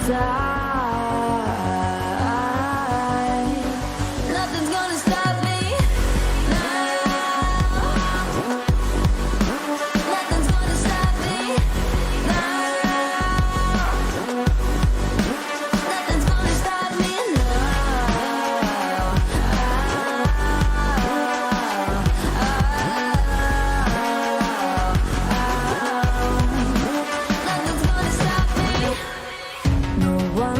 die. Nothing's gonna stop me now. Nothing's gonna stop me now. Nothing's gonna stop me now. Nothing's gonna stop me. No one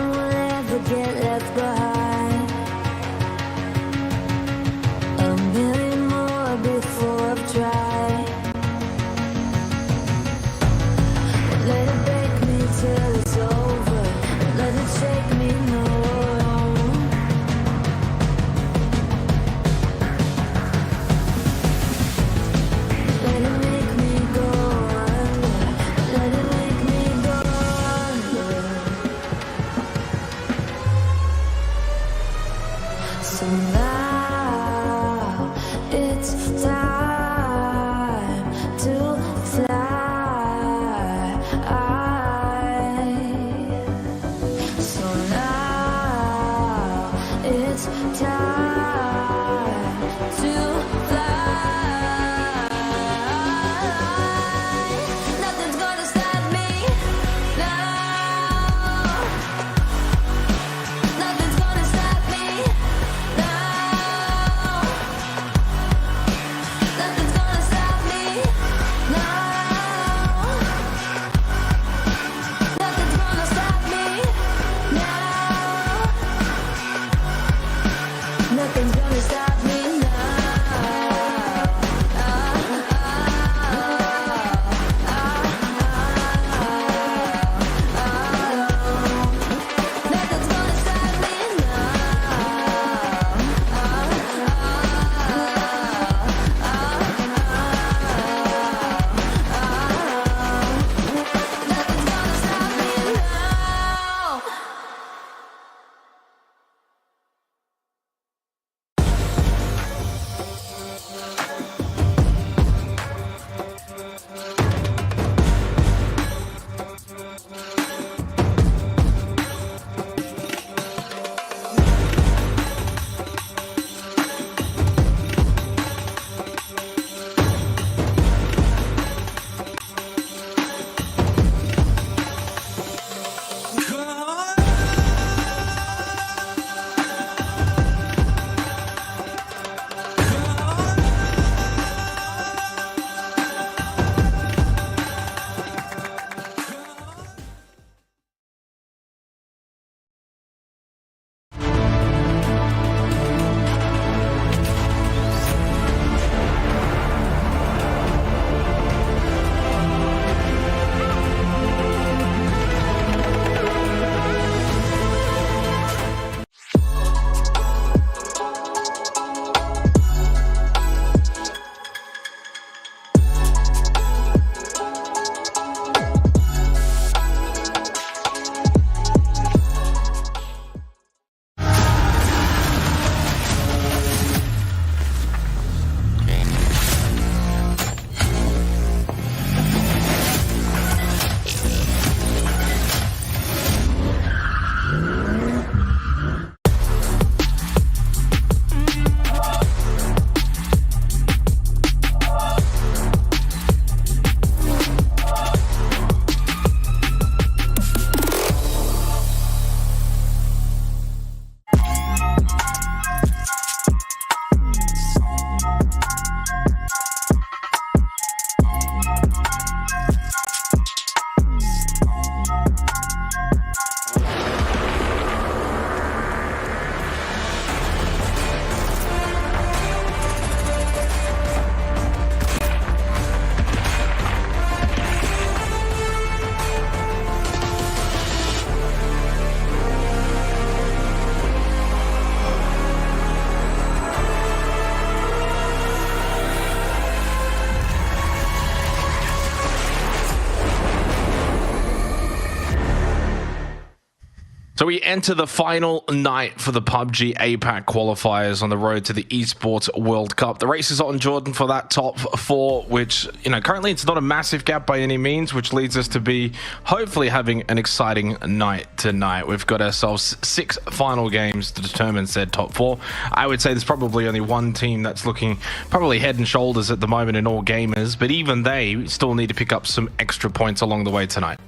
So we enter the final night for the PUBG APAC qualifiers on the road to the Esports World Cup. The race is on Jordan for that top four, which, currently it's not a massive gap by any means, which leads us to be hopefully having an exciting night tonight. We've got ourselves 6 final games to determine said top four. I would say there's probably only one team that's looking probably head and shoulders at the moment in all gamers, but even they still need to pick up some extra points along the way tonight.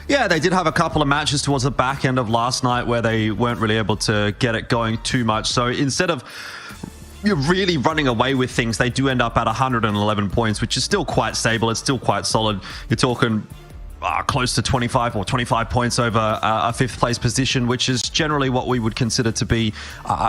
Yeah, they did have a couple of matches towards the back end of last night where they weren't really able to get it going too much. So instead of really running away with things, they do end up at 111 points, which is still quite stable. It's still quite solid. You're talking close to 25 or 25 points over a 5th place position, which is generally what we would consider to be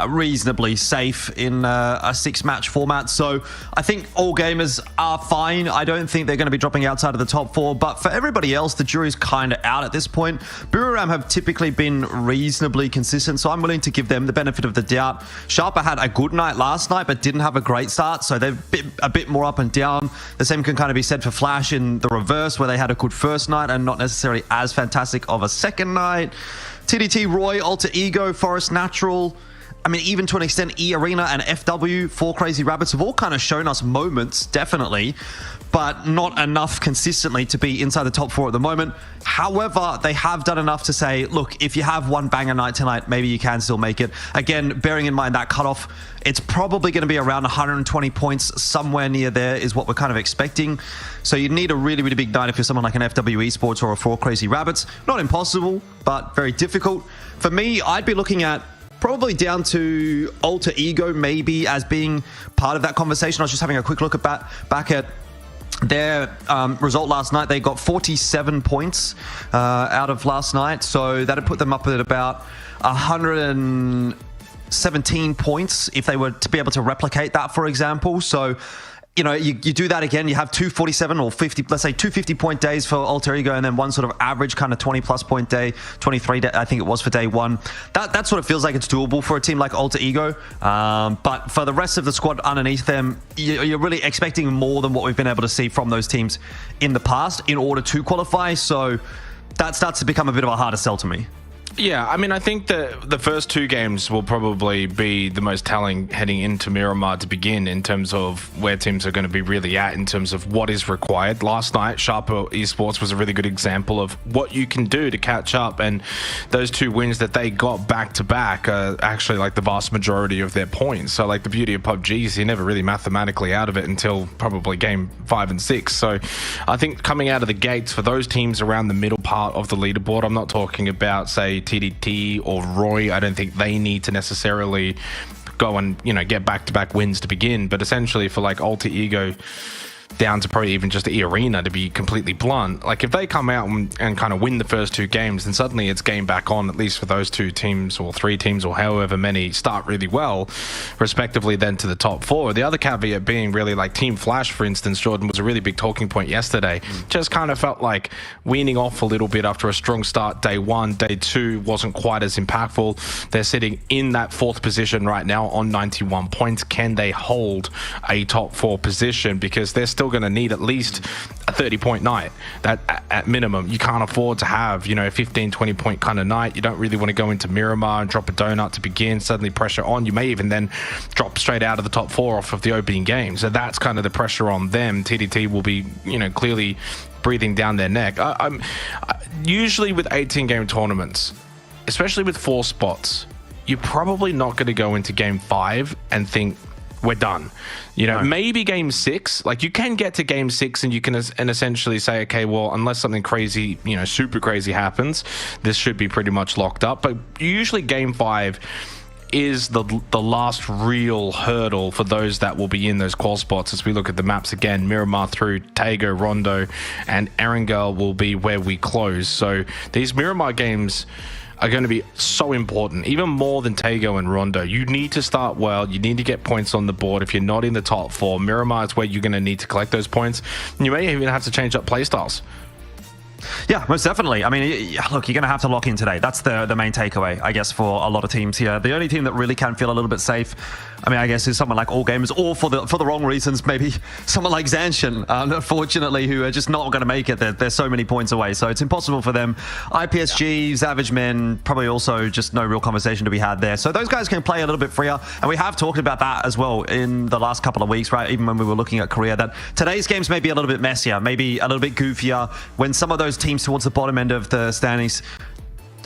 reasonably safe in a 6-match format. So I think all gamers are fine. I don't think they're going to be dropping outside of the top 4, but for everybody else, the jury's kind of out at this point. Buriram have typically been reasonably consistent, so I'm willing to give them the benefit of the doubt. Sharper had a good night last night, but didn't have a great start, so they've been a bit more up and down. The same can kind of be said for Flash in the reverse, where they had a good first night and not necessarily as fantastic of a second night. TDT, Roy, Alter Ego, Forest Natural, I mean, even to an extent, E Arena and FW, 4 Crazy Rabbits have all kind of shown us moments, definitely, but not enough consistently to be inside the top 4 at the moment. However, they have done enough to say, look, if you have one banger night tonight, maybe you can still make it. Again, bearing in mind that cutoff, it's probably going to be around 120 points, somewhere near there is what we're kind of expecting. So you need a really, really big night if you're someone like an FW Esports or a 4 Crazy Rabbits. Not impossible, but very difficult. For me, I'd be looking at probably down to Alter Ego maybe as being part of that conversation. I was just having a quick look at back at their result last night. They got 47 points out of last night, so that'd put them up at about 117 points if they were to be able to replicate that, for example. So you do that again, you have 247 or 50, let's say 250 point days for Alter Ego, and then one sort of average kind of 20 plus point day, 23 I think it was for day one. That sort of feels like it's doable for a team like Alter Ego, but for the rest of the squad underneath them, you're really expecting more than what we've been able to see from those teams in the past in order to qualify. So that starts to become a bit of a harder sell to me. Yeah, I mean, I think that the first 2 games will probably be the most telling heading into Miramar to begin in terms of where teams are going to be really at in terms of what is required. Last night, Sharper Esports was a really good example of what you can do to catch up, and those 2 wins that they got back-to-back are actually like the vast majority of their points. So like the beauty of PUBG is you're never really mathematically out of it until probably game 5 and 6. So I think coming out of the gates for those teams around the middle part of the leaderboard, I'm not talking about, say, TDT or Roy. I don't think they need to necessarily go and get back-to-back wins to begin, but essentially for like Alter Ego down to probably even just the arena, to be completely blunt, like if they come out and kind of win the first 2 games, then suddenly it's game back on, at least for those 2 teams or 3 teams or however many start really well respectively then to the top 4. The other caveat being really like Team Flash, for instance, Jordan, was a really big talking point yesterday. Just kind of felt like weaning off a little bit after a strong start day 1. Day 2 wasn't quite as impactful. They're sitting in that 4th position right now on 91 points. Can they hold a top 4 position? Because they're still going to need at least a 30-point night. That at minimum, you can't afford to have 15-20 point kind of night. You don't really want to go into Miramar and drop a donut to begin, suddenly pressure on. You may even then drop straight out of the top 4 off of the opening game. So that's kind of the pressure on them. TDT will be clearly breathing down their neck. I'm usually with 18 game tournaments, especially with 4 spots, you're probably not going to go into game 5 and think we're done. No. Maybe game 6, like you can get to game 6 and you can essentially say, okay, well, unless something crazy, super crazy happens, this should be pretty much locked up. But usually game 5 is the last real hurdle for those that will be in those qual spots. As we look at the maps again, Miramar through Taego, Rondo, and Erangel will be where we close. So these Miramar games are going to be so important, even more than Taego and Rondo. You need to start well. You need to get points on the board. If you're not in the top 4, Miramar is where you're going to need to collect those points. You may even have to change up playstyles. Yeah, most definitely. I mean, look, you're going to have to lock in today. That's the main takeaway, I guess, for a lot of teams here. The only team that really can feel a little bit safe, I mean, I guess, is someone like All Gamers, or for the wrong reasons, maybe someone like Zanshin, unfortunately, who are just not going to make it. They're so many points away, so it's impossible for them. IPSG, Savage Men, probably also just no real conversation to be had there. So those guys can play a little bit freer, and we have talked about that as well in the last couple of weeks, right? Even when we were looking at Korea, that today's games may be a little bit messier, maybe a little bit goofier, when some of those teams towards the bottom end of the standings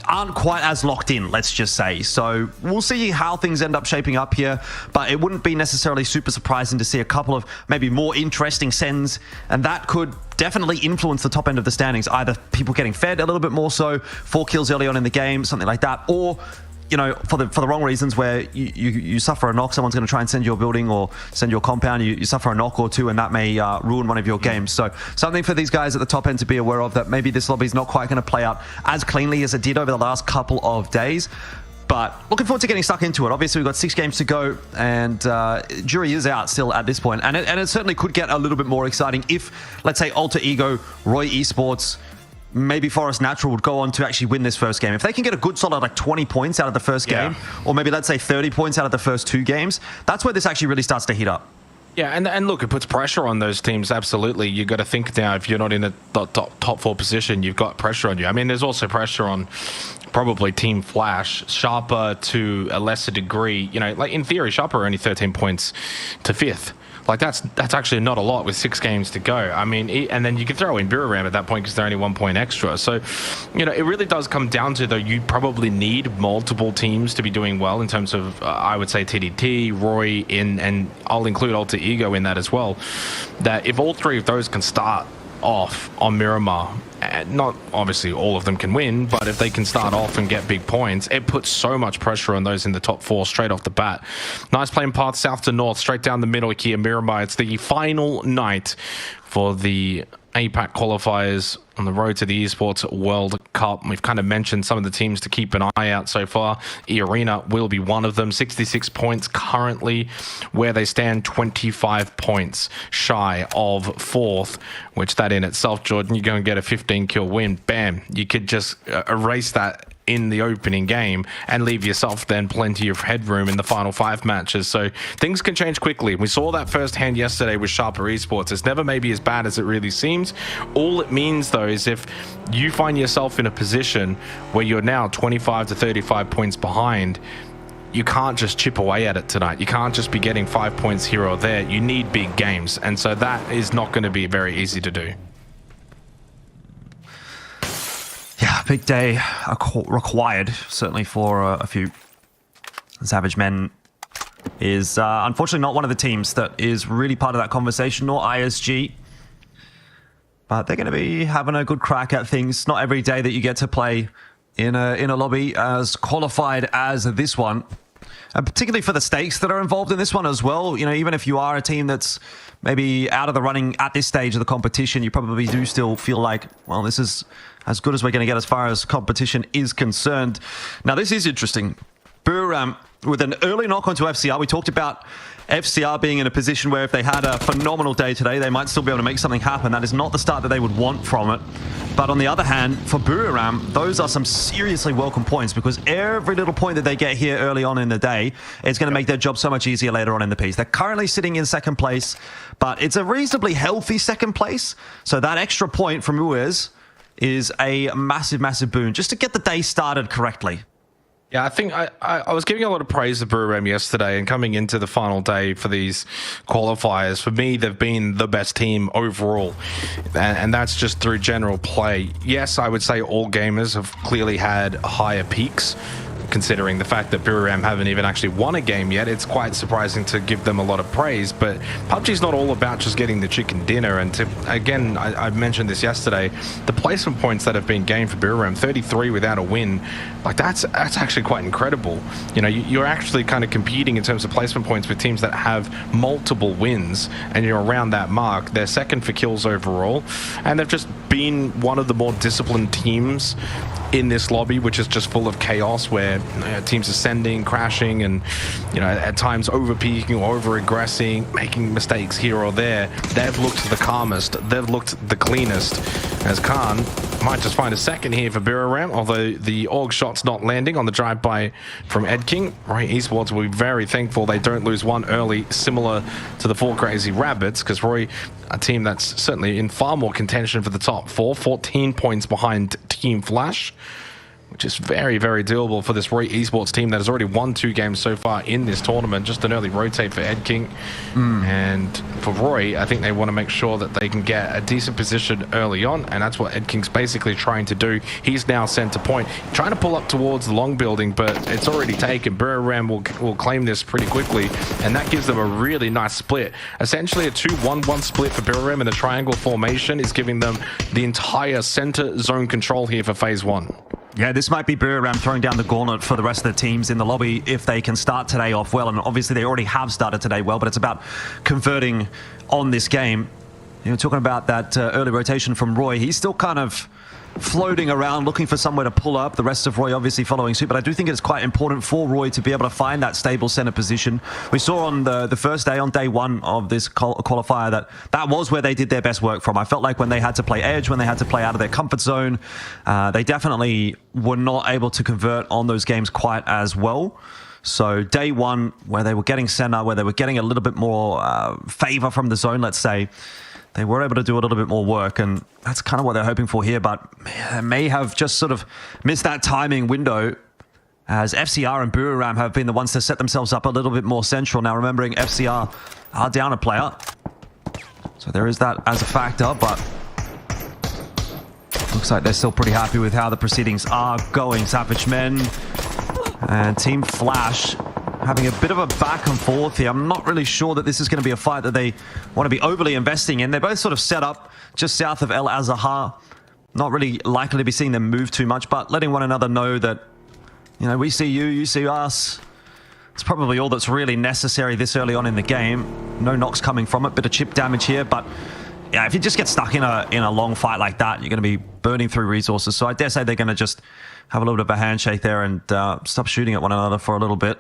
aren't quite as locked in, let's just say. So we'll see how things end up shaping up here, but it wouldn't be necessarily super surprising to see a couple of maybe more interesting sends, and that could definitely influence the top end of the standings. Either people getting fed a little bit more so, 4 kills early on in the game, something like that, or you know, for the wrong reasons, where you suffer a knock, someone's going to try and send your building or send your compound, you suffer a knock or two, and that may ruin one of your games. So something for these guys at the top end to be aware of, that maybe this lobby is not quite going to play out as cleanly as it did over the last couple of days. But looking forward to getting stuck into it. Obviously, we've got 6 games to go, and jury is out still at this point. And it certainly could get a little bit more exciting if, let's say, Alter Ego, Roy Esports, maybe Forest Natural would go on to actually win this first game. If they can get a good solid like 20 points out of the first game, or maybe let's say 30 points out of the first 2 games, that's where this actually really starts to heat up. Yeah, and look, it puts pressure on those teams, absolutely. You've got to think now, if you're not in the top 4 position, you've got pressure on you. I mean, there's also pressure on probably Team Flash, Sharper to a lesser degree. You know, like in theory, Sharper are only 13 points to 5th. Like, that's actually not a lot with 6 games to go. I mean, and then you can throw in Biram at that point because they're only 1 point extra. So, you know, it really does come down to, though, you probably need multiple teams to be doing well in terms of, I would say, TDT, Roy, and I'll include Alter Ego in that as well. That if all 3 of those can start off on Miramar, and not obviously all of them can win, but if they can start off and get big points, it puts so much pressure on those in the top 4 straight off the bat. Nice playing path south to north, straight down the middle here, Miramar. It's the final night for the APAC qualifiers on the road to the Esports World Cup. We've kind of mentioned some of the teams to keep an eye out so far. E-Arena will be one of them. 66 points currently, where they stand 25 points shy of 4th, which that in itself, Jordan, you're going to get a 15 kill win. Bam. You could just erase that in the opening game and leave yourself then plenty of headroom in the final 5 matches. So things can change quickly. We saw that firsthand yesterday with Sharper Esports. It's never maybe as bad as it really seems. All it means, though, is if you find yourself in a position where you're now 25 to 35 points behind, you can't just chip away at it tonight. You can't just be getting 5 points here or there. You need big games. And so that is not going to be very easy to do. Yeah, big day required, certainly for a few. Savage Men is unfortunately not one of the teams that is really part of that conversation, nor ISG. But they're going to be having a good crack at things. Not every day that you get to play in a lobby as qualified as this one. And particularly for the stakes that are involved in this one as well. You know, even if you are a team that's maybe out of the running at this stage of the competition, you probably do still feel like, well, this is as good as we're going to get as far as competition is concerned. Now, this is interesting. Buram with an early knock onto FCR. We talked about FCR being in a position where if they had a phenomenal day today, they might still be able to make something happen. That is not the start that they would want from it. But on the other hand, for Buram, those are some seriously welcome points, because every little point that they get here early on in the day is going to make their job so much easier later on in the piece. They're currently sitting in 2nd place, but it's a reasonably healthy 2nd place. So that extra point from Uez is a massive, massive boon just to get the day started correctly. Yeah, I think I was giving a lot of praise to Buram yesterday, and coming into the final day for these qualifiers, for me, they've been the best team overall, and that's just through general play. Yes, I would say all gamers have clearly had higher peaks, considering the fact that Buram haven't even actually won a game yet. It's quite surprising to give them a lot of praise, but PUBG's not all about just getting the chicken dinner. And again, I mentioned this yesterday, the placement points that have been gained for Buram, 33 without a win, like that's actually quite incredible. You know, you're actually kind of competing in terms of placement points with teams that have multiple wins, and you're around that mark. They're 2nd for kills overall, and they've just been one of the more disciplined teams in this lobby, which is just full of chaos, where teams are sending, crashing, and at times over peaking or over aggressing, making mistakes here or there. They've looked the calmest, they've looked the cleanest, as Khan Might just find a second here for Biram, although the AUG shot's not landing on the drive-by from Ed King. Roy Esports will be very thankful they don't lose one early, similar to the 4 Crazy Rabbits, because Roy, a team that's certainly in far more contention for the top 4, 14 points behind Team Flash, which is very, very doable for this Roy Esports team that has already won 2 games so far in this tournament. Just an early rotate for Ed King. And for Roy, I think they want to make sure that they can get a decent position early on, and that's what Ed King's basically trying to do. He's now center point, trying to pull up towards the long building, but it's already taken. Biram will claim this pretty quickly, and that gives them a really nice split. Essentially a 2-1-1 split for Biram, and the triangle formation is giving them the entire center zone control here for phase 1. Yeah, this might be Biram throwing down the gauntlet for the rest of the teams in the lobby if they can start today off well. And obviously they already have started today well, but it's about converting on this game. You know, talking about that early rotation from Roy, he's still kind of floating around looking for somewhere to pull up. The rest of Roy obviously following suit, but I do think it's quite important for Roy to be able to find that stable center position. We saw on the first day, on day 1 of this qualifier, that was where they did their best work from. I felt like when they had to play edge, when they had to play out of their comfort zone, they definitely were not able to convert on those games quite as well. So day 1, where they were getting center, where they were getting a little bit more favor from the zone, let's say, they were able to do a little bit more work, and that's kind of what they're hoping for here, but they may have just sort of missed that timing window, as FCR and Biram have been the ones to set themselves up a little bit more central. Now, remembering FCR are down a player, so there is that as a factor, but looks like they're still pretty happy with how the proceedings are going. Savage Men and Team Flash having a bit of a back and forth here. I'm not really sure that this is going to be a fight that they want to be overly investing in. They're both sort of set up just south of El Azahar. Not really likely to be seeing them move too much, but letting one another know that, you know, we see you, you see us. It's probably all that's really necessary this early on in the game. No knocks coming from it, bit of chip damage here, but yeah, if you just get stuck in a long fight like that, you're going to be burning through resources. So I dare say they're going to just have a little bit of a handshake there and stop shooting at one another for a little bit.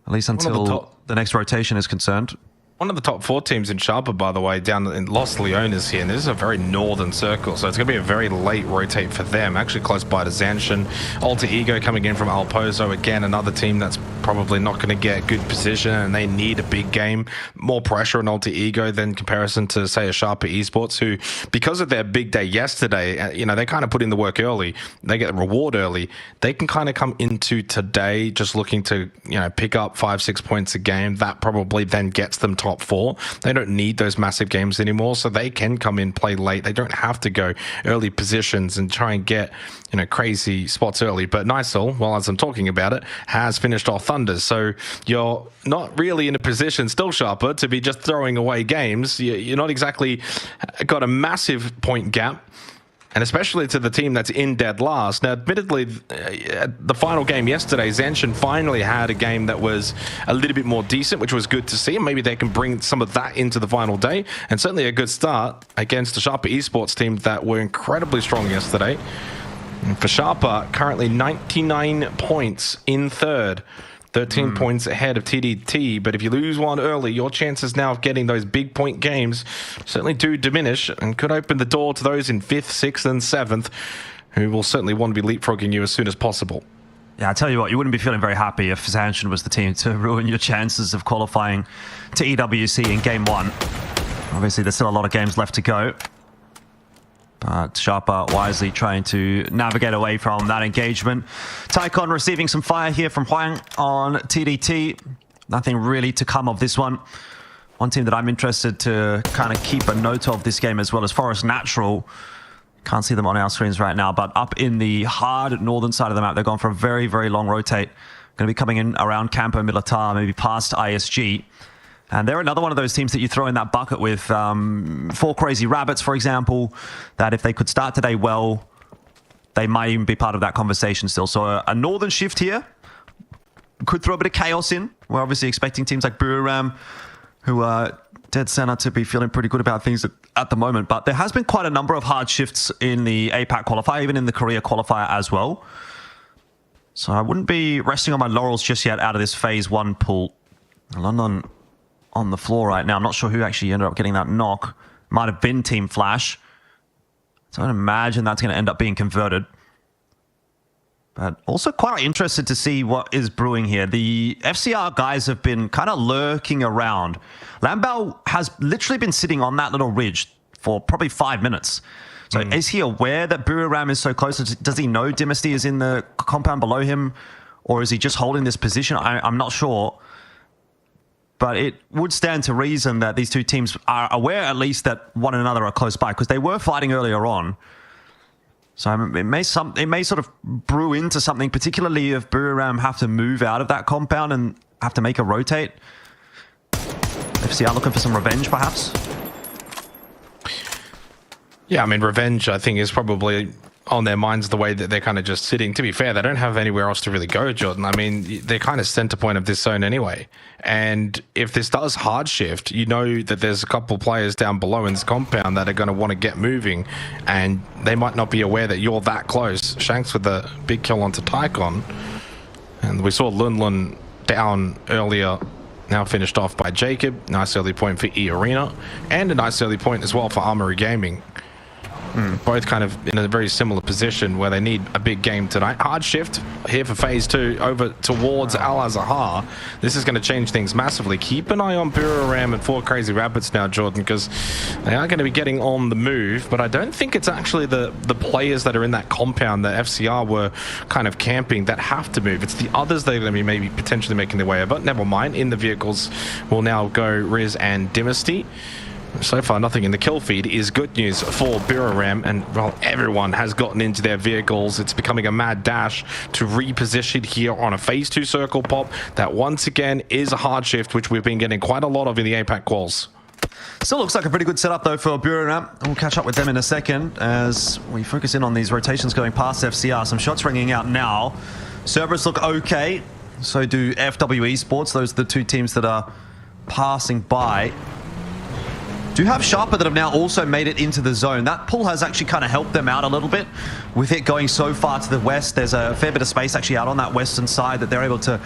At least until the next rotation is concerned. One of the top 4 teams in Sharper, by the way, down in Los Leones here, and this is a very northern circle, so it's going to be a very late rotate for them, actually close by to Zanshin. Alter Ego coming in from El Pozo, again, another team that's probably not going to get good position, and they need a big game. More pressure on Alter Ego than comparison to, say, a Sharper Esports, who, because of their big day yesterday, you know, they kind of put in the work early. They get the reward early. They can kind of come into today just looking to, you know, pick up 5-6 points a game. That probably then gets them top 4. They don't need those massive games anymore, so they can come in, play late. They don't have to go early positions and try and get, you know, crazy spots early. But Nysol, while as I'm talking about it, has finished off Thunders, so you're not really in a position, still Sharper, to be just throwing away games. You're not exactly got a massive point gap, and especially to the team that's in dead last. Now, admittedly, the final game yesterday, Zanshin finally had a game that was a little bit more decent, which was good to see. Maybe they can bring some of that into the final day, and certainly a good start against the Sharper Esports team that were incredibly strong yesterday. And for Sharper, currently 99 points in third. 13 points ahead of TDT, but if you lose one early, your chances now of getting those big point games certainly do diminish and could open the door to those in 5th, 6th, and 7th, who will certainly want to be leapfrogging you as soon as possible. Yeah, I tell you what, you wouldn't be feeling very happy if Zanshin was the team to ruin your chances of qualifying to EWC in Game 1. Obviously, there's still a lot of games left to go. But Sharper wisely trying to navigate away from that engagement. Taekon receiving some fire here from Huang on TDT. Nothing really to come of this one. One team that I'm interested to kind of keep a note of this game as well as Forest Natural. Can't see them on our screens right now, but up in the hard northern side of the map, they're going for a very, very long rotate. Going to be coming in around Campo Militar, maybe past ISG. And they're another one of those teams that you throw in that bucket with 4 Crazy Rabbits, for example, that if they could start today well, they might even be part of that conversation still. So a northern shift here could throw a bit of chaos in. We're obviously expecting teams like Biram, who are dead center, to be feeling pretty good about things at the moment. But there has been quite a number of hard shifts in the APAC qualifier, even in the Korea qualifier as well. So I wouldn't be resting on my laurels just yet out of this phase 1 pool. London on the floor right now. I'm not sure who actually ended up getting that knock. Might have been Team Flash. So I'd imagine that's going to end up being converted. But also quite interested to see what is brewing here. The FCR guys have been kind of lurking around. Lambao has literally been sitting on that little ridge for probably 5 minutes. So is he aware that Buriram is so close? Does he know Dynasty is in the compound below him? Or is he just holding this position? I'm not sure. But it would stand to reason that these two teams are aware at least that one another are close by, because they were fighting earlier on. So it may sort of brew into something, particularly if Buriram have to move out of that compound and have to make a rotate. FCR looking for some revenge, perhaps? Yeah, I mean, revenge, I think, is probably on their minds the way that they're kind of just sitting. To be fair, they don't have anywhere else to really go, Jordan. I mean, they're kind of center point of this zone anyway. And if this does hard shift, you know that there's a couple players down below in this compound that are going to want to get moving, and they might not be aware that you're that close. Shanks with a big kill onto Taekon. And we saw Lunlun down earlier, now finished off by Jacob. Nice early point for E Arena, and a nice early point as well for Armory Gaming. Both kind of in a very similar position where they need a big game tonight. Hard shift here for phase 2 over towards Al Azhar. This is going to change things massively. Keep an eye on Buriram and 4 Crazy Rabbits now, Jordan, because they are going to be getting on the move. But I don't think it's actually the players that are in that compound that FCR were kind of camping that have to move. It's the others that are going to be maybe potentially making their way over. But never mind. In the vehicles will now go Riz and Dynasty. So far, nothing in the kill feed is good news for Buriram, and well, everyone has gotten into their vehicles. It's becoming a mad dash to reposition here on a phase 2 circle pop. That once again is a hard shift, which we've been getting quite a lot of in the APAC quals. Still looks like a pretty good setup though for Buriram. We'll catch up with them in a second as we focus in on these rotations going past FCR. Some shots ringing out now. Cerberus look okay. So do FWE Sports. Those are the two teams that are passing by. Do have Sharper that have now also made it into the zone. That pull has actually kind of helped them out a little bit. With it going so far to the west, there's a fair bit of space actually out on that western side that they're able to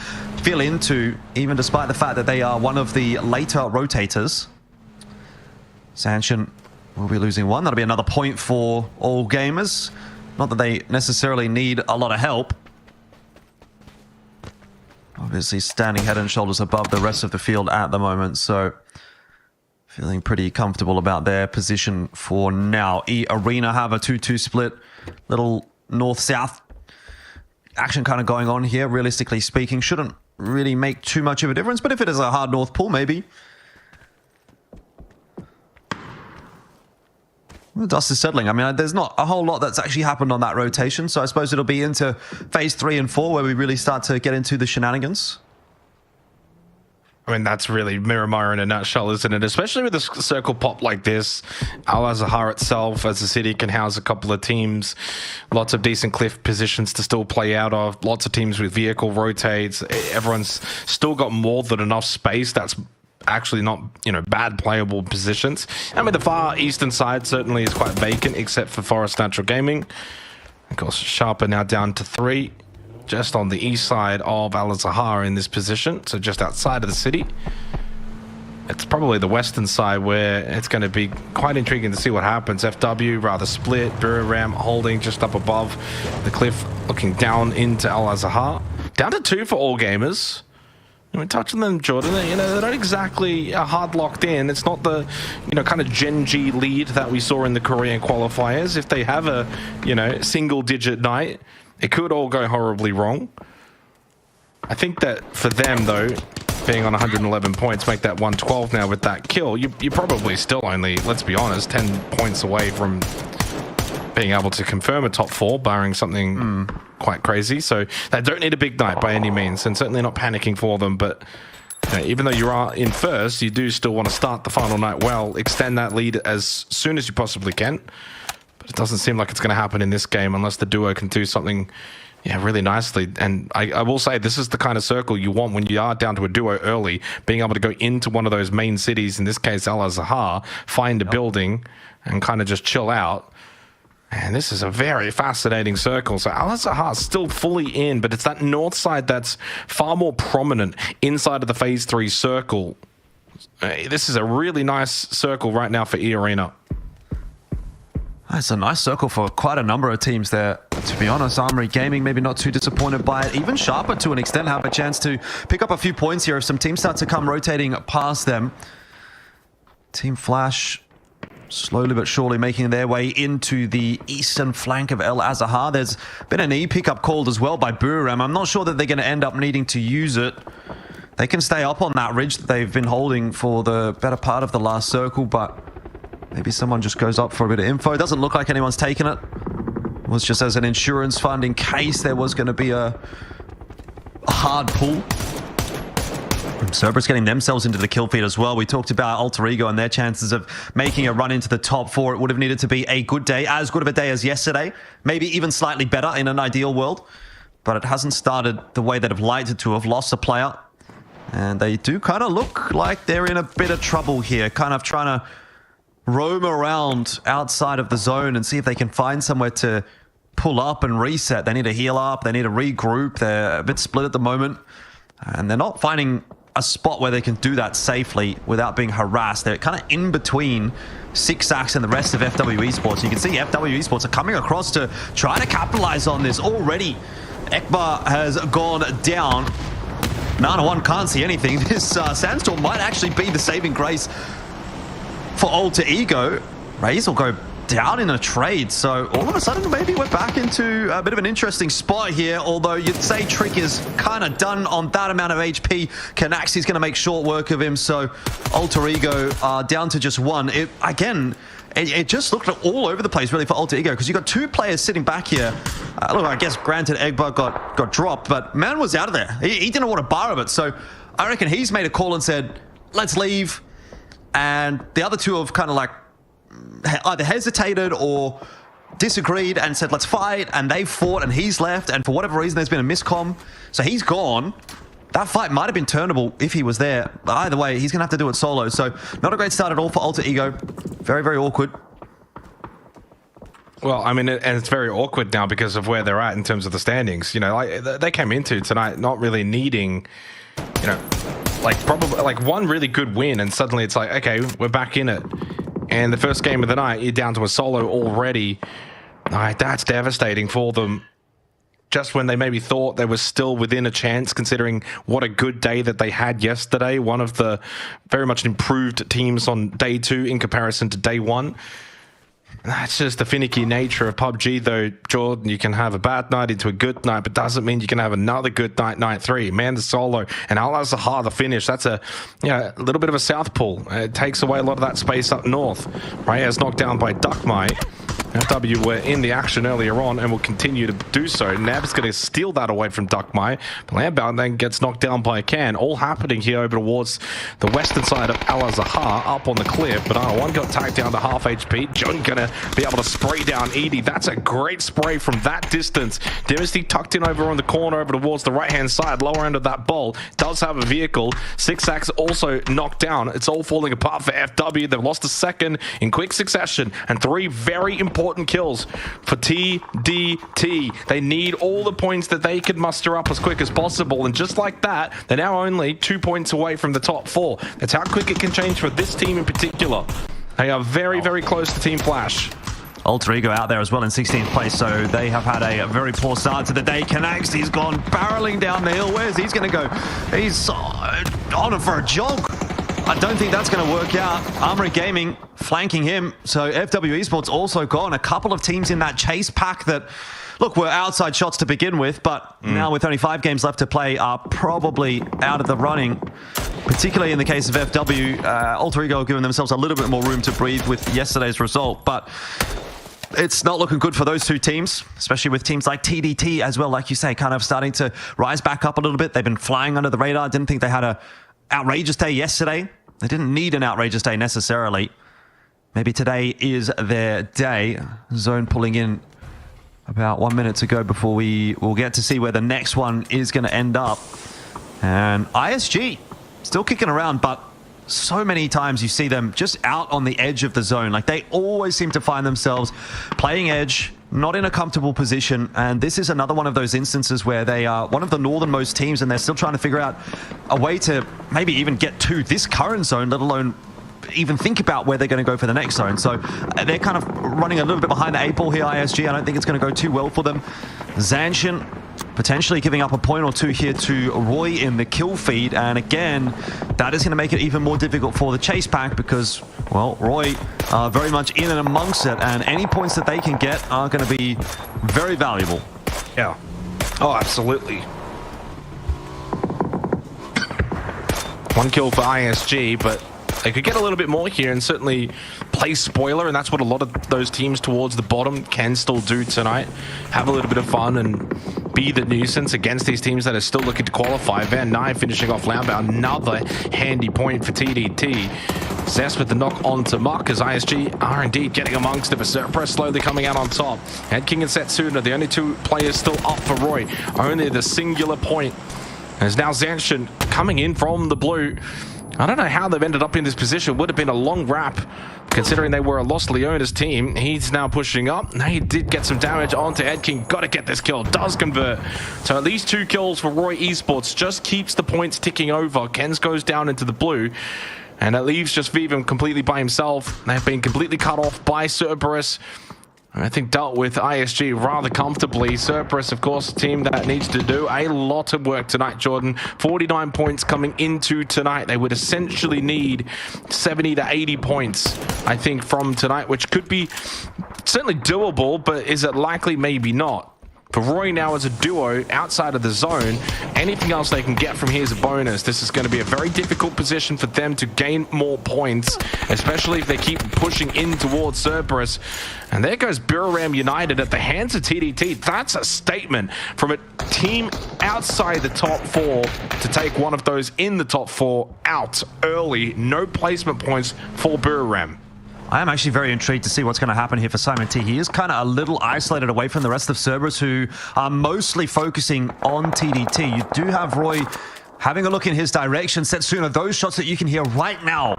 fill into, even despite the fact that they are one of the later rotators. Sanshin will be losing one. That'll be another point for all gamers. Not that they necessarily need a lot of help. Obviously standing head and shoulders above the rest of the field at the moment, so feeling pretty comfortable about their position for now. E Arena have a 2-2 split. Little north-south action kind of going on here, realistically speaking. Shouldn't really make too much of a difference, but if it is a hard north pull, maybe. The dust is settling. I mean, there's not a whole lot that's actually happened on that rotation, so I suppose it'll be into phase 3 and 4 where we really start to get into the shenanigans. I mean, that's really Miramar in a nutshell, isn't it? Especially with a circle pop like this. Al Azhar itself, as a city, can house a couple of teams. Lots of decent cliff positions to still play out of. Lots of teams with vehicle rotates. Everyone's still got more than enough space. That's actually not, you know, bad playable positions. I mean, the far eastern side certainly is quite vacant, except for Forest Natural Gaming. Of course, Sharper now down to 3. Just on the east side of Al Azhar in this position, so just outside of the city. It's probably the western side where it's going to be quite intriguing to see what happens. FW rather split, Buriram holding just up above the cliff, looking down into Al Azhar. Down to 2 for all gamers. And we touched on them, Jordan. You know, they're not exactly hard locked in. It's not the, you know, kind of Gen G lead that we saw in the Korean qualifiers. If they have a, you know, single-digit night, it could all go horribly wrong. I think that for them, though, being on 111 points, make that 112 now with that kill, you're probably still only, let's be honest, 10 points away from being able to confirm a top 4, barring something quite crazy. So they don't need a big night by any means, and certainly not panicking for them. But you know, even though you are in first, you do still want to start the final night well, extend that lead as soon as you possibly can. It doesn't seem like it's going to happen in this game unless the duo can do something, yeah, really nicely. And I will say, this is the kind of circle you want when you are down to a duo early, being able to go into one of those main cities, in this case Al Azhar, find a building and kind of just chill out. And this is a very fascinating circle. So Al Azhar is still fully in, but it's that north side that's far more prominent inside of the phase 3 circle. This is a really nice circle right now for E Arena. That's a nice circle for quite a number of teams there. To be honest, Armory Gaming maybe not too disappointed by it. Even Sharper to an extent have a chance to pick up a few points here if some teams start to come rotating past them. Team Flash slowly but surely making their way into the eastern flank of El Azahar. There's been an E pickup called as well by Buram. I'm not sure that they're going to end up needing to use it. They can stay up on that ridge that they've been holding for the better part of the last circle, but maybe someone just goes up for a bit of info. It doesn't look like anyone's taken it. It was just as an insurance fund in case there was going to be a hard pull. Cerberus getting themselves into the kill feed as well. We talked about Alter Ego and their chances of making a run into the top 4. It would have needed to be a good day, as good of a day as yesterday. Maybe even slightly better in an ideal world. But it hasn't started the way that have liked it to have. Lost a player. And they do kind of look like they're in a bit of trouble here. Kind of trying to roam around outside of the zone and see if they can find somewhere to pull up and reset. They need to heal up. They need to regroup. They're a bit split at the moment. And they're not finding a spot where they can do that safely without being harassed. They're kind of in between Six-Ax and the rest of FW Esports. You can see FW Esports are coming across to try to capitalize on this already. Ekbar has gone down. Nana One can't see anything. This Sandstorm might actually be the saving grace for Alter Ego. Raze will go down in a trade, so all of a sudden maybe we're back into a bit of an interesting spot here, although you'd say Trick is kind of done on that amount of HP. Canaxi's going to make short work of him, so Alter Ego down to just 1. It just looked all over the place really for Alter Ego, because you got 2 players sitting back here. Look, I guess granted Eggbug got dropped, but man was out of there. He didn't want to borrow it, so I reckon he's made a call and said, let's leave. And the other 2 have kind of like either hesitated or disagreed and said, let's fight. And they fought and he's left. And for whatever reason, there's been a miscomm. So he's gone. That fight might have been turnable if he was there. But either way, he's going to have to do it solo. So not a great start at all for Alter Ego. Very, very awkward. Well, I mean, and it's very awkward now because of where they're at in terms of the standings. You know, like they came into tonight not really needing, you know, like probably like one really good win, and suddenly it's like, okay, we're back in it. And the first game of the night, you're down to a solo already. That's devastating for them. Just when they maybe thought they were still within a chance, considering what a good day that they had yesterday. One of the very much improved teams on day 2 in comparison to day 1. That's just the finicky nature of PUBG, though, Jordan. You can have a bad night into a good night, but doesn't mean you can have another good night, night 3. Man, the solo, and Al Azahar, the finish. That's a little bit of a south pull. It takes away a lot of that space up north. Reyes knocked down by Duckmite. FW were in the action earlier on and will continue to do so. Nab's going to steal that away from Duckmite. Lambout then gets knocked down by a can. All happening here over towards the western side of Al Azahar, up on the cliff. But one got tagged down to half HP. John going to be able to spray down Edie. That's a great spray from that distance. Dynasty tucked in over on the corner over towards the right-hand side, lower end of that bowl. Does have a vehicle. Six-Ax also knocked down. It's all falling apart for FW. They've lost a second in quick succession, and 3 very important kills for TDT. They need all the points that they could muster up as quick as possible, and just like that, they're now only 2 points away from the top 4. That's how quick it can change for this team in particular. They are very, very close to Team Flash. Alter Ego out there as well in 16th place, so they have had a very poor start to the day. Canax, he's gone barreling down the hill. Where's he's going to go? He's on it for a jog. I don't think that's going to work out. Armory Gaming flanking him. So FW Esports also gone. A couple of teams in that chase pack that, look, were outside shots to begin with, but now with only 5 games left to play, are probably out of the running. Particularly in the case of FW, Alter Ego giving themselves a little bit more room to breathe with yesterday's result. But it's not looking good for those 2 teams, especially with teams like TDT as well, like you say, kind of starting to rise back up a little bit. They've been flying under the radar. Didn't think they had a outrageous day yesterday. They didn't need an outrageous day necessarily. Maybe today is their day. Zone pulling in about 1 minute to go before we'll get to see where the next one is going to end up. And ISG still kicking around, but so many times you see them just out on the edge of the zone. Like, they always seem to find themselves playing edge, not in a comfortable position. And this is another one of those instances where they are one of the northernmost teams, and they're still trying to figure out a way to maybe even get to this current zone, let alone even think about where they're going to go for the next zone. So they're kind of running a little bit behind the 8 ball here, ISG. I don't think it's going to go too well for them. Zanshin potentially giving up a point or two here to Roy in the kill feed. And again, that is going to make it even more difficult for the chase pack because, well, Roy very much in and amongst it. And any points that they can get are going to be very valuable. Yeah. Oh, absolutely. One kill for ISG, but they could get a little bit more here and certainly play spoiler, and that's what a lot of those teams towards the bottom can still do tonight. Have a little bit of fun and be the nuisance against these teams that are still looking to qualify. Van Nye finishing off Loudbound, another handy point for TDT. Zest with the knock onto Muck as ISG are indeed getting amongst it, but Surpress slowly coming out on top. Head King and Setsuna, the only two players still up for Roy. Only the singular point. As now Zanshin coming in from the blue. I don't know how they've ended up in this position. Would have been a long wrap considering they were a Los Leones team. He's now pushing up. He did get some damage onto Ed King. Got to get this kill. Does convert. So at least 2 kills for Roy Esports. Just keeps the points ticking over. Kens goes down into the blue. And it leaves just Vivim completely by himself. They've been completely cut off by Cerberus. I think dealt with ISG rather comfortably. Cerberus, of course, a team that needs to do a lot of work tonight, Jordan. 49 points coming into tonight. They would essentially need 70 to 80 points, I think, from tonight, which could be certainly doable, but is it likely? Maybe not. For Roy now as a duo outside of the zone, anything else they can get from here is a bonus. This is going to be a very difficult position for them to gain more points, especially if they keep pushing in towards Cerberus. And there goes Buriram United at the hands of TDT. That's a statement from a team outside the top 4 to take one of those in the top 4 out early. No placement points for Buriram. I am actually very intrigued to see what's going to happen here for Simon T. He is kind of a little isolated away from the rest of Cerberus, who are mostly focusing on TDT. You do have Roy having a look in his direction. Setsuna, those shots that you can hear right now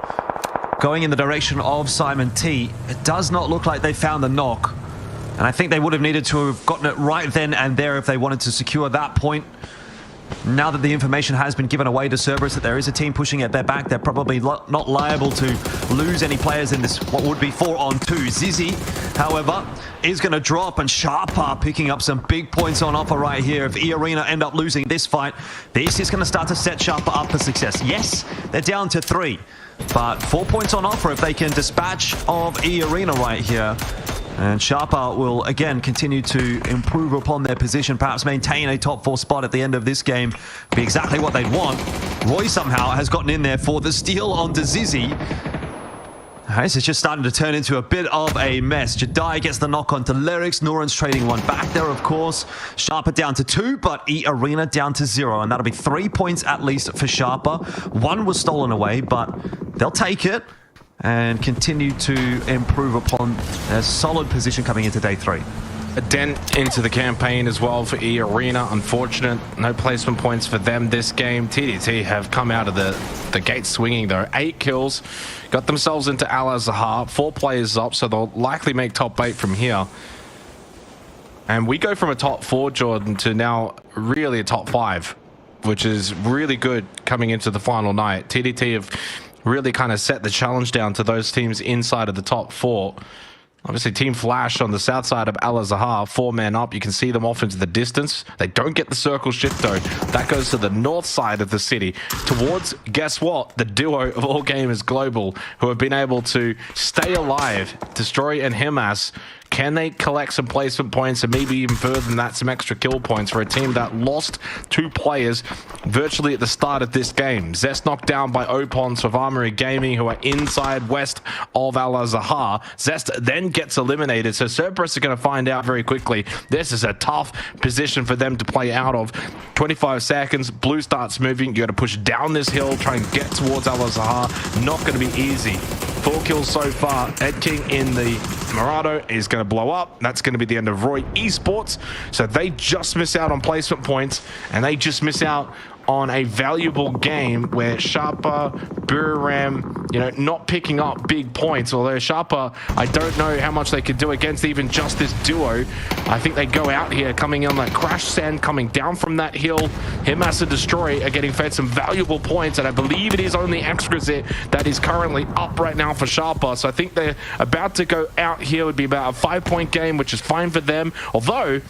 going in the direction of Simon T. It does not look like they found the knock. And I think they would have needed to have gotten it right then and there if they wanted to secure that point. Now that the information has been given away to Cerberus that there is a team pushing at their back, they're probably not liable to lose any players in this, what would be 4-on-2. Zizzy, however, is going to drop, and Sharpa picking up some big points on offer right here. If E-Arena end up losing this fight, this is going to start to set Sharpa up for success. Yes, they're down to 3, but 4 points on offer if they can dispatch of E-Arena right here. And Sharpa will again continue to improve upon their position, perhaps maintain a top 4 spot at the end of this game. Be exactly what they'd want. Roy somehow has gotten in there for the steal onto Zizzy. This is just starting to turn into a bit of a mess. Jedi gets the knock onto Lyrics. Noran's trading one back there, of course. Sharpa down to 2, but E-Arena down to 0. And that'll be 3 points at least for Sharpa. 1 was stolen away, but they'll take it and continue to improve upon their solid position coming into day 3. A dent into the campaign as well for E-Arena. Unfortunate, no placement points for them this game. TDT have come out of the gate swinging though. 8 kills, got themselves into Al-Azhar, 4 players up, so they'll likely make top 8 from here. And we go from a top 4, Jordan, to now really a top 5, which is really good coming into the final night. TDT have really kind of set the challenge down to those teams inside of the top 4. Obviously, Team Flash on the south side of Al-Azhar, 4 men up. You can see them off into the distance. They don't get the circle shift, though. That goes to the north side of the city towards, guess what? The duo of All Gamers Global, who have been able to stay alive, Destroy and Himas. Can they collect some placement points and maybe even further than that, some extra kill points for a team that lost 2 players virtually at the start of this game? Zest knocked down by Opons of Armory Gaming, who are inside west of Al-Azhar. Zest then gets eliminated, so Cerberus are going to find out very quickly. This is a tough position for them to play out of. 25 seconds, blue starts moving. You got to push down this hill, try and get towards Al-Azhar. Not going to be easy. 4 kills so far. Ed King in the Murado is going to blow up. That's going to be the end of Roy Esports. So they just miss out on placement points, and they just miss out on a valuable game where Sharper, Buriram, not picking up big points. Although Sharper, I don't know how much they could do against even just this duo. I think they go out here coming on that crash sand, coming down from that hill. Himas and Destroy are getting fed some valuable points, and I believe it is only Exquisite that is currently up right now for Sharper. So I think they're about to go out here. Would be about a 5-point game, which is fine for them. Although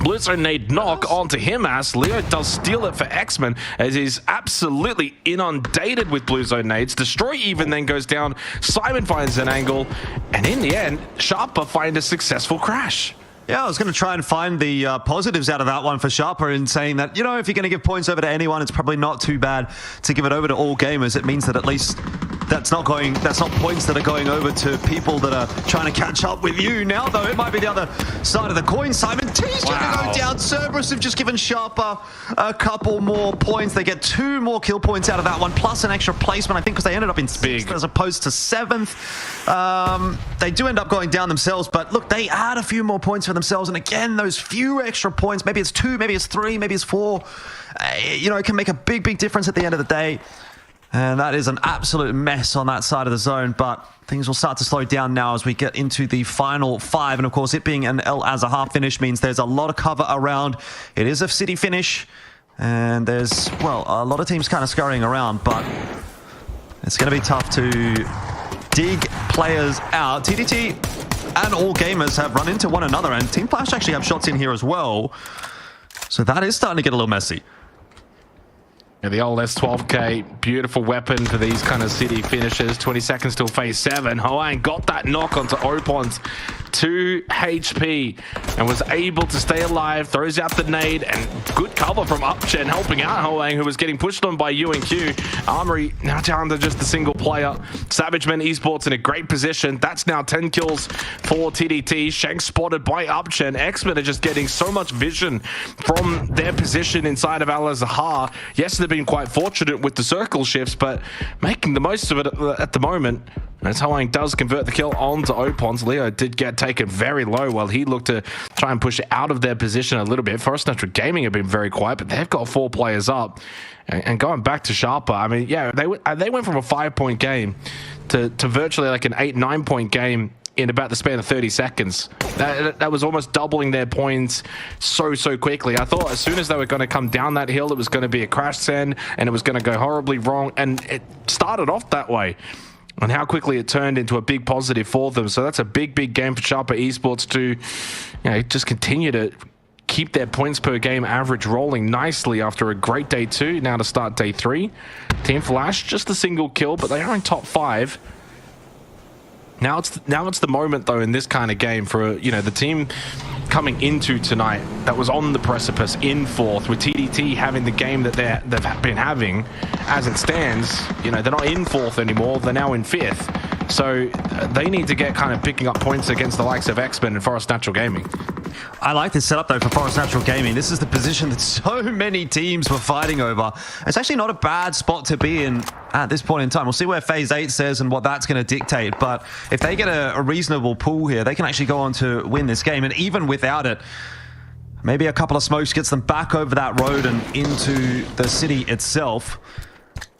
Blue Zone nade knock onto Himas. Leo does steal it for X-Men, as he's absolutely inundated with Blue Zone nades. Destroy even then goes down. Simon finds an angle, and in the end, Sharper find a successful crash. Yeah, I was going to try and find the positives out of that one for Sharper in saying that, if you're going to give points over to anyone, it's probably not too bad to give it over to all gamers. It means that at least that's not points that are going over to people that are trying to catch up with you. Now, though, it might be the other side of the coin. Simon T's going to go down. Cerberus have just given Sharper a couple more points. They get 2 more kill points out of that one, plus an extra placement, I think, because they ended up in 6th as opposed to 7th. They do end up going down themselves, but look, they add a few more points for themselves, and again, those few extra points, maybe it's 2, maybe it's 3, maybe it's 4, it can make a big difference at the end of the day. And that is an absolute mess on that side of the zone, but things will start to slow down now as we get into the final 5. And of course, it being an El Azahar finish means there's a lot of cover around. It is a city finish, and there's, a lot of teams kind of scurrying around, but it's going to be tough to dig players out. TDT and all gamers have run into one another, and Team Flash actually have shots in here as well. So that is starting to get a little messy. Yeah, the old S12K, beautiful weapon for these kind of city finishes. 20 seconds till phase 7. Hoang got that knock onto Opons. 2 HP and was able to stay alive. Throws out the nade, and good cover from Upchen helping out Hoang, who was getting pushed on by UNQ. Armory now down to just a single player. Savage Men Esports in a great position. That's now 10 kills for TDT. Shank spotted by Upchen. X-Men are just getting so much vision from their position inside of Al Azhar. Yes, they've been quite fortunate with the circle shifts, but making the most of it at the moment. As Hoang does convert the kill onto Opons. Leo did get taken very low while he looked to try and push out of their position a little bit. Forest Natural Gaming have been very quiet, but they've got 4 players up. And going back to Sharper, I mean, yeah, they went from a 5-point game to virtually like an 8-9 point game in about the span of 30 seconds. That was almost doubling their points so quickly. I thought as soon as they were going to come down that hill, it was going to be a crash send and it was going to go horribly wrong. And it started off that way. And how quickly it turned into a big positive for them. So that's a big game for Sharper Esports to just continue to keep their points per game average rolling nicely after a great day 2. Now to start day 3. Team Flash, just a single kill, but they are in top 5. Now it's the moment, though, in this kind of game for, the team coming into tonight that was on the precipice in 4th, with TDT having the game that they've been having. As it stands, they're not in 4th anymore, they're now in 5th. So they need to get kind of picking up points against the likes of X-Men and Forest Natural Gaming. I like this setup, though, for Forest Natural Gaming. This is the position that so many teams were fighting over. It's actually not a bad spot to be in at this point in time. We'll see where Phase 8 says and what that's going to dictate. But if they get a reasonable pull here, they can actually go on to win this game. And even without it, maybe a couple of smokes gets them back over that road and into the city itself.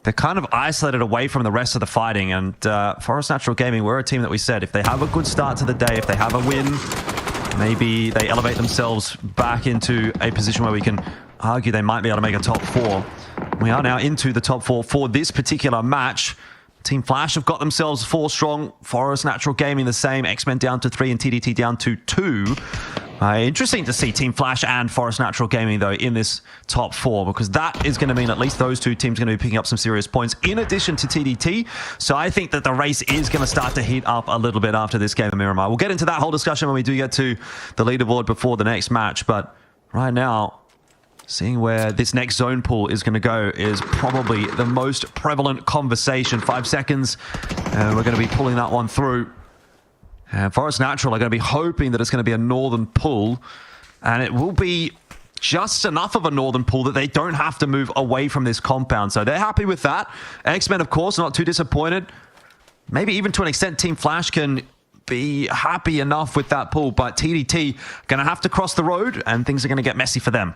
They're kind of isolated away from the rest of the fighting. And Forest Natural Gaming, we're a team that we said, if they have a good start to the day, if they have a win, maybe they elevate themselves back into a position where we can argue they might be able to make a top 4. We are now into the top 4 for this particular match. Team Flash have got themselves 4 strong. Forest Natural Gaming the same. X-Men down to 3 and TDT down to 2. Interesting to see Team Flash and Forest Natural Gaming, though, in this top 4, because that is going to mean at least those 2 teams are going to be picking up some serious points in addition to TDT. So I think that the race is going to start to heat up a little bit after this game of Miramar. We'll get into that whole discussion when we do get to the leaderboard before the next match. But right now, seeing where this next zone pool is going to go is probably the most prevalent conversation. 5 seconds, and we're going to be pulling that one through. And Forest Natural are going to be hoping that it's going to be a northern pull, and it will be just enough of a northern pull that they don't have to move away from this compound. So they're happy with that. X-Men, of course, not too disappointed. Maybe even to an extent, Team Flash can be happy enough with that pull, but TDT going to have to cross the road, and things are going to get messy for them.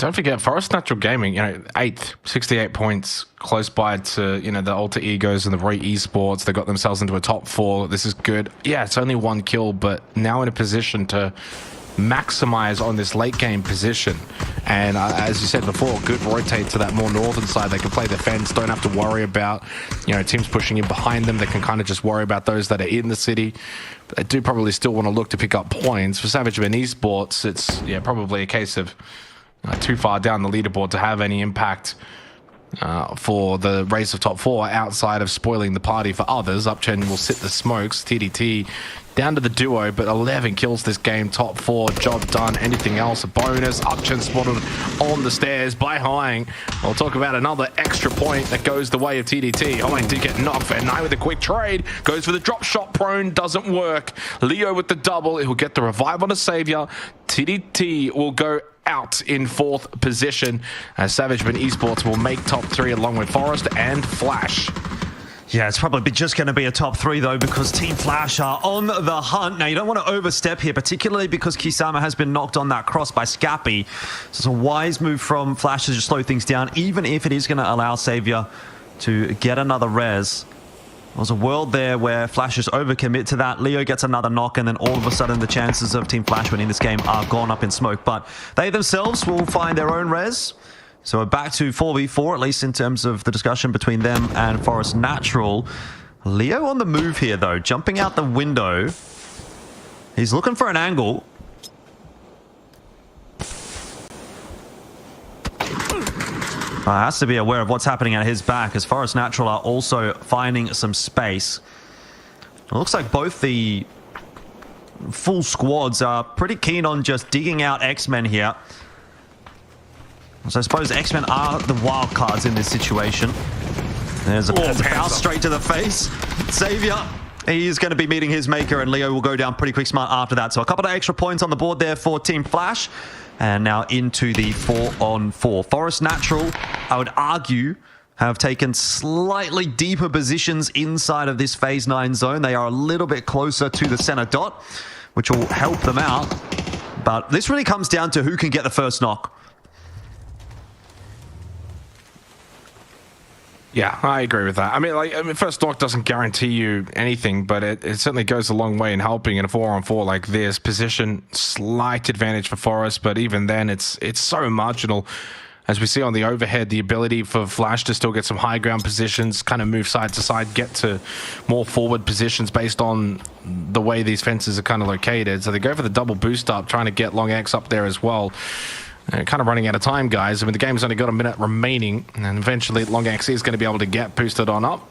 don't forget, Forest Natural Gaming, 8th, 68 points, close by to, the Alter Egos and the Roy Esports. They got themselves into a top 4. This is good. Yeah, it's only 1 kill, but now in a position to maximize on this late game position. And as you said before, good rotate to that more northern side. They can play the fence, don't have to worry about, teams pushing in behind them. They can kind of just worry about those that are in the city. But they do probably still want to look to pick up points. For Savage Ben Esports, it's probably a case of too far down the leaderboard to have any impact for the race of top 4 outside of spoiling the party for others. Upchen will sit the smokes. TDT down to the duo, but 11 kills this game. Top 4, job done. Anything else, a bonus. Upchen spotted on the stairs by Hying. We'll talk about another extra point that goes the way of TDT. Hying did get knocked. Fair9 with a quick trade. Goes for the drop shot prone. Doesn't work. Leo with the double. He'll get the revive on a savior. TDT will go out in 4th position as Savage Ben Esports will make top 3 along with Forest and Flash. Yeah, it's probably just going to be a top 3, though, because Team Flash are on the hunt. Now, you don't want to overstep here, particularly because Kisama has been knocked on that cross by Scappy. So it's a wise move from Flash to just slow things down, even if it is going to allow Savior to get another res. There's a world there where Flash just overcommit to that. Leo gets another knock, and then all of a sudden the chances of Team Flash winning this game are gone up in smoke. But they themselves will find their own res. So we're back to 4v4, at least in terms of the discussion between them and Forest Natural. Leo on the move here, though, jumping out the window. He's looking for an angle. Has to be aware of what's happening at his back, as Forest Natural are also finding some space. It looks like both the full squads are pretty keen on just digging out X-Men here. So I suppose X-Men are the wild cards in this situation. There's a bounce straight to the face. Savior, he is going to be meeting his maker, and Leo will go down pretty quick smart after that. So a couple of extra points on the board there for Team Flash. And now into the 4-on-4. Forest Natural, I would argue, have taken slightly deeper positions inside of this Phase 9 zone. They are a little bit closer to the center dot, which will help them out. But this really comes down to who can get the first knock. Yeah, I agree with that. I mean, first knock doesn't guarantee you anything, but it certainly goes a long way in helping in a 4-on-4 like this. Position, slight advantage for Forest, but even then, it's so marginal. As we see on the overhead, the ability for Flash to still get some high ground positions, kind of move side to side, get to more forward positions based on the way these fences are kind of located. So they go for the double boost up, trying to get Long X up there as well. Kind of running out of time, guys. I mean, the game's only got a minute remaining, and eventually Long X is going to be able to get boosted on up.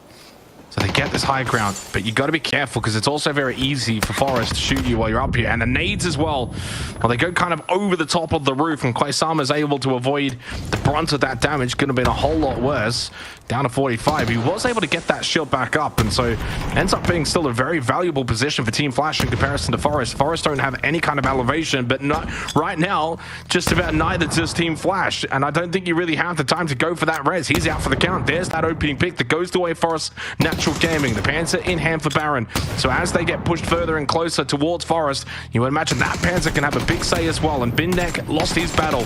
So they get this high ground, but you got to be careful because it's also very easy for Forest to shoot you while you're up here. And the nades as well. Well, they go kind of over the top of the roof, and Kwaisama is able to avoid the brunt of that damage. Could have been a whole lot worse. Down to 45. He was able to get that shield back up, and so ends up being still a very valuable position for Team Flash in comparison to Forest. Forest don't have any kind of elevation, but not right now, just about neither does Team Flash. And I don't think you really have the time to go for that res. He's out for the count. There's that opening pick that goes the way of Forest Natural Gaming. The Panzer in hand for Baron. So as they get pushed further and closer towards Forest, you would imagine that Panzer can have a big say as well. And Binnek lost his battle.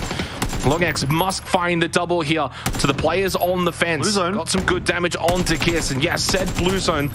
Long X must find the double here to the players on the fence. Got some good damage onto Kiss, and yes, said Blue Zone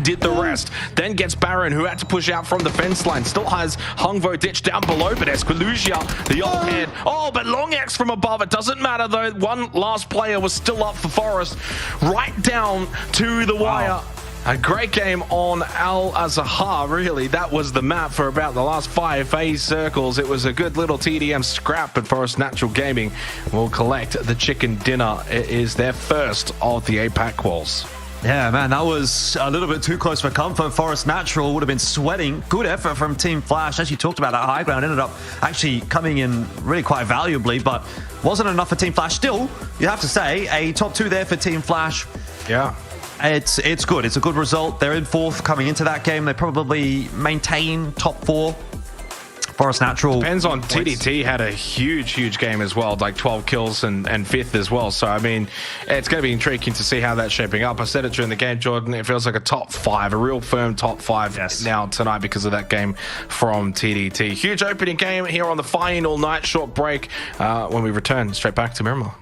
did the rest. Then gets Baron, who had to push out from the fence line. Still has Hungvo ditched down below, but Esquilusia, the old head. Oh, but Long X from above. It doesn't matter, though. One last player was still up for Forest. Right down to the wire. Wow. A great game on Al Azahar, really. That was the map for about the last 5 phase circles. It was a good little TDM scrap, but Forest Natural Gaming will collect the chicken dinner. It is their first of the APAC quals. Yeah, man, that was a little bit too close for comfort. Forest Natural would have been sweating. Good effort from Team Flash. As you talked about, that high ground ended up actually coming in really quite valuably, but wasn't enough for Team Flash. Still, you have to say, a top 2 there for Team Flash. Yeah. It's good. It's a good result. They're in 4th coming into that game. They probably maintain top 4 Forest Natural Depends on points. TDT had a huge game as well, like 12 kills and fifth as well. So, I mean, it's going to be intriguing to see how that's shaping up. I said it during the game, Jordan. It feels like a top 5, a real firm top 5 now tonight because of that game from TDT. Huge opening game here on the final night. Short break when we return straight back to Miramar.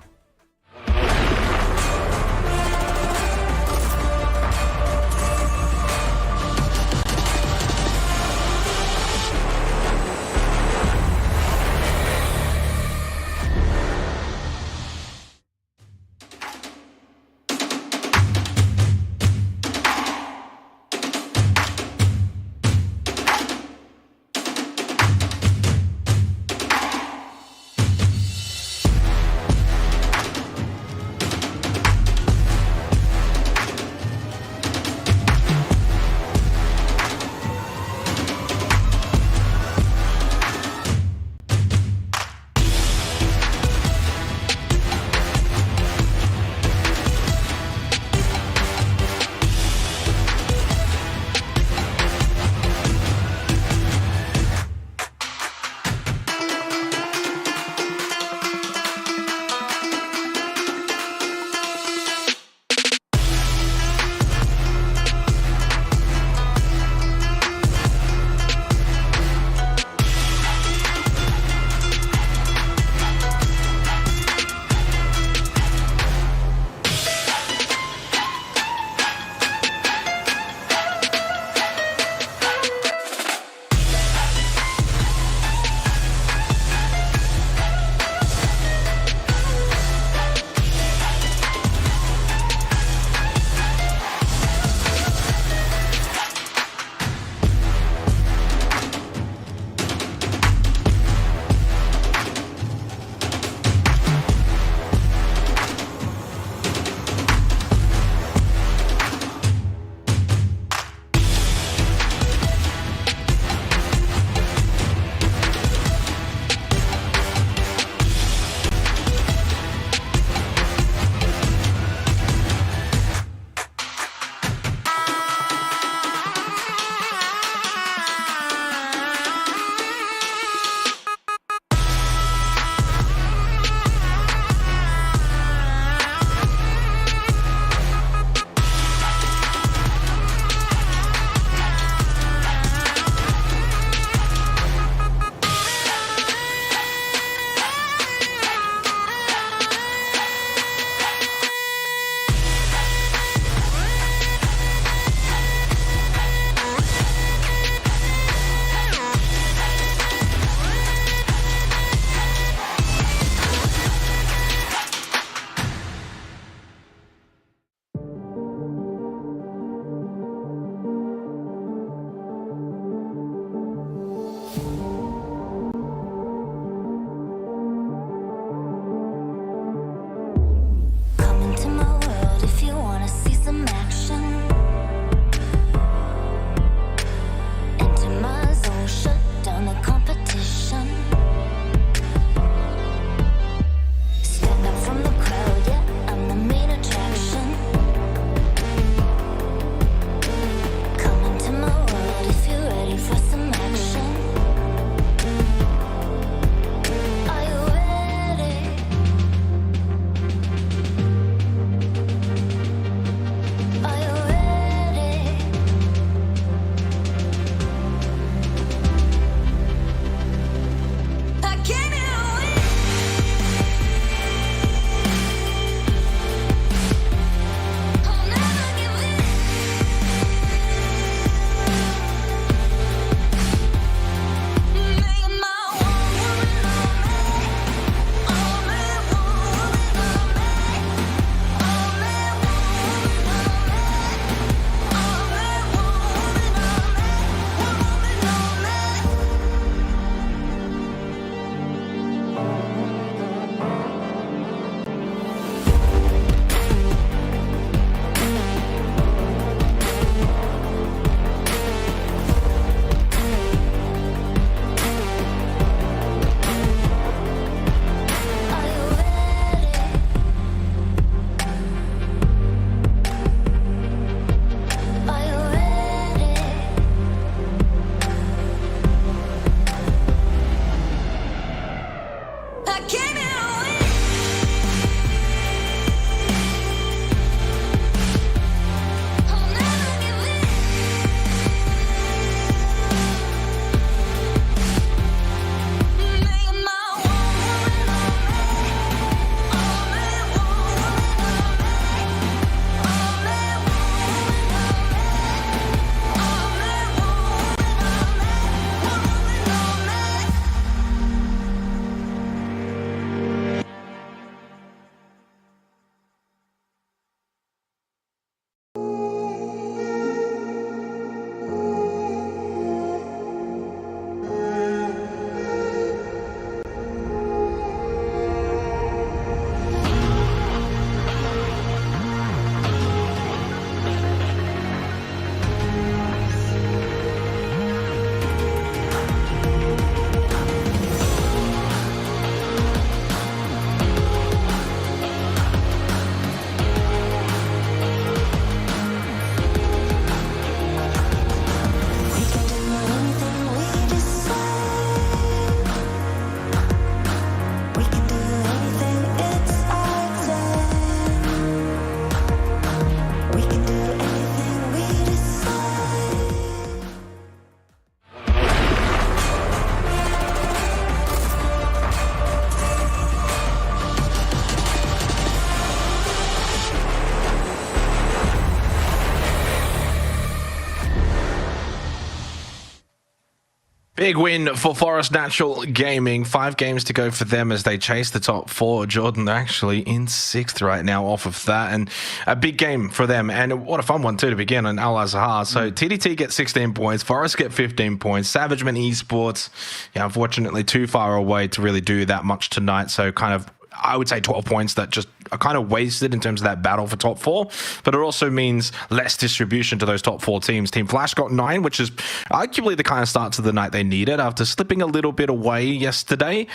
Big win for Forest Natural Gaming. 5 games to go for them as they chase the top 4. Jordan actually in 6th right now off of that. And a big game for them. And what a fun one too to begin on Al Azhar. So TDT get 16 points. Forest get 15 points. Savageman Esports, unfortunately too far away to really do that much tonight. So kind of, I would say 12 points that just are kind of wasted in terms of that battle for top 4, but it also means less distribution to those top 4 teams. Team Flash got 9, which is arguably the kind of start to the night they needed after slipping a little bit away yesterday.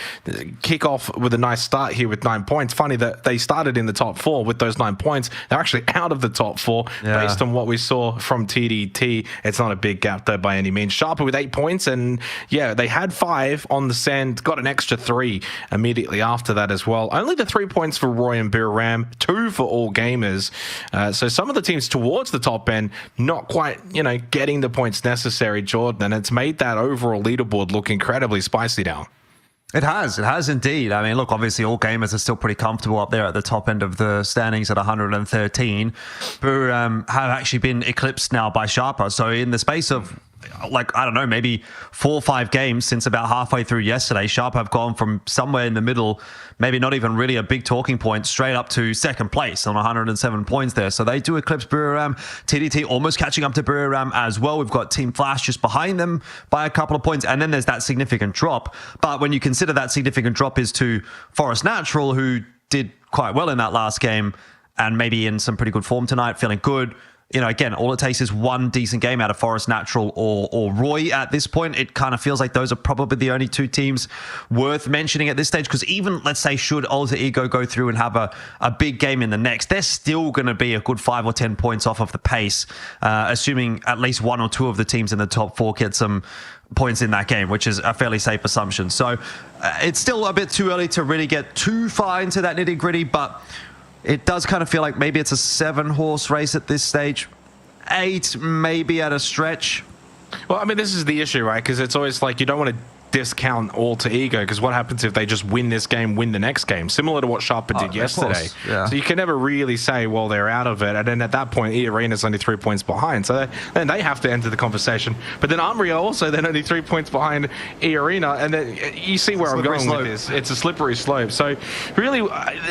Kick off with a nice start here with 9 points. Funny that they started in the top 4 with those 9 points. They're actually out of the top 4 based on what we saw from TDT. It's not a big gap though by any means. Sharper with 8 points, and yeah, they had 5 on the send, got an extra 3 immediately after that as well. Only the 3 points for Roy and Ram, 2 for All Gamers. So some of the teams towards the top end not quite, getting the points necessary, Jordan, and it's made that overall leaderboard look incredibly spicy now. It has indeed. I mean, look, obviously all gamers are still pretty comfortable up there at the top end of the standings at 113, who have actually been eclipsed now by Sharper. So in the space of, I don't know, maybe 4 or 5 games since about halfway through yesterday, Sharp have gone from somewhere in the middle, maybe not even really a big talking point, straight up to 2nd place on 107 points there. So they do eclipse Buriram. TDT almost catching up to Buriram as well. We've got Team Flash just behind them by a couple of points, and then there's that significant drop. But when you consider that significant drop is to Forest Natural, who did quite well in that last game and maybe in some pretty good form tonight, feeling good. Again, all it takes is one decent game out of Forest Natural or Roy at this point. It kind of feels like those are probably the only 2 teams worth mentioning at this stage, because even, let's say, should Alter Ego go through and have a big game in the next, they're still going to be a good 5 or 10 points off of the pace, assuming at least 1 or 2 of the teams in the top 4 get some points in that game, which is a fairly safe assumption. So it's still a bit too early to really get too far into that nitty-gritty, but it does kind of feel like maybe it's a 7-horse race at this stage. 8 maybe at a stretch. Well, I mean, this is the issue, right? Because it's always like you don't want to discount Alter Ego, because what happens if they just win this game, win the next game? Similar to what Sharper did yesterday. Yeah. So you can never really say, well, they're out of it. And then at that point, E-Arena's only 3 points behind. So then they have to enter the conversation. But then Umbria also then only 3 points behind E-Arena. And then you see where I'm going with this. It's a slippery slope. So really,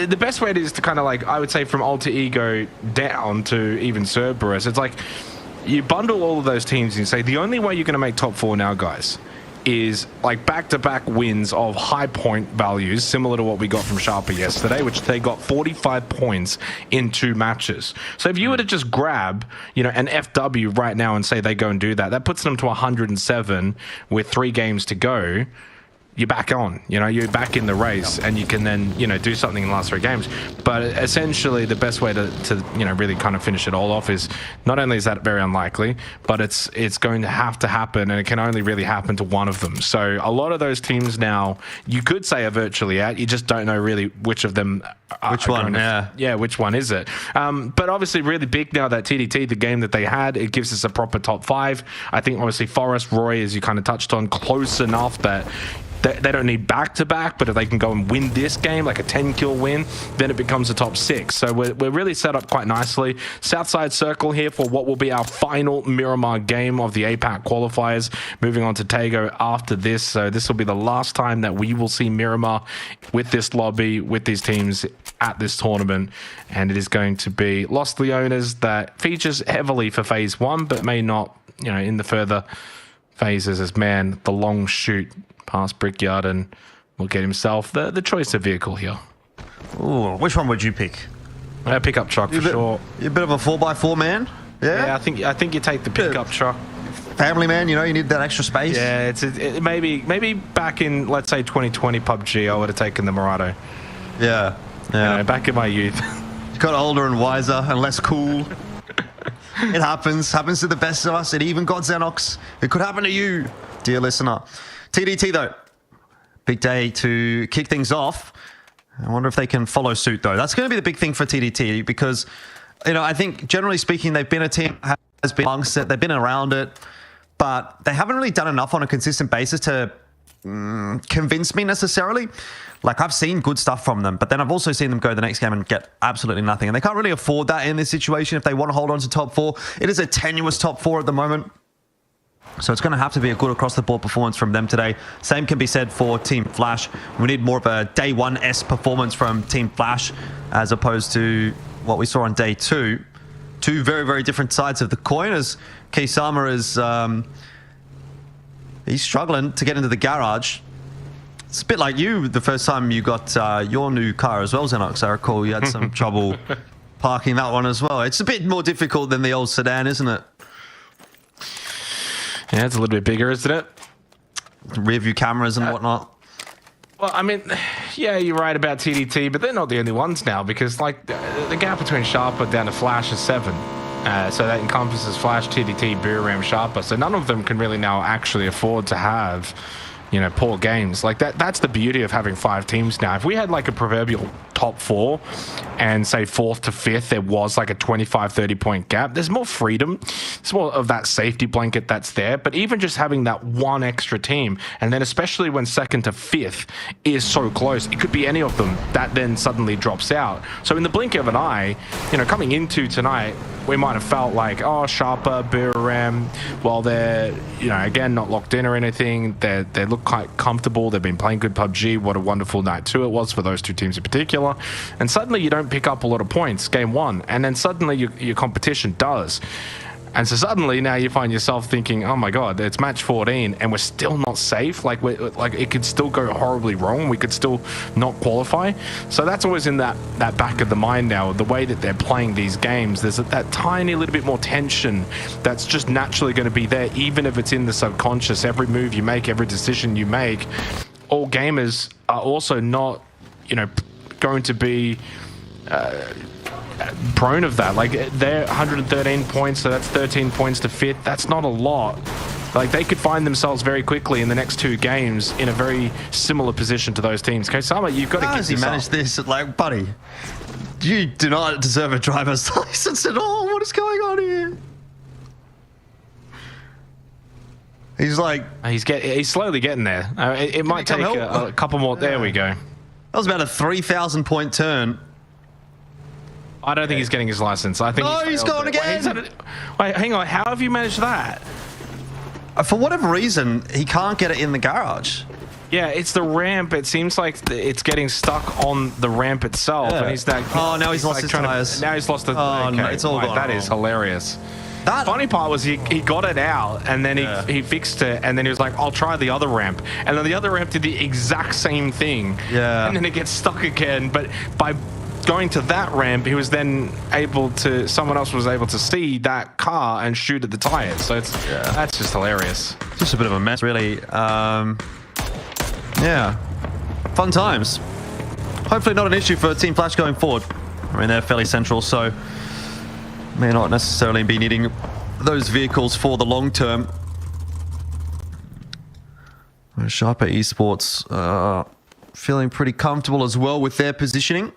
the best way it is to kind of I would say from Alter Ego down to even Cerberus, it's like you bundle all of those teams and you say, the only way you're going to make top 4 now, guys, is back-to-back wins of high point values, similar to what we got from Sharper yesterday, which they got 45 points in 2 matches. So if you were to just grab, an FW right now and say they go and do that, that puts them to 107 with 3 games to go. You're back on, you're back in the race, and you can then, do something in the last 3 games. But essentially, the best way to really kind of finish it all off is not only is that very unlikely, but it's going to have to happen, and it can only really happen to one of them. So a lot of those teams now, you could say are virtually out. You just don't know really which of them. Which one? Which one is it? But obviously, really big now that TDT, the game that they had, it gives us a proper top 5. I think obviously Forest, Roy, as you kind of touched on, close enough that they don't need back-to-back, but if they can go and win this game, like a 10-kill win, then it becomes a top 6. So we're really set up quite nicely. Southside Circle here for what will be our final Miramar game of the APAC qualifiers. Moving on to Taego after this. So this will be the last time that we will see Miramar with this lobby, with these teams at this tournament. And it is going to be Los Leones that features heavily for Phase 1, but may not, in the further phases, as the long shoot past Brickyard and will get himself the choice of vehicle here. Ooh, which one would you pick? Pickup truck for sure. You're a bit of a 4x4 man? Yeah, I think you take the pickup truck. Family man, you need that extra space. Yeah, maybe back in, let's say, 2020 PUBG, I would have taken the Murado. Yeah. Back in my youth. Got older and wiser and less cool. It happens to the best of us. It even got Xenox. It could happen to you, dear listener. TDT, though, big day to kick things off. I wonder if they can follow suit, though. That's going to be the big thing for TDT because, I think generally speaking, they've been a team that has been amongst it. They've been around it, but they haven't really done enough on a consistent basis to convince me necessarily. I've seen good stuff from them, but then I've also seen them go the next game and get absolutely nothing. And they can't really afford that in this situation if they want to hold on to top 4. It is a tenuous top 4 at the moment. So it's going to have to be a good across-the-board performance from them today. Same can be said for Team Flash. We need more of a Day 1-esque performance from Team Flash as opposed to what we saw on Day 2. Two very, very different sides of the coin as Keisama is... he's struggling to get into the garage. It's a bit like you the first time you got your new car as well, Xenox. I recall you had some trouble parking that one as well. It's a bit more difficult than the old sedan, isn't it? Yeah, it's a little bit bigger, isn't it? Rear view cameras and whatnot. Well, I mean, yeah, you're right about TDT, but they're not the only ones now because, like, the gap between Sharper down to Flash is 7. So that encompasses Flash, TDT, Booram, Sharper. So none of them can really now actually afford to have, you know, poor games. Like, that's the beauty of having 5 teams now. If we had, like, a proverbial top 4 and, say, 4th to 5th, there was, like, a 25, 30-point gap, there's more freedom. There's more of that safety blanket that's there. But even just having that one extra team, and then especially when 2nd to 5th is so close, it could be any of them that then suddenly drops out. So in the blink of an eye, you know, coming into tonight, we might have felt like, oh, Sharper, Booram, well, they're, you know, again, not locked in or anything. They look quite comfortable. They've been playing good PUBG. What a wonderful night 2 it was for those 2 teams in particular. And suddenly you don't pick up a lot of points game 1. And then suddenly your competition does. And so suddenly now you find yourself thinking, oh my God, it's match 14 and we're still not safe. Like it could still go horribly wrong. We could still not qualify. So that's always in that back of the mind now. The way that they're playing these games, there's that tiny little bit more tension that's just naturally going to be there, even if it's in the subconscious. Every move you make, every decision you make, all gamers are also not, you know, going to be prone of that. Like, they're 113 points, so that's 13 points to 5th. That's not a lot. Like, they could find themselves very quickly in the next 2 games in a very similar position to those teams. Keisama, you've got to get this manage this? Like, buddy, you do not deserve a driver's license at all. What is going on here? He's like... He's slowly getting there. It might take a couple more... There we go. That was about a 3,000 point turn. I don't think he's getting his license. I think he's gone again. Wait, hang on. How have you managed that? For whatever reason, he can't get it in the garage. Yeah, it's the ramp. It seems like it's getting stuck on the ramp itself. Yeah. And he's like, oh, now he's lost his tires. Now he's lost the... Oh, okay. no, it's all gone That wrong. is hilarious. That funny part was he got it out and then he fixed it and then he was like, I'll try the other ramp. And then the other ramp did the exact same thing. Yeah. And then it gets stuck again. But by going to that ramp, he was then able to... Someone else was able to see that car and shoot at the tires. So it's that's just hilarious. Just a bit of a mess, really. Yeah. Fun times. Hopefully not an issue for Team Flash going forward. I mean, they're fairly central, so may not necessarily be needing those vehicles for the long term. Sharper Esports feeling pretty comfortable as well with their positioning.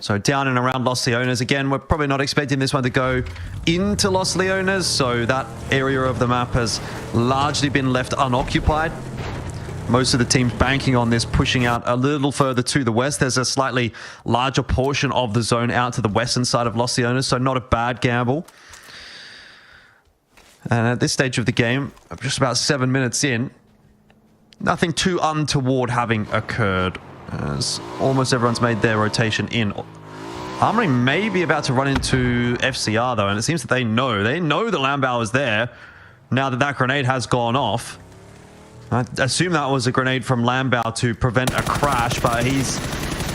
So down and around Los Leones. Again, we're probably not expecting this one to go into Los Leones, so that area of the map has largely been left unoccupied. Most of the teams banking on this, pushing out a little further to the west. There's a slightly larger portion of the zone out to the western side of Los Leones, so not a bad gamble. And at this stage of the game, just about 7 minutes in, nothing too untoward having occurred, as almost everyone's made their rotation in. Armory may be about to run into FCR, though, and it seems that they know that Lambau is there now that grenade has gone off. I assume that was a grenade from Lambau to prevent a crash, but he's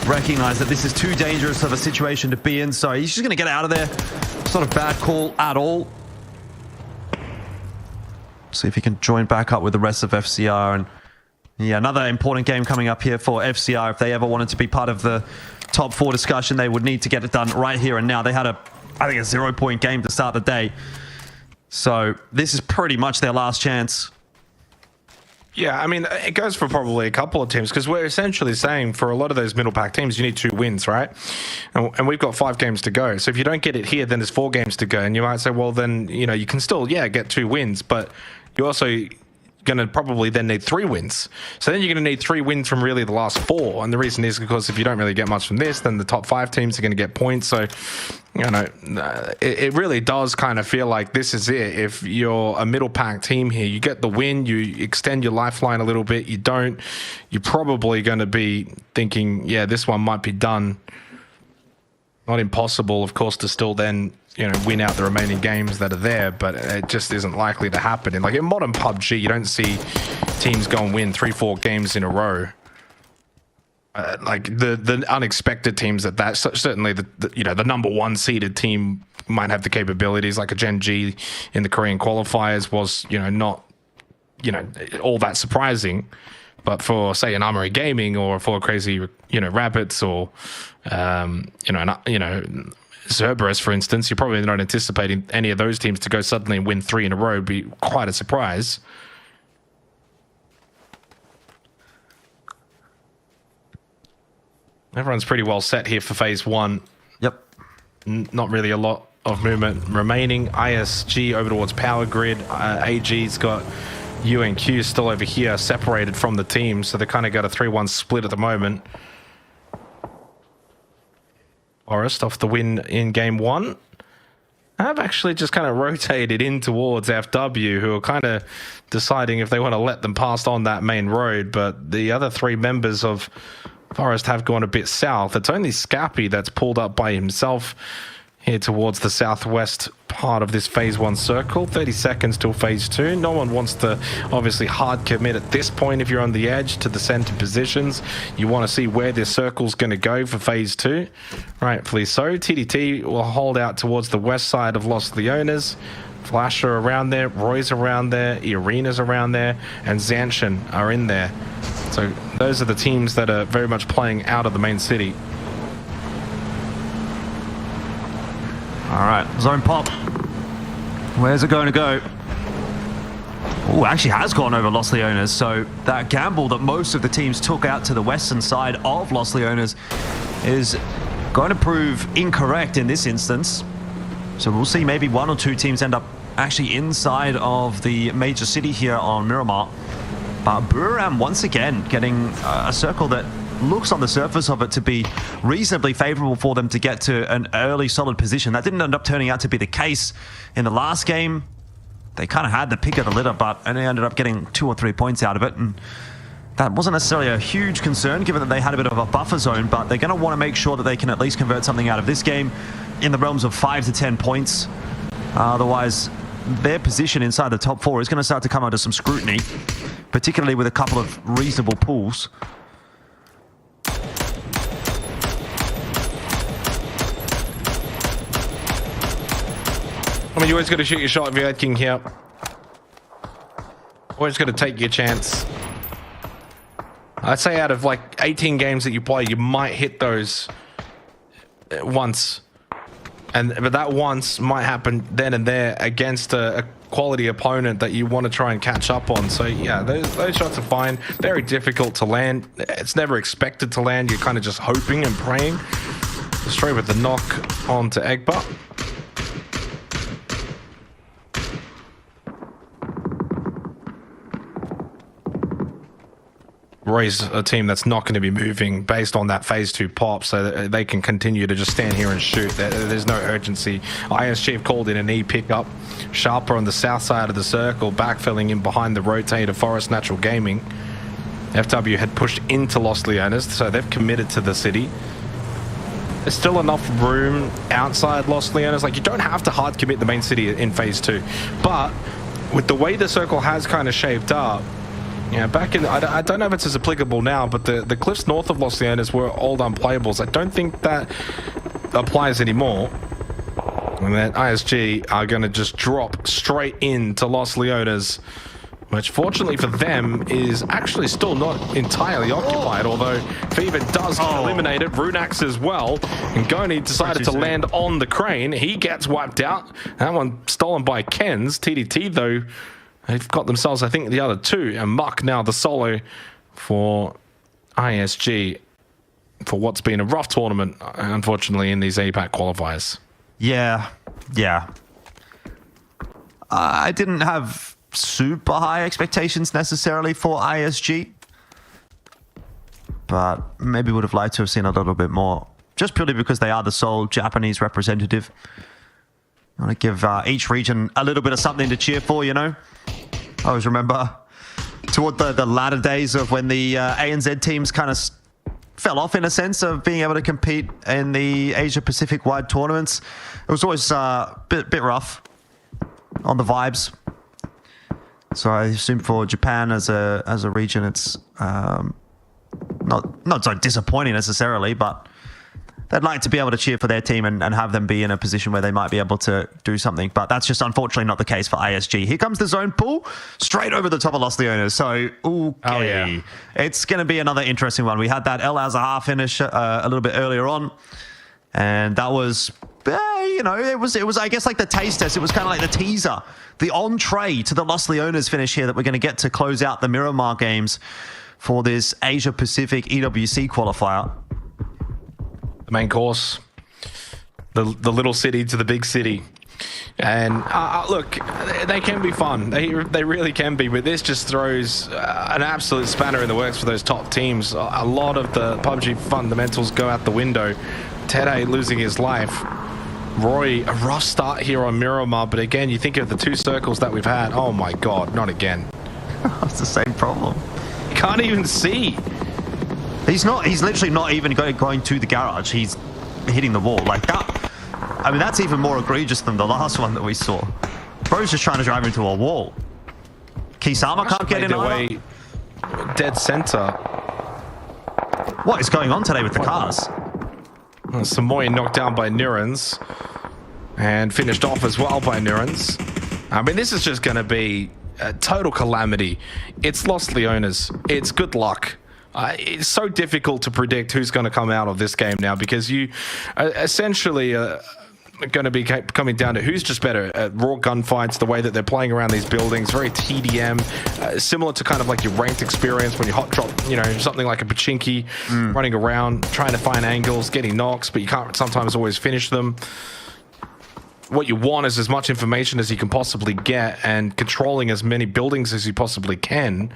recognized that this is too dangerous of a situation to be in, so he's just going to get out of there. It's not a bad call at all. See if he can join back up with the rest of FCR. And yeah, another important game coming up here for FCR. If they ever wanted to be part of the top 4 discussion, they would need to get it done right here and now. They had I think a 0-point game to start the day. So this is pretty much their last chance. Yeah, I mean, it goes for probably a couple of teams because we're essentially saying for a lot of those middle pack teams, you need 2 wins, right? And we've got 5 games to go. So if you don't get it here, then there's 4 games to go. And you might say, well, then, you know, you can still, get 2 wins, but you also going to probably then need 3 wins. So then you're going to need 3 wins from really the last 4. And the reason is because if you don't really get much from this, then the top 5 teams are going to get points. So, you know, it really does kind of feel like this is it. If you're a middle pack team here, you get the win, you extend your lifeline a little bit. You don't, you're probably going to be thinking, yeah, this one might be done. Not impossible, of course, to still then, you know, win out the remaining games that are there, but it just isn't likely to happen. And like in modern PUBG, you don't see teams go and win 3-4 games in a row. Like the unexpected teams that certainly the you know, the number 1 seeded team might have the capabilities, like a Gen G in the Korean qualifiers was, you know, not, you know, all that surprising. But for, say, an Armory Gaming or for Crazy, you know, Rabbits or you know, Cerberus, for instance, you're probably not anticipating any of those teams to go suddenly and win 3 in a row. It'd be quite a surprise. Everyone's pretty well set here for phase 1. Yep. Not really a lot of movement remaining. ISG over towards Power Grid. AG's got U and Q still over here, separated from the team, so they kind of got a 3-1 split at the moment. Forest off the win in game 1. I've actually just kind of rotated in towards FW, who are kind of deciding if they want to let them pass on that main road, but the other 3 members of Forest have gone a bit south. It's only Scappy that's pulled up by himself here towards the southwest part of this phase 1 circle. 30 seconds till phase 2. No one wants to obviously hard commit at this point. If you're on the edge to the center positions, you want to see where this circle's going to go for phase 2. Rightfully so. TDT will hold out towards the west side of Los Leones. Flasher around there, Roy's around there, Irina's around there, and Zanshin are in there. So those are the teams that are very much playing out of the main city. All right, zone pop. Where's it going to go? Oh, actually has gone over Los Leones. So that gamble that most of the teams took out to the western side of Los Leones is going to prove incorrect in this instance. So we'll see maybe 1 or 2 teams end up actually inside of the major city here on Miramar. But Buram once again getting a circle that looks on the surface of it to be reasonably favorable for them to get to an early solid position. That didn't end up turning out to be the case in the last game. They kind of had the pick of the litter, but only ended up getting 2 or 3 points out of it. And that wasn't necessarily a huge concern given that they had a bit of a buffer zone, but they're going to want to make sure that they can at least convert something out of this game in the realms of 5 to 10 points. Otherwise, their position inside the top 4 is going to start to come under some scrutiny, particularly with a couple of reasonable pools. I mean, you always got to shoot your shot if you're Ed King here. Always got to take your chance. I'd say out of like 18 games that you play, you might hit those once. But that once might happen then and there against a quality opponent that you want to try and catch up on. So yeah, those shots are fine. Very difficult to land. It's never expected to land. You're kind of just hoping and praying. Straight with the knock onto Egba. Roy's a team that's not going to be moving based on that phase 2 pop, so that they can continue to just stand here and shoot. There's no urgency. ISG have called in an E pickup. Sharper on the south side of the circle, backfilling in behind the rotator Forest Natural Gaming. FW had pushed into Los Leones, so they've committed to the city. There's still enough room outside Los Leones. Like, you don't have to hard commit the main city in phase 2, but with the way the circle has kind of shaped up, yeah, back in, I don't know if it's as applicable now, but the cliffs north of Los Leones were old unplayables. I don't think that applies anymore. And then ISG are going to just drop straight into Los Leones, which fortunately for them is actually still not entirely occupied, although Fever does get eliminated, Runax as well, and Goni decided to land on the crane. He gets wiped out. That one stolen by Ken's. TDT though, they've got themselves, I think, the other 2, and Muck now the solo for ISG for what's been a rough tournament, unfortunately, in these APAC qualifiers. Yeah. I didn't have super high expectations necessarily for ISG. But maybe would have liked to have seen a little bit more, just purely because they are the sole Japanese representative. I want to give each region a little bit of something to cheer for, you know? I always remember toward the latter days of when the ANZ teams kind of fell off in a sense of being able to compete in the Asia Pacific wide tournaments. It was always a bit rough on the vibes. So I assume for Japan as a region, it's not so disappointing necessarily, but they'd like to be able to cheer for their team and have them be in a position where they might be able to do something. But that's just unfortunately not the case for ISG. Here comes the zone pool straight over the top of Los Leones. So, okay. Oh, yeah. It's going to be another interesting one. We had that El Azhar finish a little bit earlier on. And that was, you know, it was, I guess, like the taste test. It was kind of like the teaser, the entree to the Los Leones finish here that we're going to get to close out the Miramar games for this Asia Pacific EWC qualifier. The main course, the little city to the big city. And look, they can be fun. They really can be, but this just throws an absolute spanner in the works for those top teams. A lot of the PUBG fundamentals go out the window. Tede losing his life. Roy, a rough start here on Miramar, but again, you think of the two circles that we've had. Oh my God, not again. It's the same problem. You can't even see. He's literally not even going to the garage. He's hitting the wall like that. I mean, that's even more egregious than the last one that we saw. Bro's just trying to drive into a wall. Kisama can't get in away. Dead center. What is going on today with the cars? Samoy knocked down by Nirans and finished off as well by Nirans. I mean, this is just going to be a total calamity. It's Los Leones. It's good luck. It's so difficult to predict who's going to come out of this game now, because you essentially are going to be coming down to who's just better at raw gunfights, the way that they're playing around these buildings, very TDM, similar to kind of like your ranked experience when you hot drop, you know, something like a Pachinki, running around, trying to find angles, getting knocks, but you can't sometimes always finish them. What you want is as much information as you can possibly get and controlling as many buildings as you possibly can.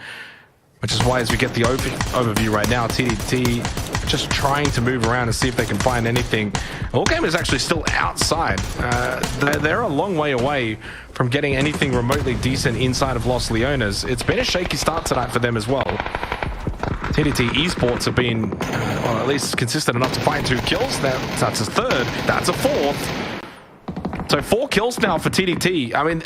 Which is why, as we get the overview right now, TDT just trying to move around and see if they can find anything. Allgame is actually still outside. They're a long way away from getting anything remotely decent inside of Los Leones. It's been a shaky start tonight for them as well. TDT Esports have been, well, at least consistent enough to find 2 kills. That's a third. That's a fourth. So 4 kills now for TDT. I mean,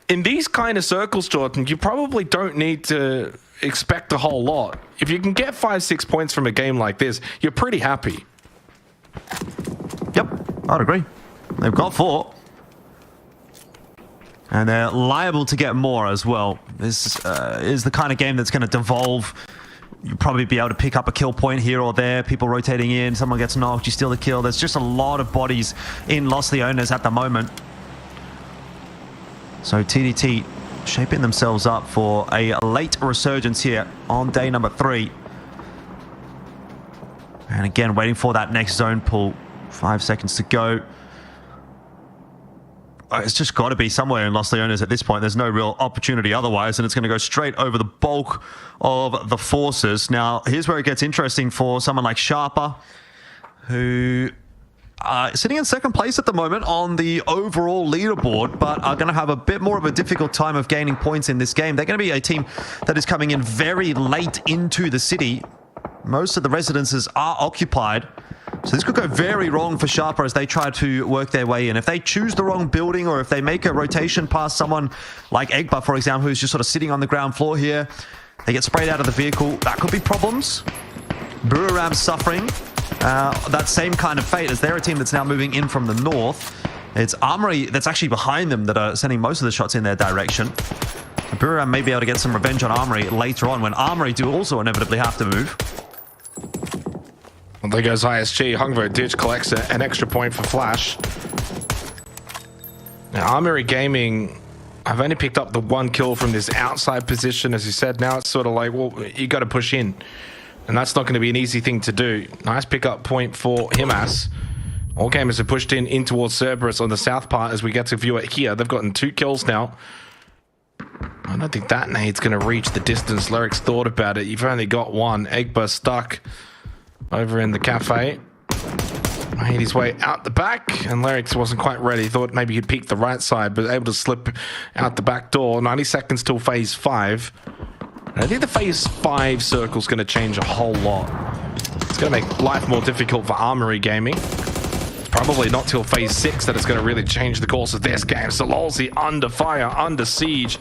in these kind of circles, Jordan, you probably don't need to expect a whole lot. If you can get 5-6 points from a game like this, you're pretty happy. Yep, I'd agree. They've got 4. And they're liable to get more as well. This is the kind of game that's going to devolve. You'll probably be able to pick up a kill point here or there. People rotating in, someone gets knocked, you steal the kill. There's just a lot of bodies in Los Leones at the moment. So TDT shaping themselves up for a late resurgence here on day number 3. And again, waiting for that next zone pull. 5 seconds to go. It's just got to be somewhere in Los Leones at this point. There's no real opportunity otherwise, and it's going to go straight over the bulk of the forces. Now, here's where it gets interesting for someone like Sharper, who sitting in second place at the moment on the overall leaderboard, but are going to have a bit more of a difficult time of gaining points in this game. They're going to be a team that is coming in very late into the city. Most of the residences are occupied. So this could go very wrong for Sharper as they try to work their way in. If they choose the wrong building, or if they make a rotation past someone like Egba, for example, who's just sort of sitting on the ground floor here, they get sprayed out of the vehicle. That could be problems. Buriram suffering that same kind of fate, as they're a team that's now moving in from the north. It's Armory that's actually behind them that are sending most of the shots in their direction. Buriram may be able to get some revenge on Armory later on, when Armory do also inevitably have to move. Well, there goes ISG. Hungvo Ditch collects an extra point for Flash. Now, Armory Gaming, I've only picked up the 1 kill from this outside position, as you said. Now it's sort of like, well, you got to push in. And that's not going to be an easy thing to do. Nice pickup point for Himas. All gamers have pushed in towards Cerberus on the south part as we get to view it here. They've gotten 2 kills now. I don't think that nade's going to reach the distance Lyric's thought about it. You've only got one. Egba stuck over in the cafe. Made his way out the back, and Lyric's wasn't quite ready. Thought maybe he'd peek the right side, but able to slip out the back door. 90 seconds till phase 5. And I think the phase 5 circle's going to change a whole lot. It's going to make life more difficult for Armory Gaming. It's probably not till phase 6 that it's going to really change the course of this game. So Lolsey under fire, under siege.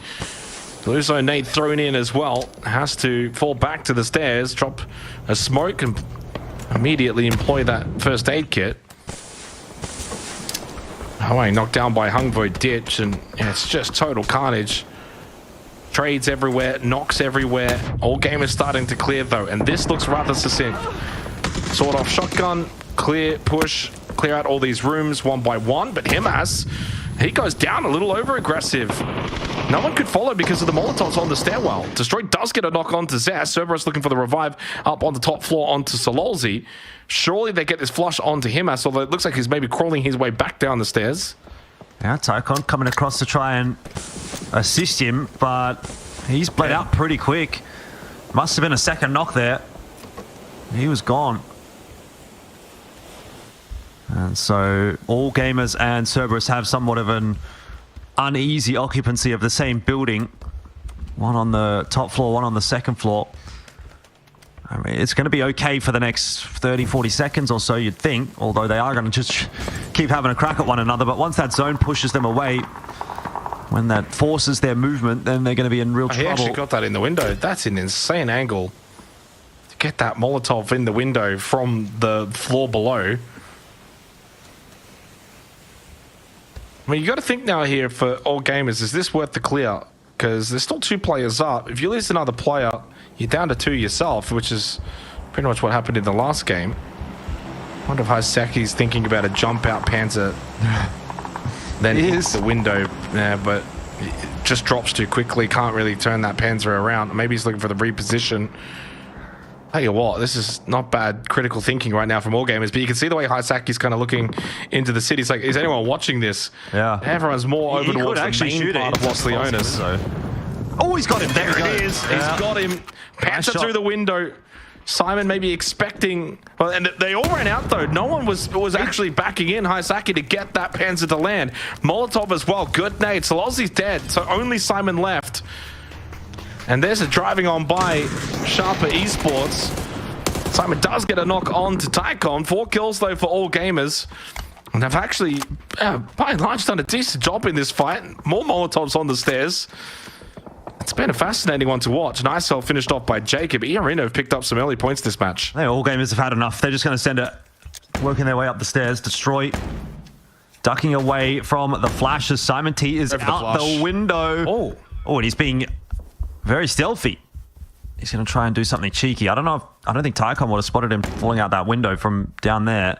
Luso nade thrown in as well. Has to fall back to the stairs, drop a smoke, and immediately employ that first aid kit. Hawaii knocked down by Hungvo ditch, and yeah, it's just total carnage. Trades everywhere, knocks everywhere. All game is starting to clear though, and this looks rather succinct. Sawed off shotgun, clear, push, clear out all these rooms one by one, but Himas, he goes down a little over aggressive. No one could follow because of the Molotovs on the stairwell. Destroy does get a knock onto Zest. Cerberus looking for the revive up on the top floor onto Sololzi. Surely they get this flush onto Himas, although it looks like he's maybe crawling his way back down the stairs. Yeah, Tycon coming across to try and assist him, but he's bled out pretty quick. Must have been a second knock there. He was gone. And so all gamers and Cerberus have somewhat of an uneasy occupancy of the same building. One on the top floor, one on the second floor. I mean, it's going to be okay for the next 30, 40 seconds or so, you'd think, although they are going to just keep having a crack at one another. But once that zone pushes them away, when that forces their movement, then they're going to be in real trouble. He actually got that in the window. That's an insane angle to get that Molotov in the window from the floor below. I mean, you got to think now here for all gamers, is this worth the clear? Because there's still 2 players up. If you lose another player, you're down to 2 yourself, which is pretty much what happened in the last game. I wonder if Hisaki's thinking about a jump out Panzer. Then hits the window, but it just drops too quickly. Can't really turn that Panzer around. Maybe he's looking for the reposition. Tell you what, this is not bad critical thinking right now from all gamers, but you can see the way Hisaki's kind of looking into the city. It's like, is anyone watching this? Yeah. Everyone's more over towards the main part of Los Leones. So. Oh, he's got him. There it is. Yeah. He's got him. Panther through the window. Simon maybe expecting... Well, and they all ran out, though. No one was actually backing in Hisaki to get that Panzer to land. Molotov as well. Good nade. Solozzi's dead, so only Simon left. And there's a driving on by Sharper Esports. Simon does get a knock on to Tycon. 4 kills, though, for all gamers. And they've actually, by and large, done a decent job in this fight. More Molotovs on the stairs. It's been a fascinating one to watch. And ISL finished off by Jacob. Iarino have picked up some early points this match. Hey, all gamers have had enough. They're just going to send it, working their way up the stairs. Destroy, ducking away from the flashes. Simon T is out the window. Oh, and he's being very stealthy. He's going to try and do something cheeky. I don't think Tycon would have spotted him falling out that window from down there.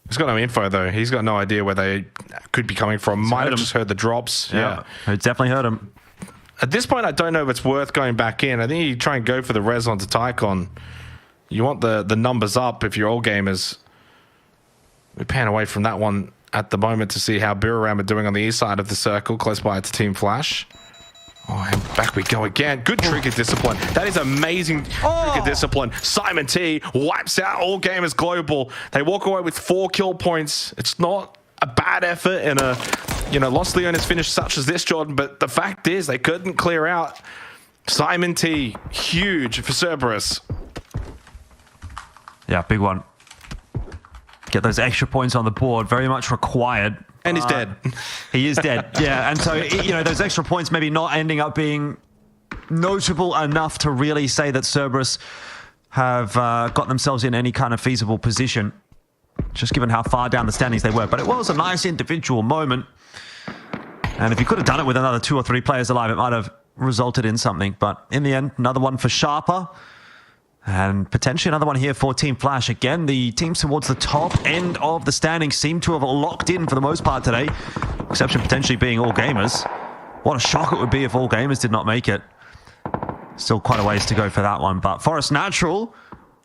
He's got no info, though. He's got no idea where they could be coming from. Might have just heard the drops. Yeah. He definitely heard him. At this point, I don't know if it's worth going back in. I think you try and go for the res onto Tycon. You want the numbers up if you're all gamers. We pan away from that one at the moment to see how Buriram are doing on the east side of the circle, close by to Team Flash. Oh, and back we go again. Good trigger discipline. That is amazing trigger discipline. Simon T wipes out all gamers global. They walk away with 4 kill points. It's not a bad effort in a, Los Leones finish such as this, Jordan, but the fact is they couldn't clear out Simon T. Huge for Cerberus. Yeah, big one. Get those extra points on the board. Very much required. And he's dead. He is dead, yeah. And so, those extra points maybe not ending up being notable enough to really say that Cerberus have got themselves in any kind of feasible position, just given how far down the standings they were. But it was a nice individual moment. And if you could have done it with another 2 or 3 players alive, it might have resulted in something. But in the end, another one for Sharper. And potentially another one here for Team Flash. Again, the teams towards the top end of the standings seem to have locked in for the most part today. Exception potentially being all gamers. What a shock it would be if all gamers did not make it. Still quite a ways to go for that one. But Forest Natural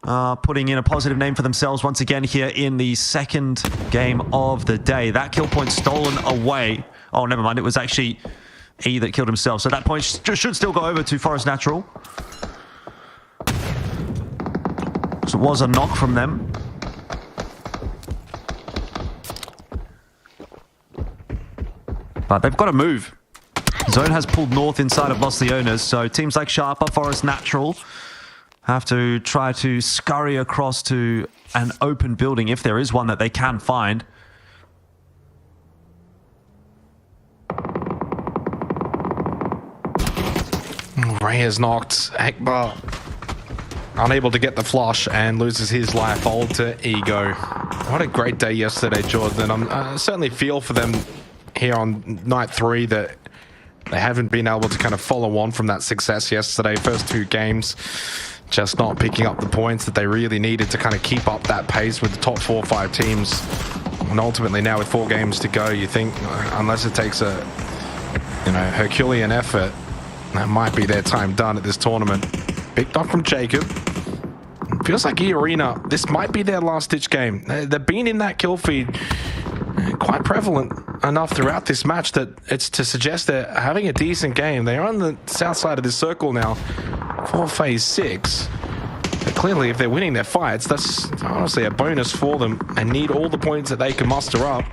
putting in a positive name for themselves once again here in the second game of the day. That kill point stolen away. Oh, never mind. It was actually E that killed himself. So that point should still go over to Forest Natural. So it was a knock from them. But they've got to move. Zone has pulled north inside of Los Leones, so teams like Sharper, Forest Natural have to try to scurry across to an open building if there is one that they can find. Ray is knocked. Akbar unable to get the flush and loses his life all to Ego. What a great day yesterday, Jordan. I certainly feel for them here on night 3 that they haven't been able to kind of follow on from that success yesterday. First 2 games, just not picking up the points that they really needed to kind of keep up that pace with the top 4 or 5 teams. And ultimately now with 4 games to go, you think unless it takes a Herculean effort, that might be their time done at this tournament. Big knock from Jacob. Feels like E-Arena, this might be their last-ditch game. They've been in that kill feed quite prevalent enough throughout this match that it's to suggest they're having a decent game. They're on the south side of this circle now for phase 6. But clearly, if they're winning their fights, that's honestly a bonus for them and need all the points that they can muster up.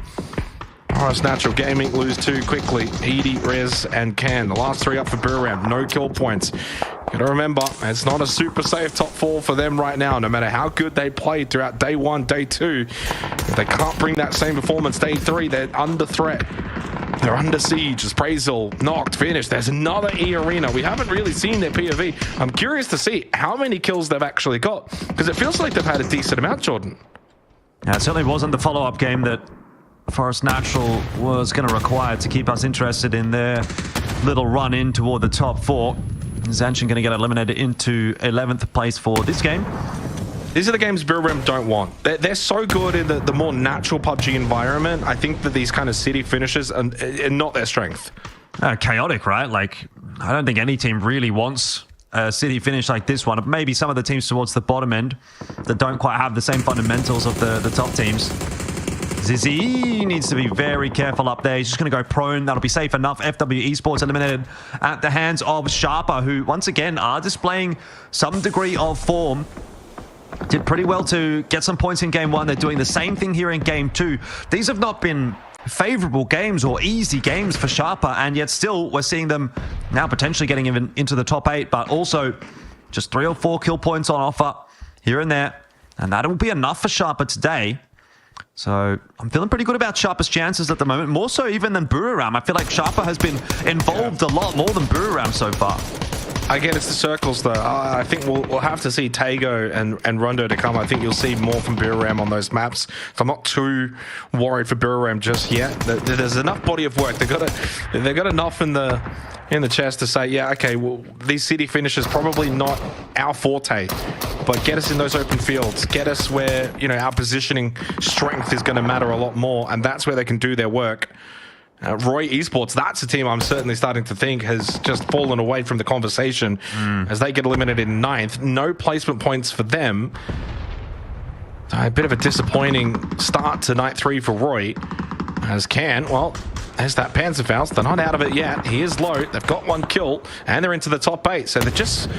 Forest Natural Gaming lose 2 quickly. Edie, Rez, and Can. The last 3 up for Buram. No kill points. Gotta remember, it's not a super safe top 4 for them right now, no matter how good they played throughout day 1, day 2. If they can't bring that same performance day 3, they're under threat. They're under siege. Appraisal, knocked, finished. There's another E-Arena. We haven't really seen their POV. I'm curious to see how many kills they've actually got, because it feels like they've had a decent amount, Jordan. Yeah, it certainly wasn't the follow-up game that Forest Natural was going to require to keep us interested in their little run in toward the top 4. Zanshin going to get eliminated into 11th place for this game. These are the games Buram don't want. They're so good in the more natural PUBG environment. I think that these kind of city finishes are not their strength. Chaotic, right? Like, I don't think any team really wants a city finish like this one. Maybe some of the teams towards the bottom end that don't quite have the same fundamentals of the top teams. Zizzy needs to be very careful up there. He's just going to go prone. That'll be safe enough. FW Esports eliminated at the hands of Sharper, who once again are displaying some degree of form. Did pretty well to get some points in game 1. They're doing the same thing here in game 2. These have not been favorable games or easy games for Sharper, and yet still we're seeing them now potentially getting even into the top 8, but also just 3 or 4 kill points on offer here and there. And that will be enough for Sharper today. So I'm feeling pretty good about Sharper's chances at the moment, more so even than Buriram. I feel like Sharper has been involved a lot more than Buriram so far. Again, it's the circles, though. I think we'll have to see Taego and Rondo to come. I think you'll see more from Buram on those maps. So I'm not too worried for Buram just yet. There's enough body of work. They've got enough in the chest to say, yeah, okay, well, these city finishes probably not our forte, but get us in those open fields. Get us where, our positioning strength is going to matter a lot more, and that's where they can do their work. Roy Esports, that's a team I'm certainly starting to think has just fallen away from the conversation as they get eliminated in 9th. No placement points for them. A bit of a disappointing start to night 3 for Roy. As there's that Panzerfaust. They're not out of it yet. He is low. They've got 1 kill, and they're into the top 8. So they're just,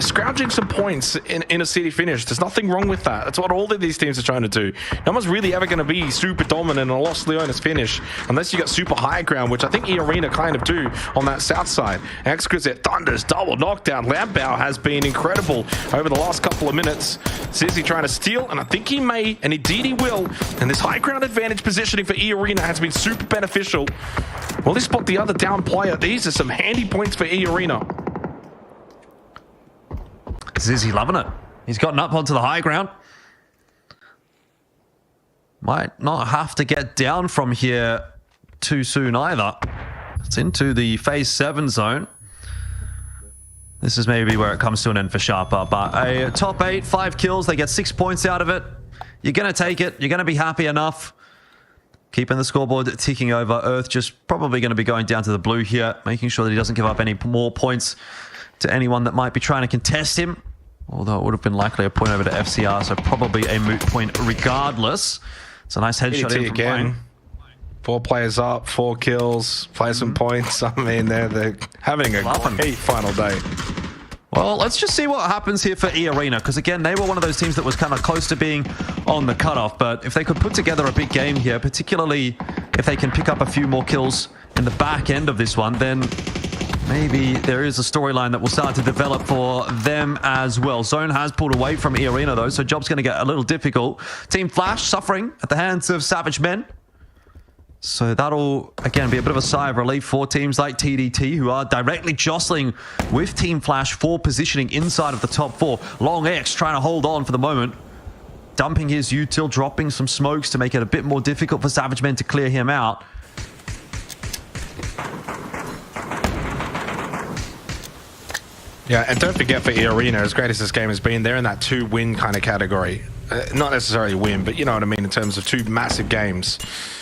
scrounging some points in a city finish. There's nothing wrong with that. That's what all of these teams are trying to do. No one's really ever going to be super dominant in a Los Leones finish unless you got super high ground, which I think E-Arena kind of do on that south side. Exquisite Thunders, double knockdown. Lambao has been incredible over the last couple of minutes. Zizzy trying to steal, and I think he may, and indeed he will. And this high ground advantage positioning for E-Arena has been super beneficial. Will they spot the other down player? These are some handy points for E-Arena. Zizzy loving it. He's gotten up onto the high ground. Might not have to get down from here too soon either. It's into the phase 7 zone. This is maybe where it comes to an end for Sharper, but a top 8, 5 kills. They get 6 points out of it. You're going to take it. You're going to be happy enough. Keeping the scoreboard ticking over. Earth just probably going to be going down to the blue here, making sure that he doesn't give up any more points to anyone that might be trying to contest him. Although it would have been likely a point over to FCR, so probably a moot point regardless. It's a nice headshot in from again. 4 players up, 4 kills, play some points. I mean, they're having a great final day. Well, let's just see what happens here for E-Arena, because again, they were one of those teams that was kind of close to being on the cutoff, but if they could put together a big game here, particularly if they can pick up a few more kills in the back end of this one, then maybe there is a storyline that will start to develop for them as well. Zone has pulled away from E-Arena though, so job's going to get a little difficult. Team Flash suffering at the hands of Savage Men. So that'll, again, be a bit of a sigh of relief for teams like TDT, who are directly jostling with Team Flash for positioning inside of the top 4. Long X trying to hold on for the moment. Dumping his util, dropping some smokes to make it a bit more difficult for Savage Men to clear him out. Yeah, and don't forget for E-Arena, as great as this game has been, they're in that 2-win kind of category. Not necessarily win, but you know what I mean in terms of 2 massive games.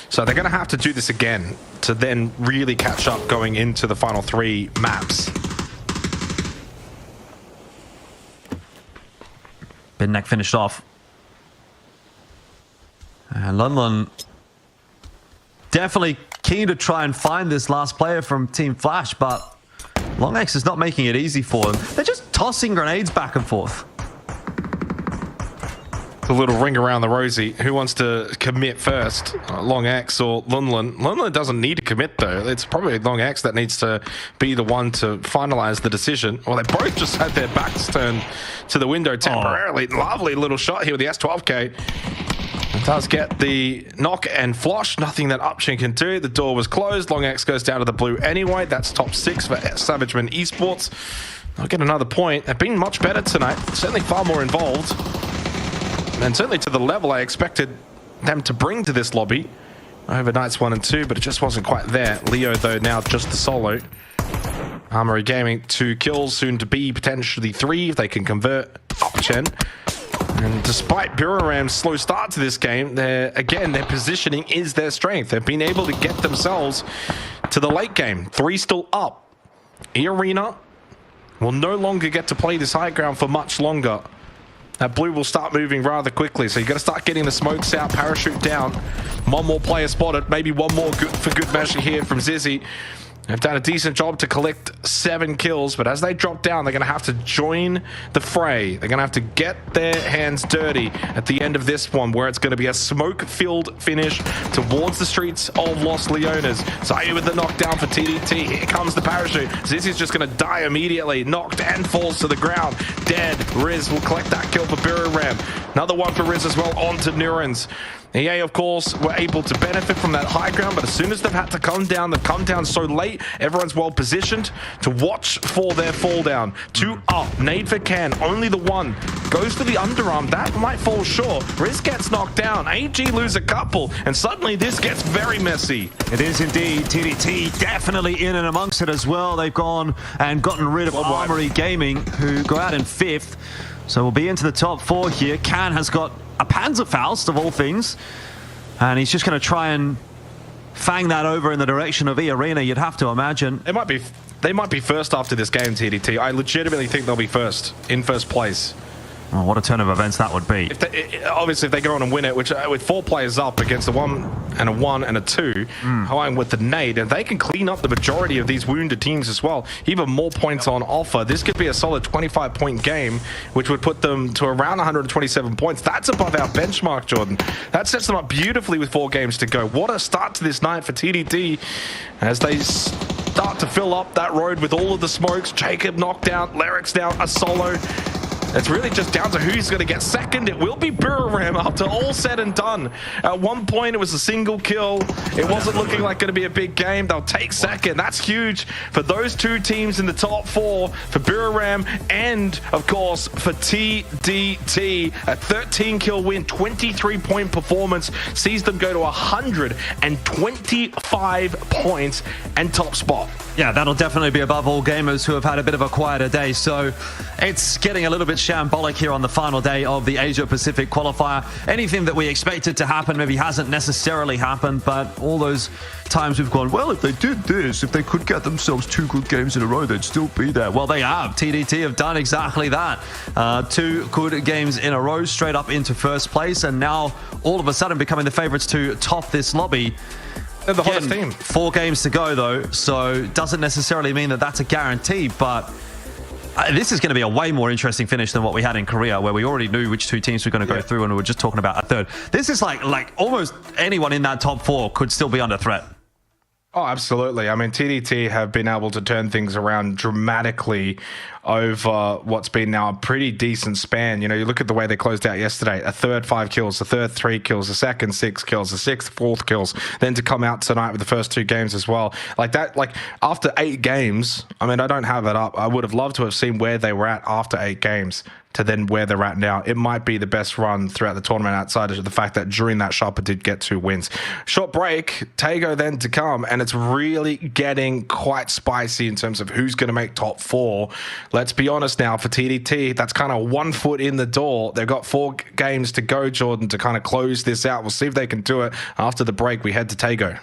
So they're going to have to do this again to then really catch up going into the final 3 maps. Bidneck finished off. And Lunlun definitely keen to try and find this last player from Team Flash, but Long X is not making it easy for them. They're just tossing grenades back and forth. A little ring around the rosy. Who wants to commit first? Long X or Lunlun? Lunlun doesn't need to commit though. It's probably Long X that needs to be the one to finalize the decision. Well, they both just had their backs turned to the window temporarily. Lovely little shot here with the S12K. It does get the knock and flush. Nothing that Upchin can do. The door was closed. Long X goes down to the blue anyway. That's top 6 for Savage Men Esports. They'll get another point. They've been much better tonight. Certainly far more involved. And certainly to the level I expected them to bring to this lobby over nights 1 and 2, but it just wasn't quite there. Leo, though, now just the solo. Armory Gaming, 2 kills, soon to be potentially 3 if they can convert Upchen. And despite Buriram's slow start to this game, their positioning is their strength. They've been able to get themselves to the late game. 3 still up. E-Arena will no longer get to play this high ground for much longer. That blue will start moving rather quickly, so you got to start getting the smokes out, parachute down. 1 more player spotted, maybe 1 more for good measure here from Zizzy. They've done a decent job to collect 7 kills, but as they drop down, they're going to have to join the fray. They're going to have to get their hands dirty at the end of this one, where it's going to be a smoke-filled finish towards the streets of Los Leones. Zayu with the knockdown for TDT. Here comes the parachute. Zizzy's just going to die immediately. Knocked and falls to the ground. Dead. Riz will collect that kill for Buriram. Another one for Riz as well, on to Nurans. EA, of course, were able to benefit from that high ground, but as soon as they've had to come down, they've come down so late, everyone's well positioned to watch for their fall down. 2 up, nade for Can, only the 1. Goes to the underarm, that might fall short. Riz gets knocked down, AG lose a couple, and suddenly this gets very messy. It is indeed. TDT definitely in and amongst it as well. They've gone and gotten rid of Armory Gaming, who go out in 5th. So we'll be into the top 4 here. Can has got a Panzerfaust of all things, and he's just going to try and fang that over in the direction of E-Arena, you'd have to imagine. They might be first after this game, TDT. I legitimately think they'll be in first place. Oh, what a turn of events that would be. Obviously, if they go on and win it, which with 4 players up against a 1 and a 2, Hawaiian with the nade, and they can clean up the majority of these wounded teams as well. Even more points on offer. This could be a solid 25-point game, which would put them to around 127 points. That's above our benchmark, Jordan. That sets them up beautifully with 4 games to go. What a start to this night for TDT as they start to fill up that road with all of the smokes. Jacob knocked down, Lyric's down, a solo. It's really just down to who's going to get second. It will be Buriram after all said and done. At one point, it was a single kill. It wasn't looking like going to be a big game. They'll take second. That's huge for those 2 teams in the top 4, for Buriram and, of course, for TDT. A 13-kill win, 23-point performance sees them go to 125 points and top spot. Yeah, that'll definitely be above all gamers who have had a bit of a quieter day. So it's getting a little bit shambolic here on the final day of the Asia Pacific qualifier. Anything that we expected to happen maybe hasn't necessarily happened, but all those times we've gone, well, if they did this, if they could get themselves 2 good games in a row, they'd still be there. Well, they have. TDT have done exactly that. 2 good games in a row, straight up into first place, and now all of a sudden becoming the favorites to top this lobby. They're the hottest team. 4 games to go, though, so doesn't necessarily mean that that's a guarantee, but this is going to be a way more interesting finish than what we had in Korea, where we already knew which 2 teams were going to go through, and we were just talking about a third. This is like almost anyone in that top 4 could still be under threat. Oh, absolutely. I mean, TDT have been able to turn things around dramatically over what's been now a pretty decent span. You know, you look at the way they closed out yesterday, a third 5 kills, a third 3 kills, a second 6 kills, a sixth 4th kills, then to come out tonight with the first 2 games as well. Like that, like after 8 games, I mean, I don't have it up. I would have loved to have seen where they were at after 8 games to then where they're at now. It might be the best run throughout the tournament outside of the fact that during that shop it did get 2 wins. Short break, Taego then to come, and it's really getting quite spicy in terms of who's going to make top 4. Let's be honest now, for TDT, that's kind of 1 foot in the door. They've got 4 games to go, Jordan, to kind of close this out. We'll see if they can do it. After the break, we head to Taego.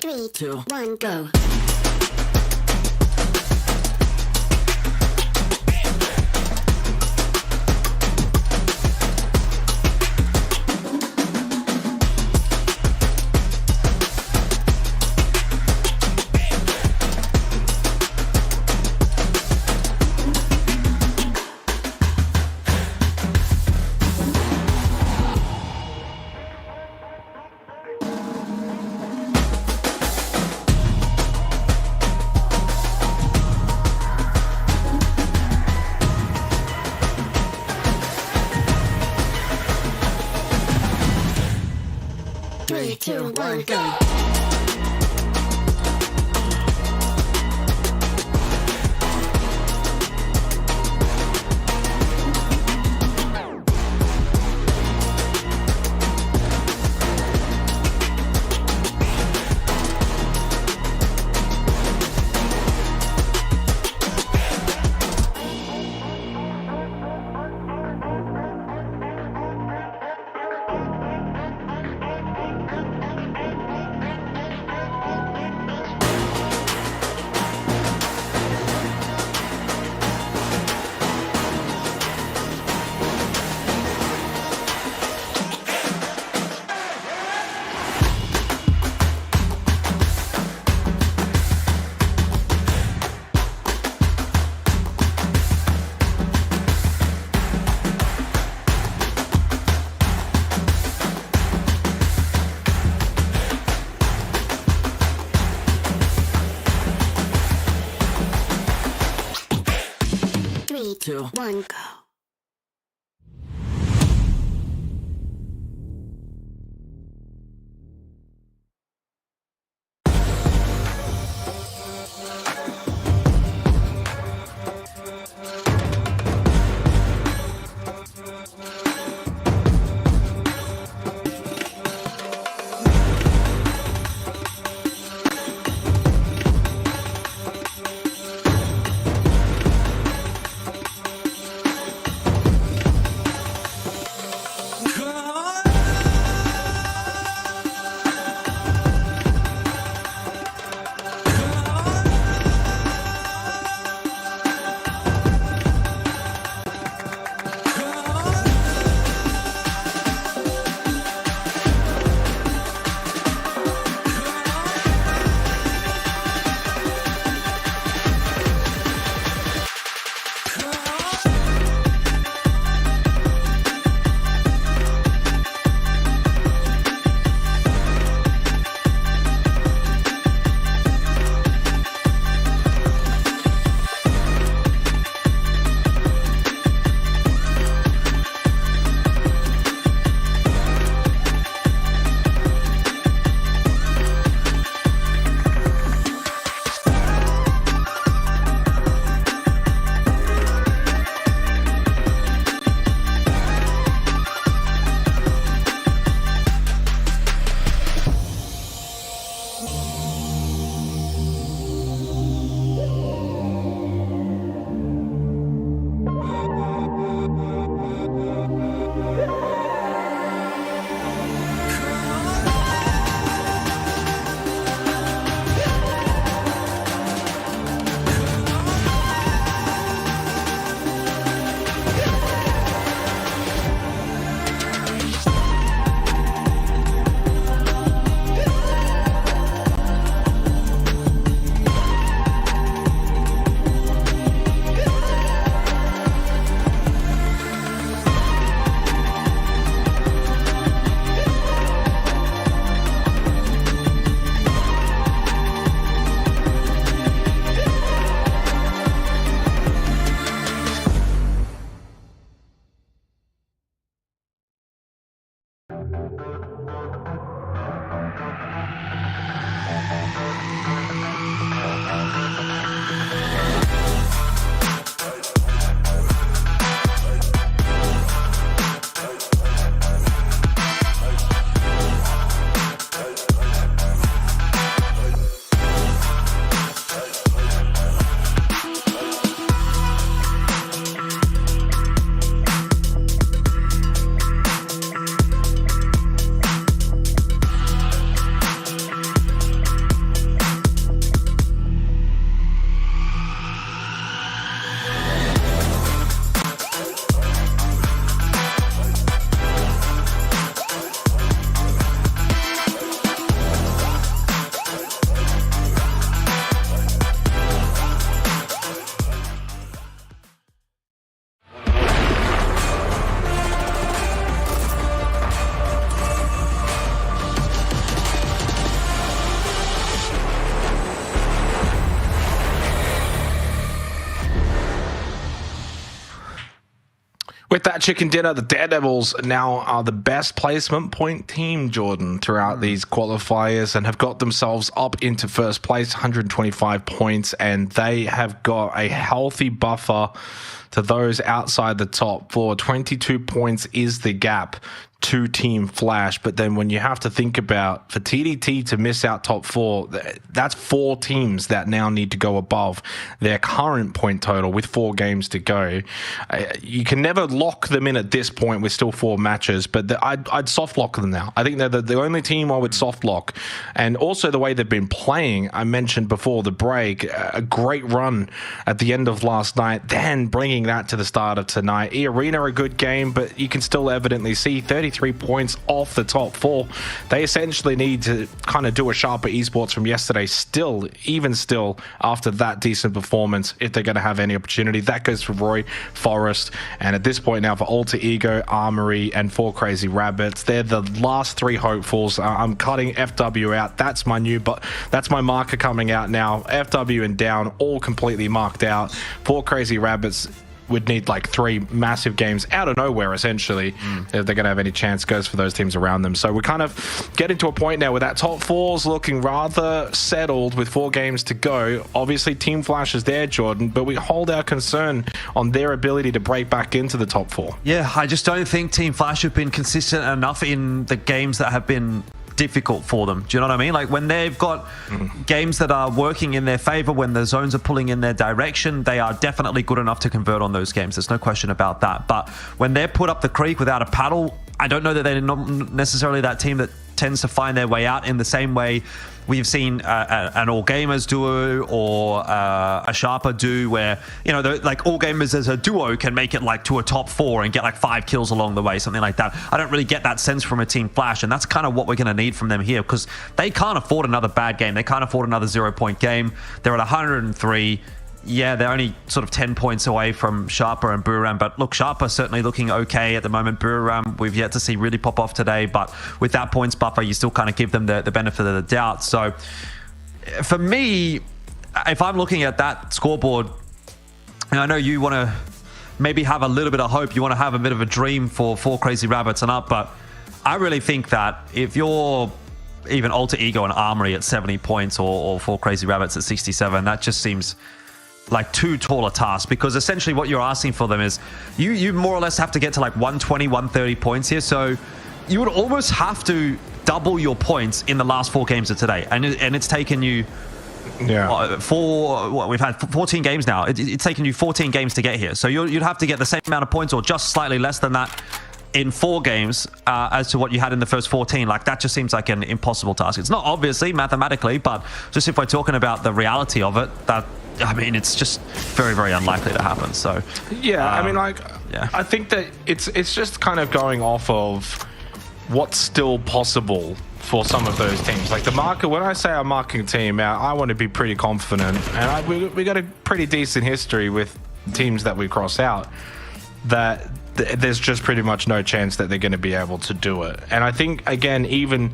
Three, two, one, go. Three, two, one, go. Three, two, one, go. With that chicken dinner, the Daredevils now are the best placement point team, Jordan, throughout these qualifiers and have got themselves up into first place, 125 points, and they have got a healthy buffer to those outside the top four. 22 points is the gap to Team Flash, but then when you have to think about for TDT to miss out top four, that's 4 teams that now need to go above their current point total with 4 games to go. You can never lock them in at this point with still 4 matches, but I'd soft lock them now. I think they're the only team I would soft lock, and also the way they've been playing. I mentioned before the break, a great run at the end of last night, then bringing that to the start of tonight. E-Arena, a good game, but you can still evidently see 33 points off the top 4. They essentially need to kind of do a sharper esports from yesterday still, even still, after that decent performance, if they're going to have any opportunity. That goes for Roy, Forrest, and at this point now for Alter Ego, Armory, and 4 Crazy Rabbits. They're the last 3 hopefuls. I'm cutting FW out. That's my that's my marker coming out now. FW and Down all completely marked out. 4 Crazy Rabbits would need like 3 massive games out of nowhere, essentially, if they're going to have any chance. Goes for those teams around them. So we're kind of getting to a point now where that top 4's looking rather settled with 4 games to go. Obviously, Team Flash is there, Jordan, but we hold our concern on their ability to break back into the top 4. Yeah, I just don't think Team Flash have been consistent enough in the games that have been difficult for them. Do you know what I mean? Like when they've got games that are working in their favor, when the zones are pulling in their direction, they are definitely good enough to convert on those games. There's no question about that. But when they're put up the creek without a paddle, I don't know that they're not necessarily that team that tends to find their way out in the same way we've seen an All Gamers duo or a Sharper do, where, you know, like All Gamers as a duo can make it like to a top 4 and get like 5 kills along the way, something like that. I don't really get that sense from a Team Flash, and that's kind of what we're going to need from them here, because they can't afford another bad game. They can't afford another 0-point game. They're at 103. Yeah, they're only sort of 10 points away from Sharper and Buriram, but look, Sharper certainly looking okay at the moment. Buriram, we've yet to see really pop off today, but with that points buffer, you still kind of give them the benefit of the doubt. So for me, if I'm looking at that scoreboard, and I know you want to maybe have a little bit of hope, you want to have a bit of a dream for 4 Crazy Rabbits and up, but I really think that if you're even Alter Ego and Armory at 70 points or 4 Crazy Rabbits at 67, that just seems like too tall a task, because essentially what you're asking for them is you more or less have to get to like 120, 130 points here. So you would almost have to double your points in the last 4 games of today, and it's taken you we've had 14 games now. It's taken you 14 games to get here, so you'd have to get the same amount of points or just slightly less than that in 4 games as to what you had in the first 14. Like, that just seems like an impossible task. It's not obviously mathematically, but just if we're talking about the reality of it, that, I mean, it's just very, very unlikely to happen. So yeah, I mean, like, yeah, I think that it's just kind of going off of what's still possible for some of those teams. Like the marker, when I say I'm marking a team out, I want to be pretty confident, and we got a pretty decent history with teams that we cross out that there's just pretty much no chance that they're going to be able to do it. And I think, again, even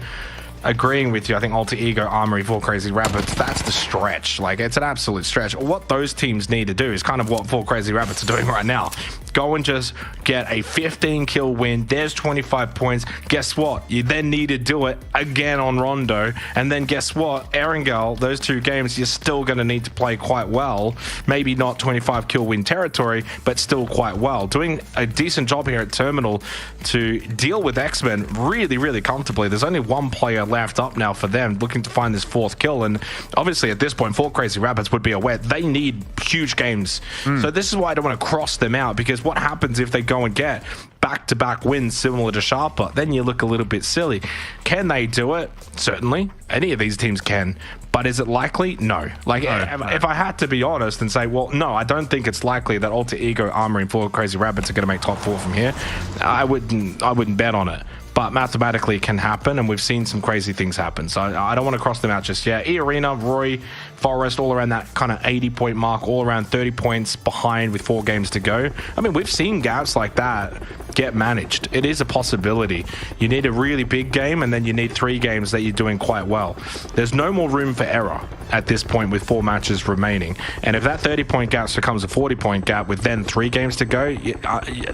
agreeing with you. I think Alter Ego, Armory, 4 Crazy Rabbits, that's the stretch. Like, it's an absolute stretch. What those teams need to do is kind of what 4 Crazy Rabbits are doing right now. Go and just get a 15 kill win. There's 25 points. Guess what? You then need to do it again on Rondo. And then guess what? Erangel, those 2 games, you're still going to need to play quite well. Maybe not 25 kill win territory, but still quite well. Doing a decent job here at Terminal to deal with X-Men really, really comfortably. There's only 1 player left up now for them, looking to find this 4th kill. And obviously at this point, 4 Crazy Rabbits would be aware they need huge games. So this is why I don't want to cross them out, because what happens if they go and get back-to-back wins similar to Sharper? Then you look a little bit silly. Can they do it? Certainly. Any of these teams can. But is it likely? No. Like, if I had to be honest and say, well, no, I don't think it's likely that Alter Ego, Armory, and 4 Crazy Rabbits are going to make top 4 from here. I wouldn't bet on it. But mathematically it can happen, and we've seen some crazy things happen. So I don't want to cross them out just yet. E-Arena, Roy, Forest, all around that kind of 80-point mark, all around 30 points behind with 4 games to go. I mean, we've seen gaps like that get managed. It is a possibility. You need a really big game, and then you need 3 games that you're doing quite well. There's no more room for error at this point with 4 matches remaining. And if that 30-point gap becomes a 40-point gap with then 3 games to go,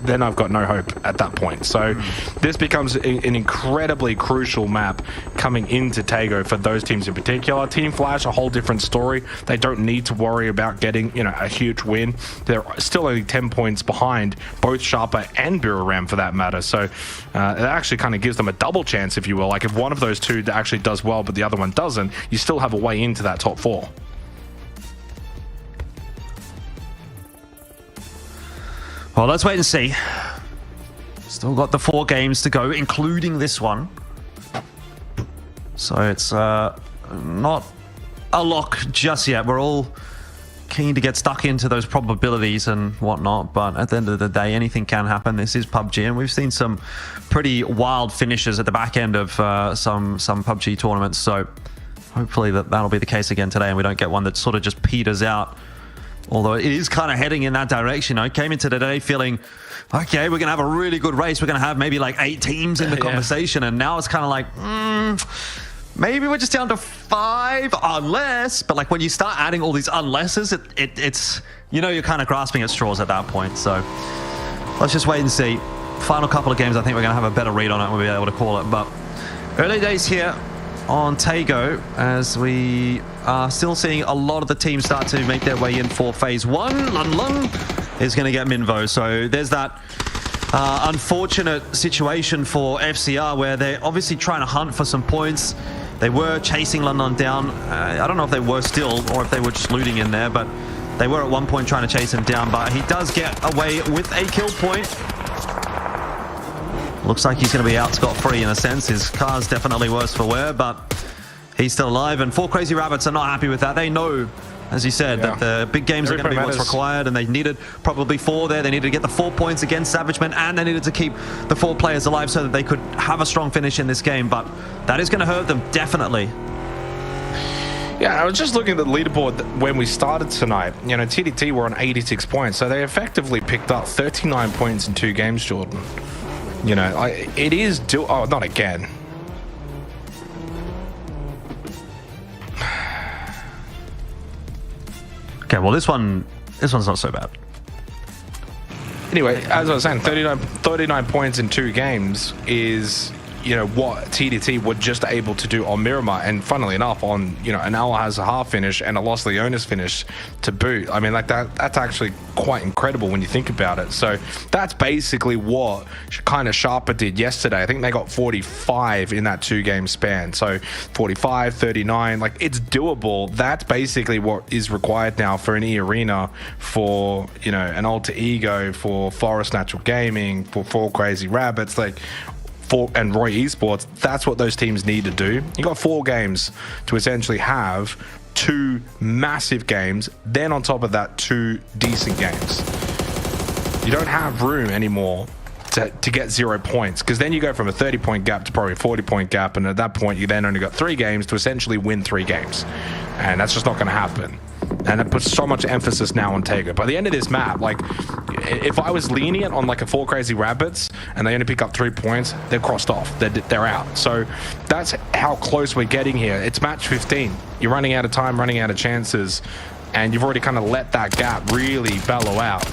then I've got no hope at that point. So this becomes an incredibly crucial map coming into Taego for those teams in particular. Team Flash, a whole different story. They don't need to worry about getting, a huge win. They're still only 10 points behind both Sharper and Buriram for that matter. So it actually kind of gives them a double chance, if you will. Like, if one of those 2 actually does well but the other one doesn't, you still have a way into that top 4. Well, let's wait and see. Still got the 4 games to go, including this one. So it's not a lock just yet. We're all keen to get stuck into those probabilities and whatnot, but at the end of the day, anything can happen. This is PUBG, and we've seen some pretty wild finishes at the back end of some PUBG tournaments. So hopefully that'll be the case again today, and we don't get one that sort of just peters out. Although it is kind of heading in that direction. I came into today feeling, okay, we're going to have a really good race. We're going to have maybe like 8 teams in the conversation. And now it's kind of like, maybe we're just down to 5, unless. But like when you start adding all these unlesses, it's, you're kind of grasping at straws at that point. So let's just wait and see. Final couple of games, I think we're going to have a better read on it. We'll be able to call it. But early days here on Taego, as we are still seeing a lot of the teams start to make their way in for phase 1. Lun Lun is going to get Minvo. So there's that unfortunate situation for FCR where they're obviously trying to hunt for some points. They were chasing Lun Lun down. I don't know if they were still or if they were just looting in there, but they were at one point trying to chase him down. But he does get away with a kill point. Looks like he's going to be out scot-free in a sense. His car's definitely worse for wear, but he's still alive. And 4 Crazy Rabbits are not happy with that. They know, as you said, that the big games are going to be what's required, and they needed probably 4 there. They needed to get the 4 points against Savagemen, and they needed to keep the 4 players alive so that they could have a strong finish in this game. But that is going to hurt them, definitely. Yeah, I was just looking at the leaderboard when we started tonight. TDT were on 86 points, so they effectively picked up 39 points in 2 games, Jordan. It is oh, not again. Okay, well, this one's not so bad. Anyway, as I was saying, 39 points in 2 games is, what TDT were just able to do on Miramar. And funnily enough, on, an Al has a half finish and a Los Leones finish to boot. I mean, like that's actually quite incredible when you think about it. So that's basically what kind of Sharper did yesterday. I think they got 45 in that 2-game span. So 45, 39, like it's doable. That's basically what is required now for an E-Arena, for, an Alter Ego, for Forest Natural Gaming, for 4 Crazy Rabbits, and Roy Esports. That's what those teams need to do. You got 4 games to essentially have 2 massive games, then on top of that 2 decent games. You don't have room anymore to get 0 points, because then you go from a 30-point gap to probably a 40-point gap, and at that point you then only got 3 games to essentially win 3 games, and that's just not going to happen. And it puts so much emphasis now on Taego. By the end of this map, like, if I was lenient on like a 4 Crazy Rabbits and they only pick up 3 points, they're crossed off. They're out. So that's how close we're getting here. It's match 15. You're running out of time, running out of chances, and you've already kind of let that gap really bellow out.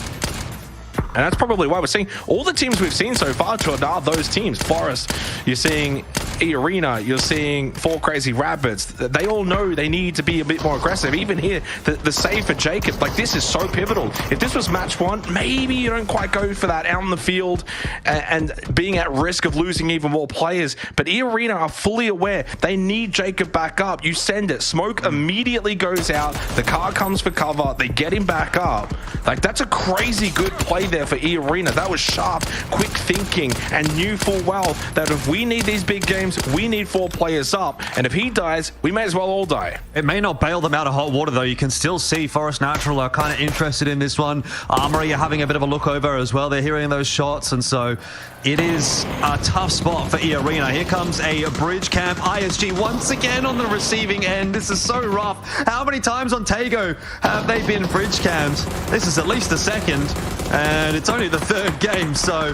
And that's probably why we're seeing all the teams we've seen so far, Jordan, are those teams. Forest, you're seeing E-Arena, you're seeing 4 Crazy Rabbits. They all know they need to be a bit more aggressive. Even here, the save for Jacob, like, this is so pivotal. If this was match 1, maybe you don't quite go for that out on the field and being at risk of losing even more players. But E-Arena are fully aware they need Jacob back up. You send it. Smoke immediately goes out. The car comes for cover. They get him back up. Like, that's a crazy good play there for E-Arena. That was sharp, quick thinking, and knew full well that if we need these big games, we need 4 players up. And if he dies, we may as well all die. It may not bail them out of hot water, though. You can still see Forest Natural are kind of interested in this one. Armory are having a bit of a look over as well. They're hearing those shots, and so it is a tough spot for E-Arena. Here comes a bridge camp. ISG once again on the receiving end. This is so rough. How many times on Taego have they been bridge camped? This is at least the second, and it's only the 3rd game, so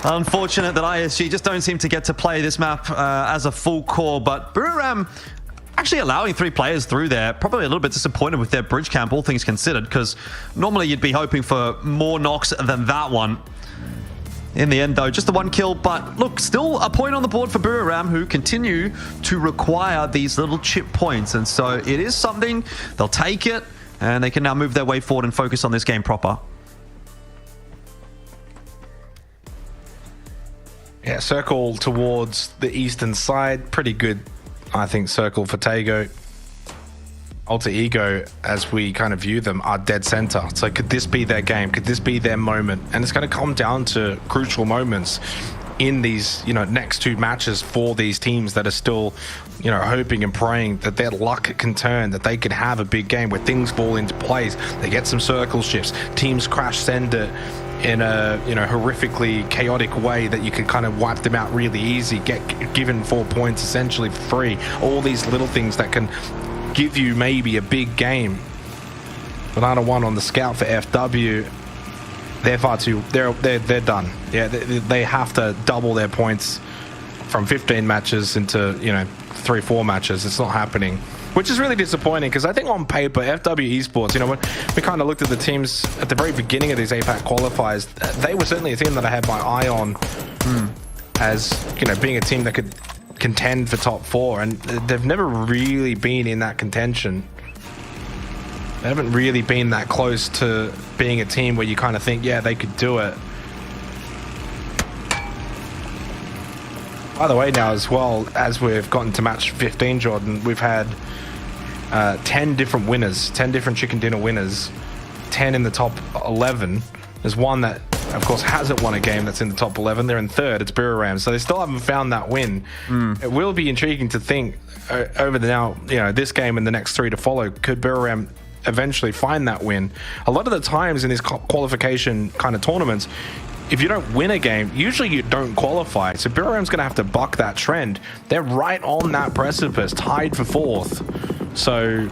unfortunate that ISG just don't seem to get to play this map as a full core. But Buriram actually allowing 3 players through there, probably a little bit disappointed with their bridge camp, all things considered, because normally you'd be hoping for more knocks than that one. In the end, though, just the 1 kill, but look, still a point on the board for Buriram, who continue to require these little chip points, and so it is something. They'll take it, and they can now move their way forward and focus on this game proper. Yeah, circle towards the eastern side. Pretty good, I think, circle for Taego. Alter Ego, as we kind of view them, are dead center. So could this be their game? Could this be their moment? And it's going to come down to crucial moments in these, next 2 matches for these teams that are still, hoping and praying that their luck can turn, that they could have a big game where things fall into place. They get some circle shifts. Teams crash send it in a horrifically chaotic way that you can kind of wipe them out really easy, get given 4 points essentially for free. All these little things that can give you maybe a big game. Banana 1 on the scout for FW. They're far too, they're done. Yeah, they have to double their points from 15 matches into 3-4 matches. It's not happening, which is really disappointing, because I think on paper FW Esports, when we kind of looked at the teams at the very beginning of these APAC qualifiers, they were certainly a team that I had my eye on as being a team that could contend for top 4, and they've never really been in that contention. They haven't really been that close to being a team where you kind of think, yeah, they could do it. By the way, now as well, as we've gotten to match 15, Jordan, we've had 10 different winners, 10 different chicken dinner winners, 10 in the top 11. There's one that, of course, hasn't won a game that's in the top 11. They're in 3rd. It's Buriram. So they still haven't found that win. It will be intriguing to think over this game and the next 3 to follow. Could Buriram eventually find that win? A lot of the times in these qualification kind of tournaments, if you don't win a game, usually you don't qualify. So Buriram's going to have to buck that trend. They're right on that precipice, tied for 4th. So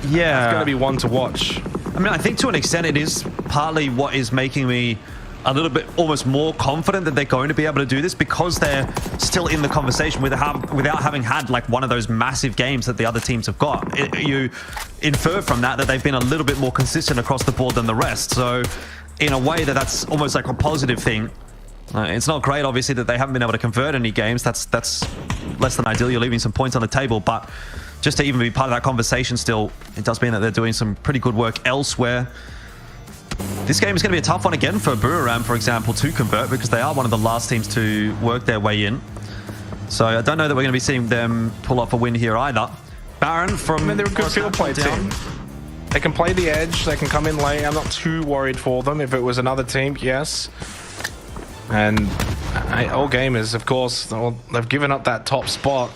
yeah, it's going to be one to watch. I mean, I think to an extent it is partly what is making me a little bit almost more confident that they're going to be able to do this, because they're still in the conversation without having had like one of those massive games that the other teams have got. You infer from that they've been a little bit more consistent across the board than the rest. So in a way that's almost like a positive thing. It's not great, obviously, that they haven't been able to convert any games. That's less than ideal. You're leaving some points on the table, but just to even be part of that conversation still, it does mean that they're doing some pretty good work elsewhere. This game is going to be a tough one again for Buriram, for example, to convert, because they are one of the last teams to work their way in. So I don't know that we're going to be seeing them pull off a win here either. Baron from... I mean, they're a good field play team. They can play the edge. They can come in late. I'm not too worried for them. If it was another team, yes. And all gamers, of course, they've given up that top spot,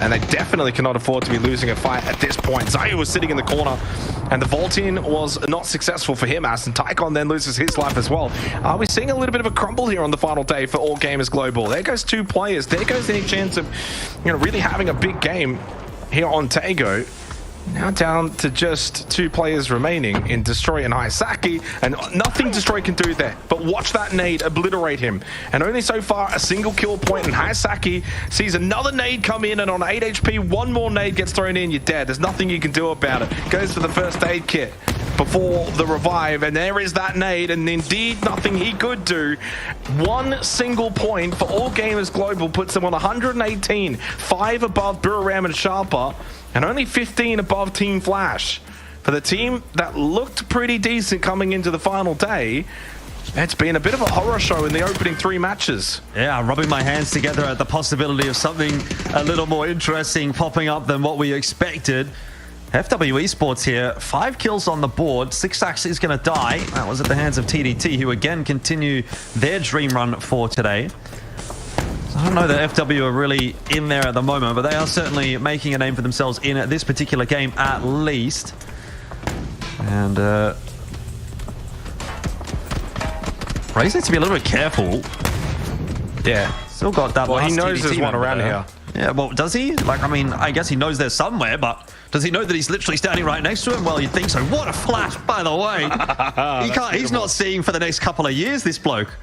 and they definitely cannot afford to be losing a fight at this point. Zayu was sitting in the corner, and the vault-in was not successful for him, as Tycon then loses his life as well. Are we seeing a little bit of a crumble here on the final day for All Gamers Global? There goes 2 players. There goes any chance of really having a big game here on Taego. Now down to just 2 players remaining in Destroy and Haisaki, and nothing Destroy can do there. But watch that nade obliterate him. And only so far a single kill point, and Haisaki sees another nade come in, and on 8 HP, one more nade gets thrown in, you're dead. There's nothing you can do about it. Goes for the first aid kit before the revive, and there is that nade, and indeed nothing he could do. One single point for All Gamers Global puts them on 118, 5 above Buriram and Sharper, and only 15 above Team Flash. For the team that looked pretty decent coming into the final day, it's been a bit of a horror show in the opening 3 matches. Yeah, rubbing my hands together at the possibility of something a little more interesting popping up than what we expected. FW Esports here, 5 kills on the board. Sixax is going to die. That was at the hands of TDT, who again continue their dream run for today. I don't know that FW are really in there at the moment, but they are certainly making a name for themselves in this particular game at least. And Raze needs to be a little bit careful. Yeah. Still got that. Well, he knows TDT there's one around here. Yeah, well, does he? Like, I mean, I guess he knows there's somewhere, but does he know that he's literally standing right next to him? Well, you'd think so. What a flash, by the way. He's not seeing for the next couple of years, this bloke.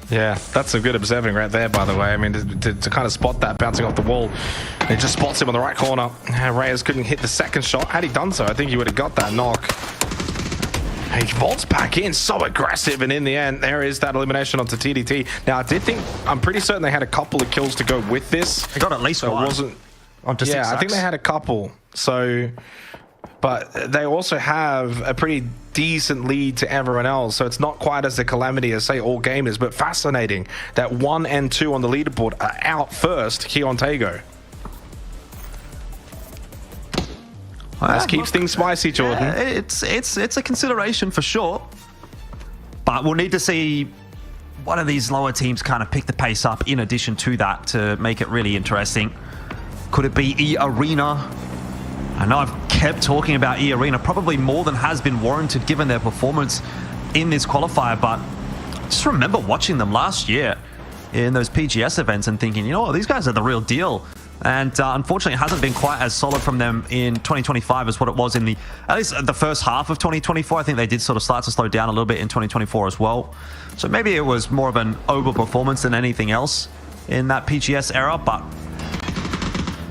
Yeah, that's a good observing right there, by the way. I mean, to kind of spot that bouncing off the wall, it just spots him on the right corner. Reyes couldn't hit the second shot. Had he done so, I think he would have got that knock. He vaults back in, so aggressive, and in the end, there is that elimination onto TDT. Now, I'm pretty certain they had a couple of kills to go with this. They got at least one. It wasn't. Onto yeah, I think they had a couple. So, but they also have a pretty decent lead to everyone else, so it's not quite as a calamity as, say, All Gamers, but fascinating that 1 and 2 on the leaderboard are out first here on Taego. This keeps things spicy, Jordan. It's a consideration for sure, but we'll need to see one of these lower teams kind of pick the pace up in addition to that to make it really interesting. Could it be E-Arena? I know I've kept talking about E-Arena, probably more than has been warranted given their performance in this qualifier, but I just remember watching them last year in those PGS events and thinking, you know what, these guys are the real deal. And unfortunately, it hasn't been quite as solid from them in 2025 as what it was in at least the first half of 2024. I think they did sort of start to slow down a little bit in 2024 as well. So maybe it was more of an over-performance than anything else in that PGS era, but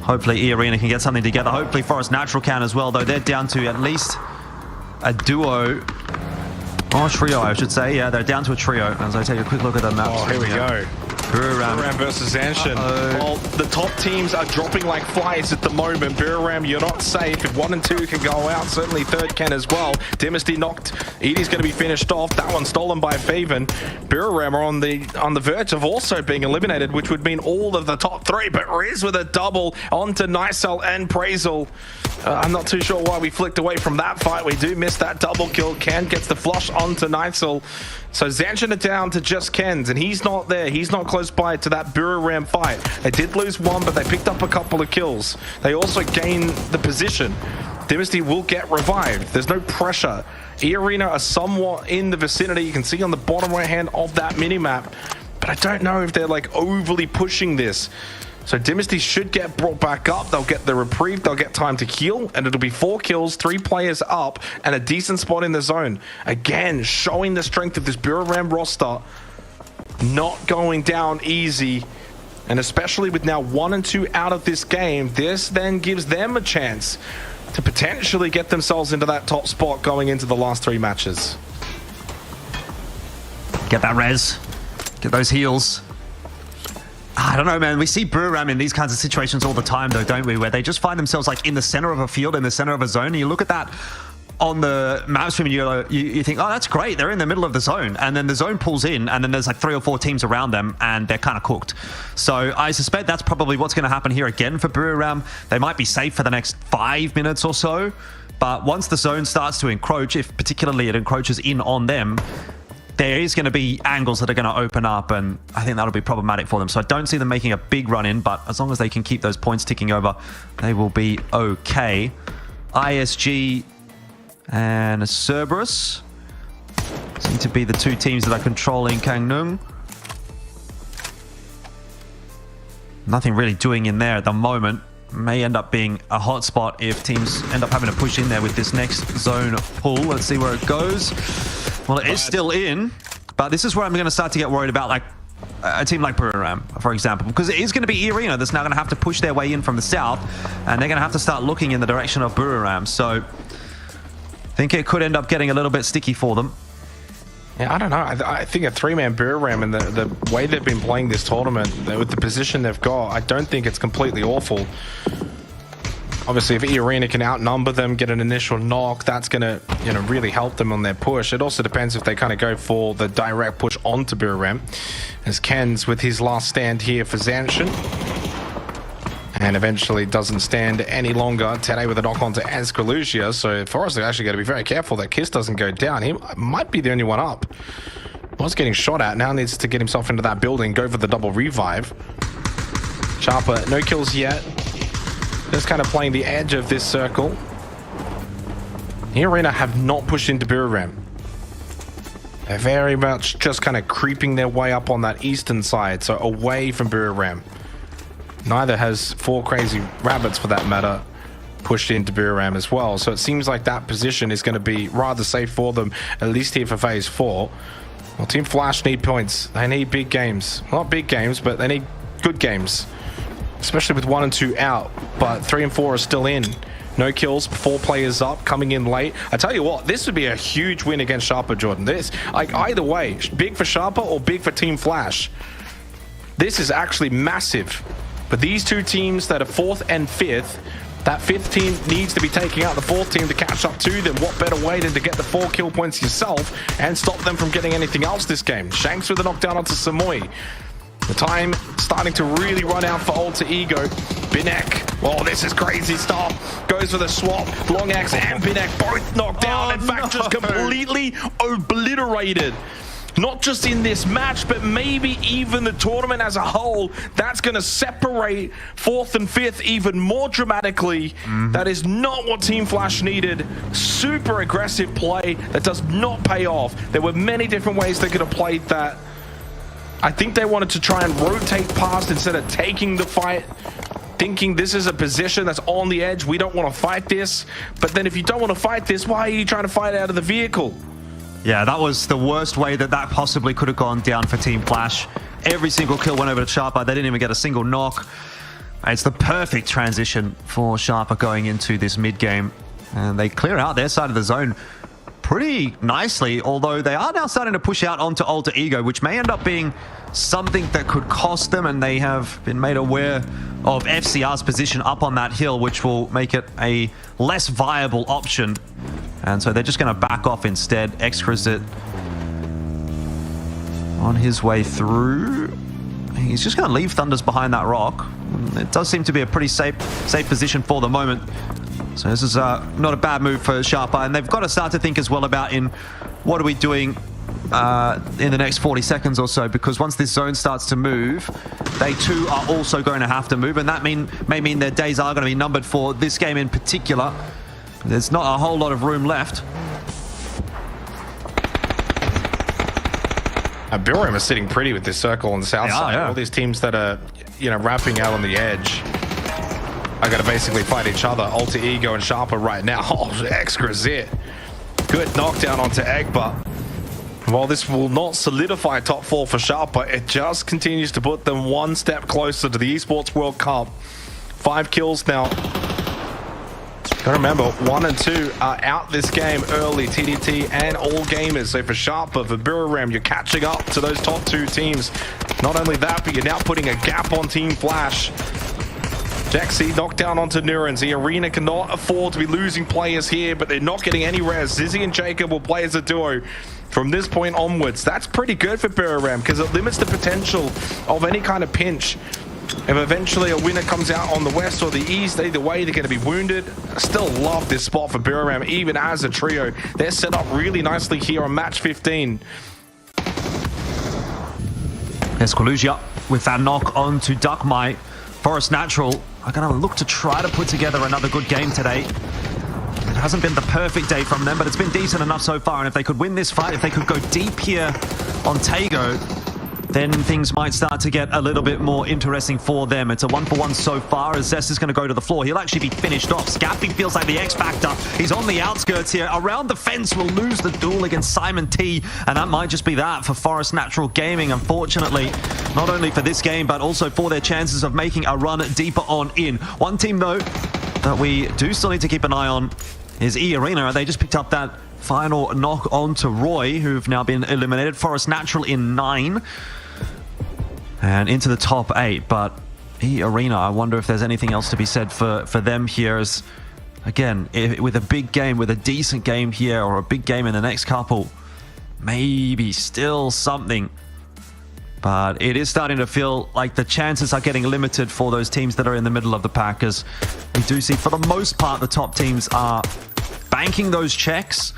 hopefully E-Arena can get something together. Hopefully Forest Natural can as well, though they're down to at least a duo. Or trio, I should say. Yeah, they're down to a trio. As I take a quick look at the map. Oh, here we go. Buriram versus Zanshin. Well, the top teams are dropping like flies at the moment. Buriram, you're not safe. If 1 and 2 can go out, certainly 3rd can as well. Dynasty knocked. Edie's going to be finished off. That one stolen by Faven. Buriram are on the verge of also being eliminated, which would mean all of the top 3. But Riz with a double onto Nicel and Prazel. I'm not too sure why we flicked away from that fight. We do miss that double kill. Ken gets the flush onto Nicel. So Zanshin are down to just Ken's, and he's not there. He's not close by to that Buriram fight. They did lose one, but they picked up a couple of kills. They also gain the position. Dynasty will get revived. There's no pressure. E-Arena are somewhat in the vicinity. You can see on the bottom right hand of that minimap, but I don't know if they're like overly pushing this. So Dynasty should get brought back up. They'll get the reprieve. They'll get time to heal. And it'll be 4 kills, 3 players up, and a decent spot in the zone. Again, showing the strength of this Buriram roster. Not going down easy. And especially with now 1 and 2 out of this game, this then gives them a chance to potentially get themselves into that top spot going into the last 3 matches. Get that res. Get those heals. I don't know, man. We see Buriram in these kinds of situations all the time, though, don't we? Where they just find themselves like in the center of a field, in the center of a zone. And you look at that on the map stream and you think, oh, that's great. They're in the middle of the zone. And then the zone pulls in and then there's like 3 or 4 teams around them and they're kind of cooked. So I suspect that's probably what's going to happen here again for Buriram. They might be safe for the next 5 minutes or so. But once the zone starts to encroach, if particularly it encroaches in on them, there is going to be angles that are going to open up, and I think that'll be problematic for them. So I don't see them making a big run in, but as long as they can keep those points ticking over, they will be okay. ISG and Cerberus seem to be the 2 teams that are controlling Gangneung. Nothing really doing in there at the moment. may end up being a hot spot if teams end up having to push in there with this next zone pull. Let's see where it goes. Well, it is still in, but this is where I'm going to start to get worried about, like, a team like Buriram, for example, because it is going to be Arena that's now going to have to push their way in from the south, and they're going to have to start looking in the direction of Buriram. So I think it could end up getting a little bit sticky for them. Yeah, I don't know. I think a three-man Buriram and the way they've been playing this tournament, with the position they've got, I don't think it's completely awful. Obviously, if Arena can outnumber them, get an initial knock, that's going to, you know, really help them on their push. It also depends if they kind of go for the direct push onto Buriram, as Ken's with his last stand here for Zanshin. And eventually doesn't stand any longer. Taego with a knock onto Azkalusia. So Forrest are actually going to be very careful that Kiss doesn't go down. He might be the only one up. Was getting shot at. Now needs to get himself into that building. Go for the double revive. Sharper, no kills yet. Just kind of playing the edge of this circle. Arena have not pushed into Buriram. They're very much just kind of creeping their way up on that eastern side. So away from Buriram. Neither has Four Crazy Rabbits, for that matter, pushed into Buriram as well. So it seems like that position is going to be rather safe for them, at least here for Phase 4. Well, Team Flash need points. They need big games. Not big games, but they need good games. Especially with 1 and 2 out, but 3 and 4 are still in. No kills, 4 players up, coming in late. I tell you what, this would be a huge win against Sharper, Jordan. This, like, either way, big for Sharper or big for Team Flash. This is actually massive. But these two teams that are 4th and 5th, that 5th team needs to be taking out the 4th team to catch up to them. What better way than to get the 4 kill points yourself and stop them from getting anything else this game? Shanks with a knockdown onto Samoy. The time starting to really run out for Alter Ego. Binek, oh, this is crazy stuff. Goes for the swap. Long Axe and Binek both knocked down. In fact, just completely obliterated. Not just in this match, but maybe even the tournament as a whole. That's going to separate 4th and 5th even more dramatically. That is not what Team Flash needed. Super aggressive play that does not pay off. There were many different ways they could have played that. I think they wanted to try and rotate past instead of taking the fight, thinking this is a position that's on the edge. We don't want to fight this. But then if you don't want to fight this, why are you trying to fight out of the vehicle? Yeah, that was the worst way that possibly could have gone down for Team Flash. Every single kill went over to Sharper. They didn't even get a single knock. It's the perfect transition for Sharper going into this mid game. And they clear out their side of the zone pretty nicely, although they are now starting to push out onto Alter Ego, which may end up being something that could cost them, and they have been made aware of FCR's position up on that hill, which will make it a less viable option. And so they're just going to back off instead. Exquisite on his way through. He's just going to leave Thunders behind that rock. It does seem to be a pretty safe position for the moment. So this is not a bad move for Sharper, and they've got to start to think as well about what are we doing in the next 40 seconds or so, because once this zone starts to move, they too are also going to have to move, and that may mean their days are going to be numbered for this game in particular. There's not a whole lot of room left. Buriram is sitting pretty with this circle on the south side. Yeah. All these teams that are, you know, wrapping out on the edge are going to basically fight each other. Alter Ego and Sharper right now. Oh, exquisite. Good knockdown onto Egba. While this will not solidify top 4 for Sharper, it just continues to put them one step closer to the Esports World Cup. 5 kills now. Gotta remember, 1 and 2 are out this game early, TDT and all gamers. So for Sharper, for Buriram, you're catching up to those top 2 teams. Not only that, but you're now putting a gap on Team Flash. Jaxi knocked down onto Neurons. The Arena cannot afford to be losing players here, but they're not getting any res. Zizzy and Jacob will play as a duo from this point onwards. That's pretty good for Buriram because it limits the potential of any kind of pinch. If eventually a winner comes out on the west or the east, either way, they're going to be wounded. I still love this spot for Buriram, even as a trio. They're set up really nicely here on match 15. Esqualusia with that knock onto Duckmite. Forest Natural are going to look to try to put together another good game today. It hasn't been the perfect day from them, but it's been decent enough so far. And if they could win this fight, if they could go deep here on Taego, then things might start to get a little bit more interesting for them. It's a 1-for-1 so far as Zest is going to go to the floor. He'll actually be finished off. Scapping feels like the X factor. He's on the outskirts here. Around the fence will lose the duel against Simon T, and that might just be that for Forest Natural Gaming, unfortunately. Not only for this game, but also for their chances of making a run deeper on in. One team, though, that we do still need to keep an eye on is E-Arena. They just picked up that final knock on to Roy, who've now been eliminated. Forest Natural in 9 and into the top 8. But E-Arena, I wonder if there's anything else to be said for them here, as again, with a big game, with a decent game here, or a big game in the next couple, maybe still something. But it is starting to feel like the chances are getting limited for those teams that are in the middle of the pack, as we do see for the most part the top teams are banking those checks.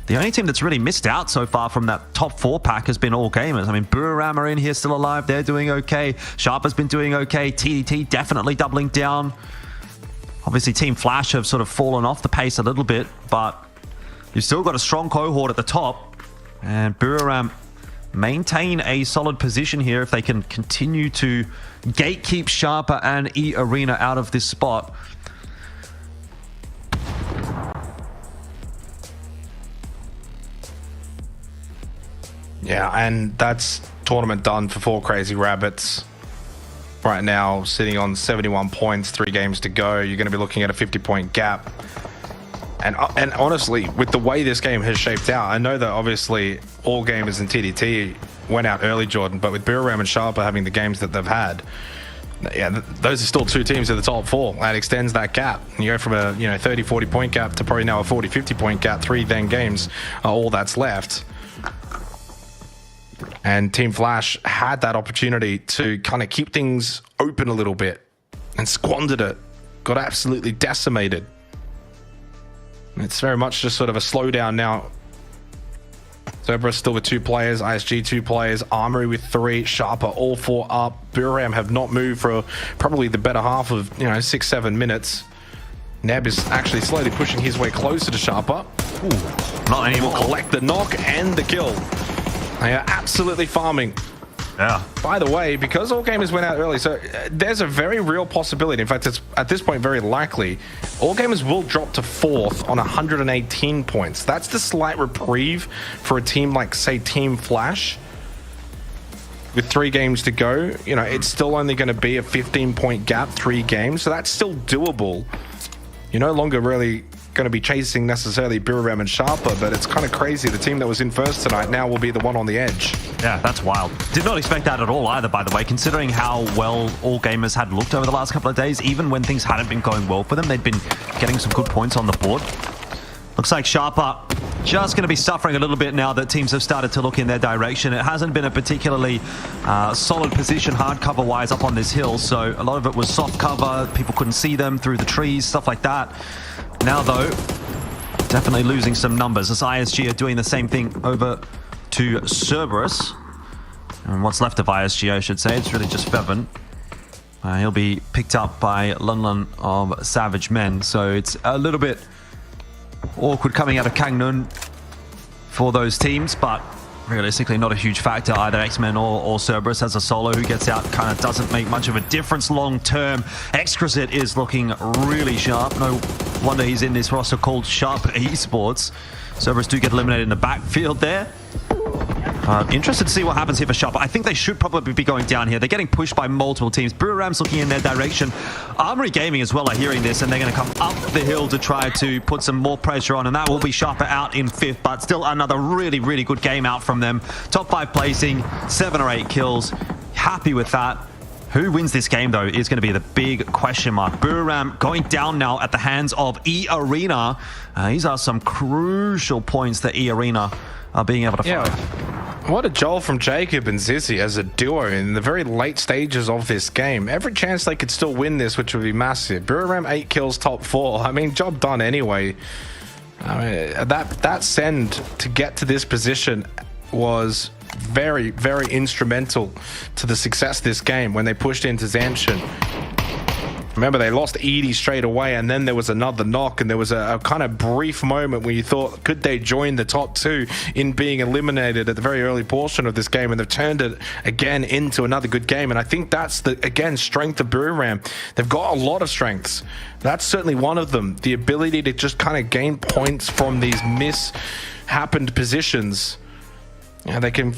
The only team that's really missed out so far from that top 4 pack has been All Gamers. I mean, Buriram are in here still alive. They're doing okay. Sharp has been doing okay. TDT definitely doubling down. Obviously, Team Flash have sort of fallen off the pace a little bit, but you've still got a strong cohort at the top. And Buriram maintain a solid position here if they can continue to gatekeep Sharper and E-Arena out of this spot. Yeah, and that's tournament done for 4 Crazy Rabbits. Right now, sitting on 71 points, 3 games to go. You're going to be looking at a 50-point gap. And honestly, with the way this game has shaped out, I know that obviously All Gamers and TDT went out early, Jordan, but with Buriram and Sharper having the games that they've had, yeah, those are still 2 teams in the top 4. That extends that gap. You go from a 30-40 point gap to probably now a 40-50 point gap. 3 then games are all that's left. And Team Flash had that opportunity to kind of keep things open a little bit and squandered it. Got absolutely decimated. It's very much just sort of a slowdown now. Zebra still with 2 players, ISG 2 players, Armory with 3, Sharper all 4 up. Buriram have not moved for probably the better half of 6-7 minutes. Neb is actually slowly pushing his way closer to Sharper. Ooh, not anymore. Will collect the knock and the kill. They are absolutely farming. Yeah. By the way, because All Gamers went out early, so there's a very real possibility. In fact, it's at this point very likely All Gamers will drop to 4th on 118 points. That's the slight reprieve for a team like, say, Team Flash. With 3 games to go, it's still only going to be a 15-point gap, 3 games. So that's still doable. You're no longer really going to be chasing necessarily Buriram and Sharper, but it's kind of crazy. The team that was in first tonight now will be the one on the edge. Yeah, that's wild. Did not expect that at all either, by the way, considering how well All Gamers had looked over the last couple of days. Even when things hadn't been going well for them, they'd been getting some good points on the board. Looks like Sharper just going to be suffering a little bit now that teams have started to look in their direction. It hasn't been a particularly solid position hard cover wise up on this hill, so a lot of it was soft cover. People couldn't see them through the trees, stuff like that. Now, though, definitely losing some numbers as ISG are doing the same thing over to Cerberus. And what's left of ISG, I should say, it's really just Feven. He'll be picked up by Lunlun of Savage Men, so it's a little bit awkward coming out of Kangnun for those teams, but realistically not a huge factor either. X-Men or Cerberus as a solo who gets out kind of doesn't make much of a difference long term. Exquisite is looking really sharp. No wonder he's in this roster called Sharp Esports. Cerberus do get eliminated in the backfield there. Interested to see what happens here for Sharp. I think they should probably be going down here. They're getting pushed by multiple teams. Buriram's looking in their direction. Armory Gaming as well are hearing this, and they're going to come up the hill to try to put some more pressure on, and that will be Sharper out in 5th, but still another really, really good game out from them. Top 5 placing, 7 or 8 kills. Happy with that. Who wins this game, though, is going to be the big question mark. Buriram going down now at the hands of E-Arena. These are some crucial points that E-Arena are being able to find. What a jolt from Jacob and Zizzy as a duo in the very late stages of this game. Every chance they could still win this, which would be massive. Buriram 8 kills, top 4. I mean, job done anyway. I mean, that send to get to this position was very, very instrumental to the success of this game when they pushed into Zanshin. Remember, they lost Edie straight away, and then there was another knock, and there was a kind of brief moment where you thought, could they join the top two in being eliminated at the very early portion of this game, and they've turned it again into another good game. And I think that's the, again, strength of Buriram. They've got a lot of strengths. That's certainly one of them. The ability to just kind of gain points from these mishappened positions. Yeah, they can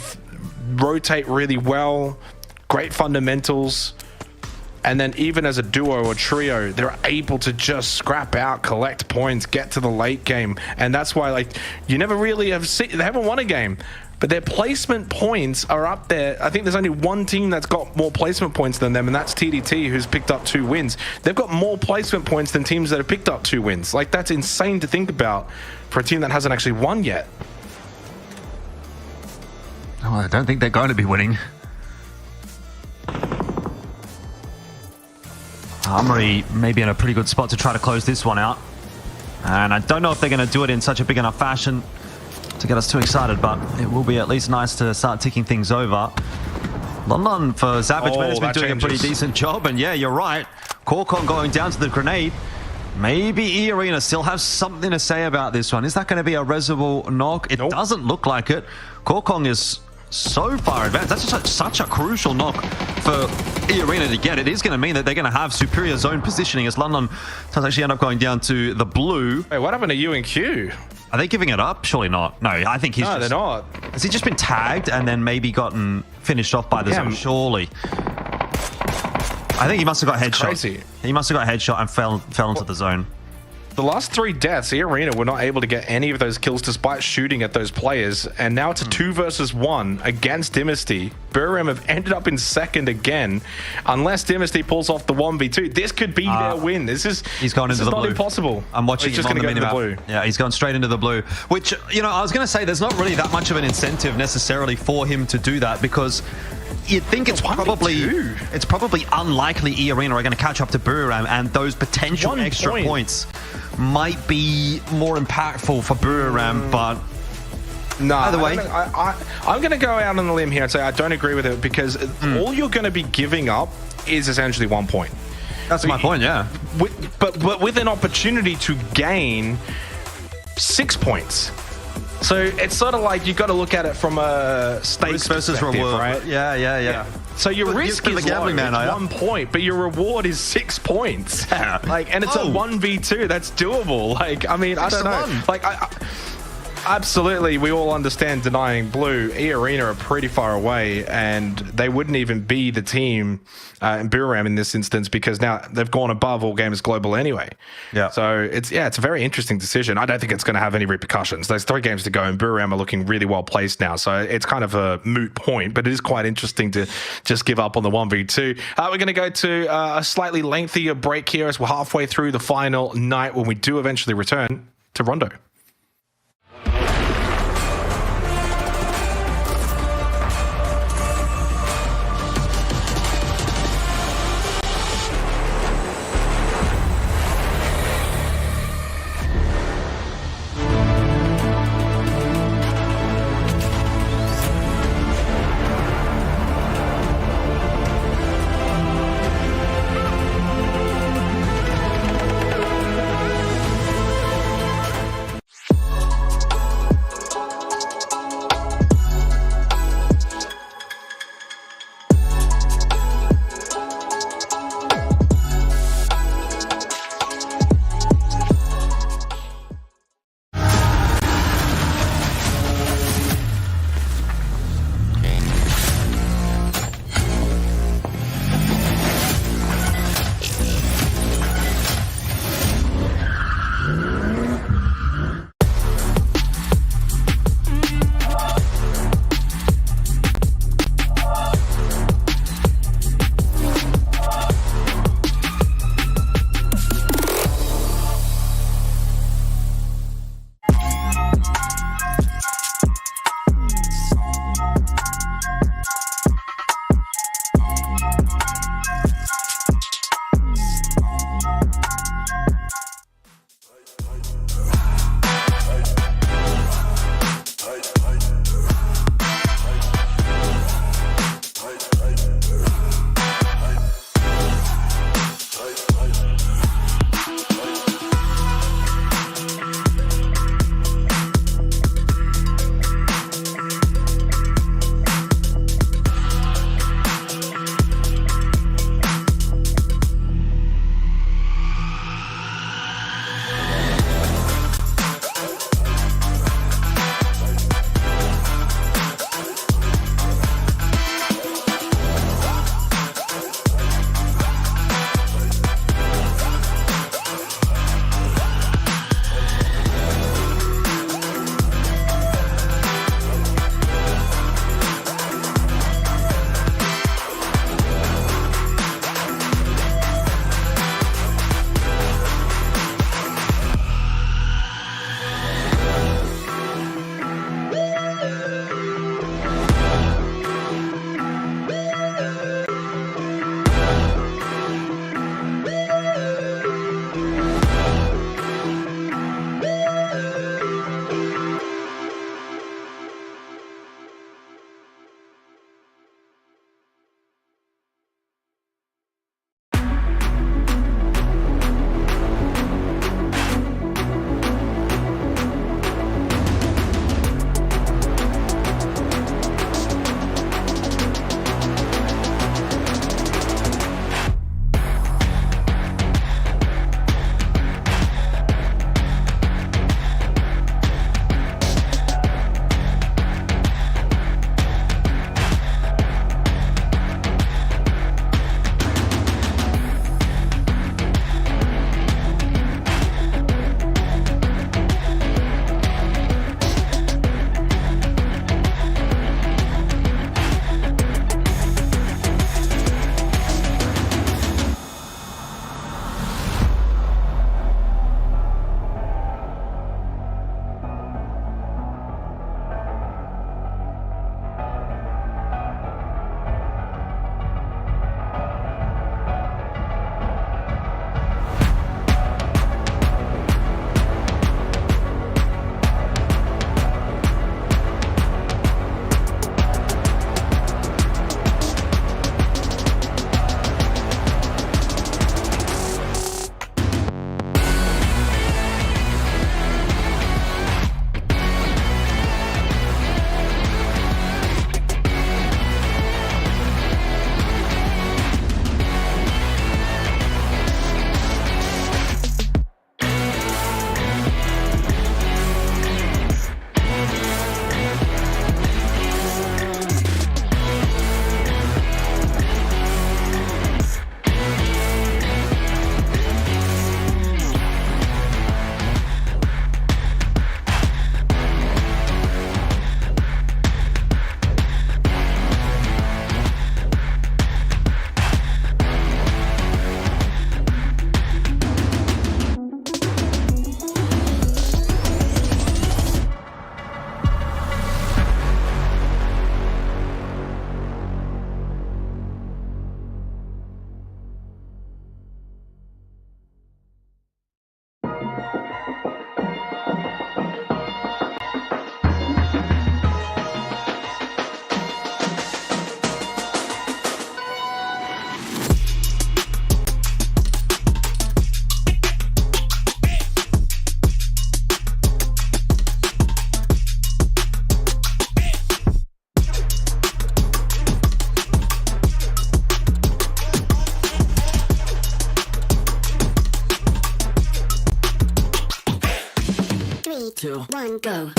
rotate really well, great fundamentals. And then even as a duo or trio, they're able to just scrap out, collect points, get to the late game. And that's why, like, you never really have seen, they haven't won a game, but their placement points are up there. I think there's only one team that's got more placement points than them, and that's TDT, who's picked up 2 wins. They've got more placement points than teams that have picked up 2 wins. Like, that's insane to think about for a team that hasn't actually won yet. Oh, I don't think they're going to be winning. Armory may be in a pretty good spot to try to close this one out. And I don't know if they're going to do it in such a big enough fashion to get us too excited, but it will be at least nice to start ticking things over. London for Savage Man has been doing a pretty decent job, and yeah, you're right. Korkon going down to the grenade. Maybe E-Arena still has something to say about this one. Is that going to be a Reservoir knock? It doesn't look like it. Korkon is so far advanced. That's such a crucial knock for E-Arena to get. It is going to mean that they're going to have superior zone positioning as London does actually end up going down to the blue. Hey, what happened to you and Q? Are they giving it up? Surely not. No, I think he's they're not. Has he just been tagged and then maybe gotten finished off by the zone? Surely. I think he must have got headshot. Crazy. He must have got headshot and fell into the zone. The last 3 deaths, E-Arena were not able to get any of those kills despite shooting at those players, and now it's a 2 versus 1 against Dynasty. Buriram have ended up in second again. Unless Dynasty pulls off the 1v2, this could be their win. He's going into the blue. Not impossible. I'm watching he's him just on going to the go into the blue. Yeah, he's going straight into the blue. Which, you know, I was going to say there's not really that much of an incentive necessarily for him to do that, because you'd think it's probably unlikely E-Arena are going to catch up to Buriram, and those potential extra points might be more impactful for Buriram, but no. Either way, I'm going to go out on the limb here and say I don't agree with it, because all you're going to be giving up is essentially 1 point. That's my point, yeah. But with an opportunity to gain 6 points. So it's sort of like you got to look at it from a stakes versus reward, right? Yeah. So your risk is gambling low, man, 1 point, but your reward is 6 points. Yeah. Like, and it's a 1v2. That's doable. Like, I mean, I don't know. Like, absolutely, we all understand denying blue. E-Arena are pretty far away, and they wouldn't even be the team in Buriram in this instance, because now they've gone above All Gamers Global anyway. Yeah. So it's a very interesting decision. I don't think it's going to have any repercussions. There's 3 games to go, and Buriram are looking really well placed now. So it's kind of a moot point, but it is quite interesting to just give up on the 1v2. We're going to go to a slightly lengthier break here as we're halfway through the final night, when we do eventually return to Rondo. 2, 1, go.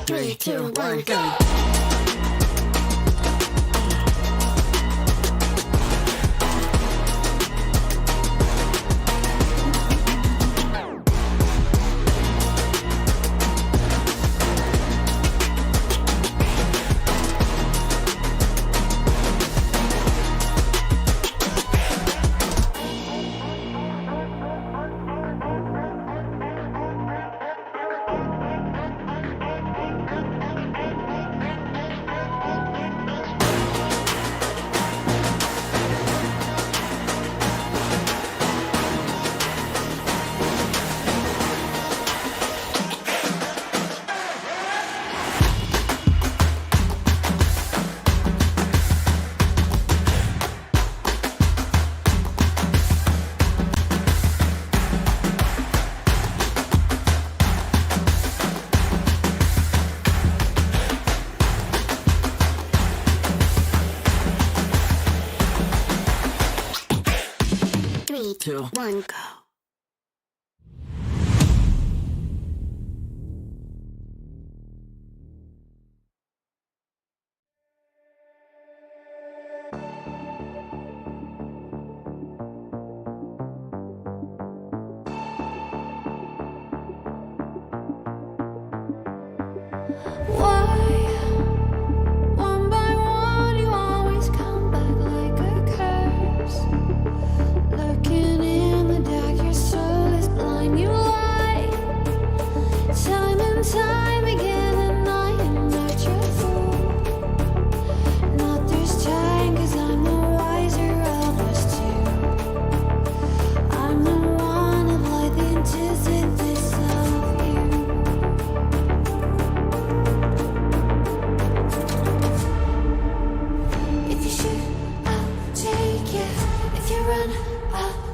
3, 2, 1, go. Three, two, one, go.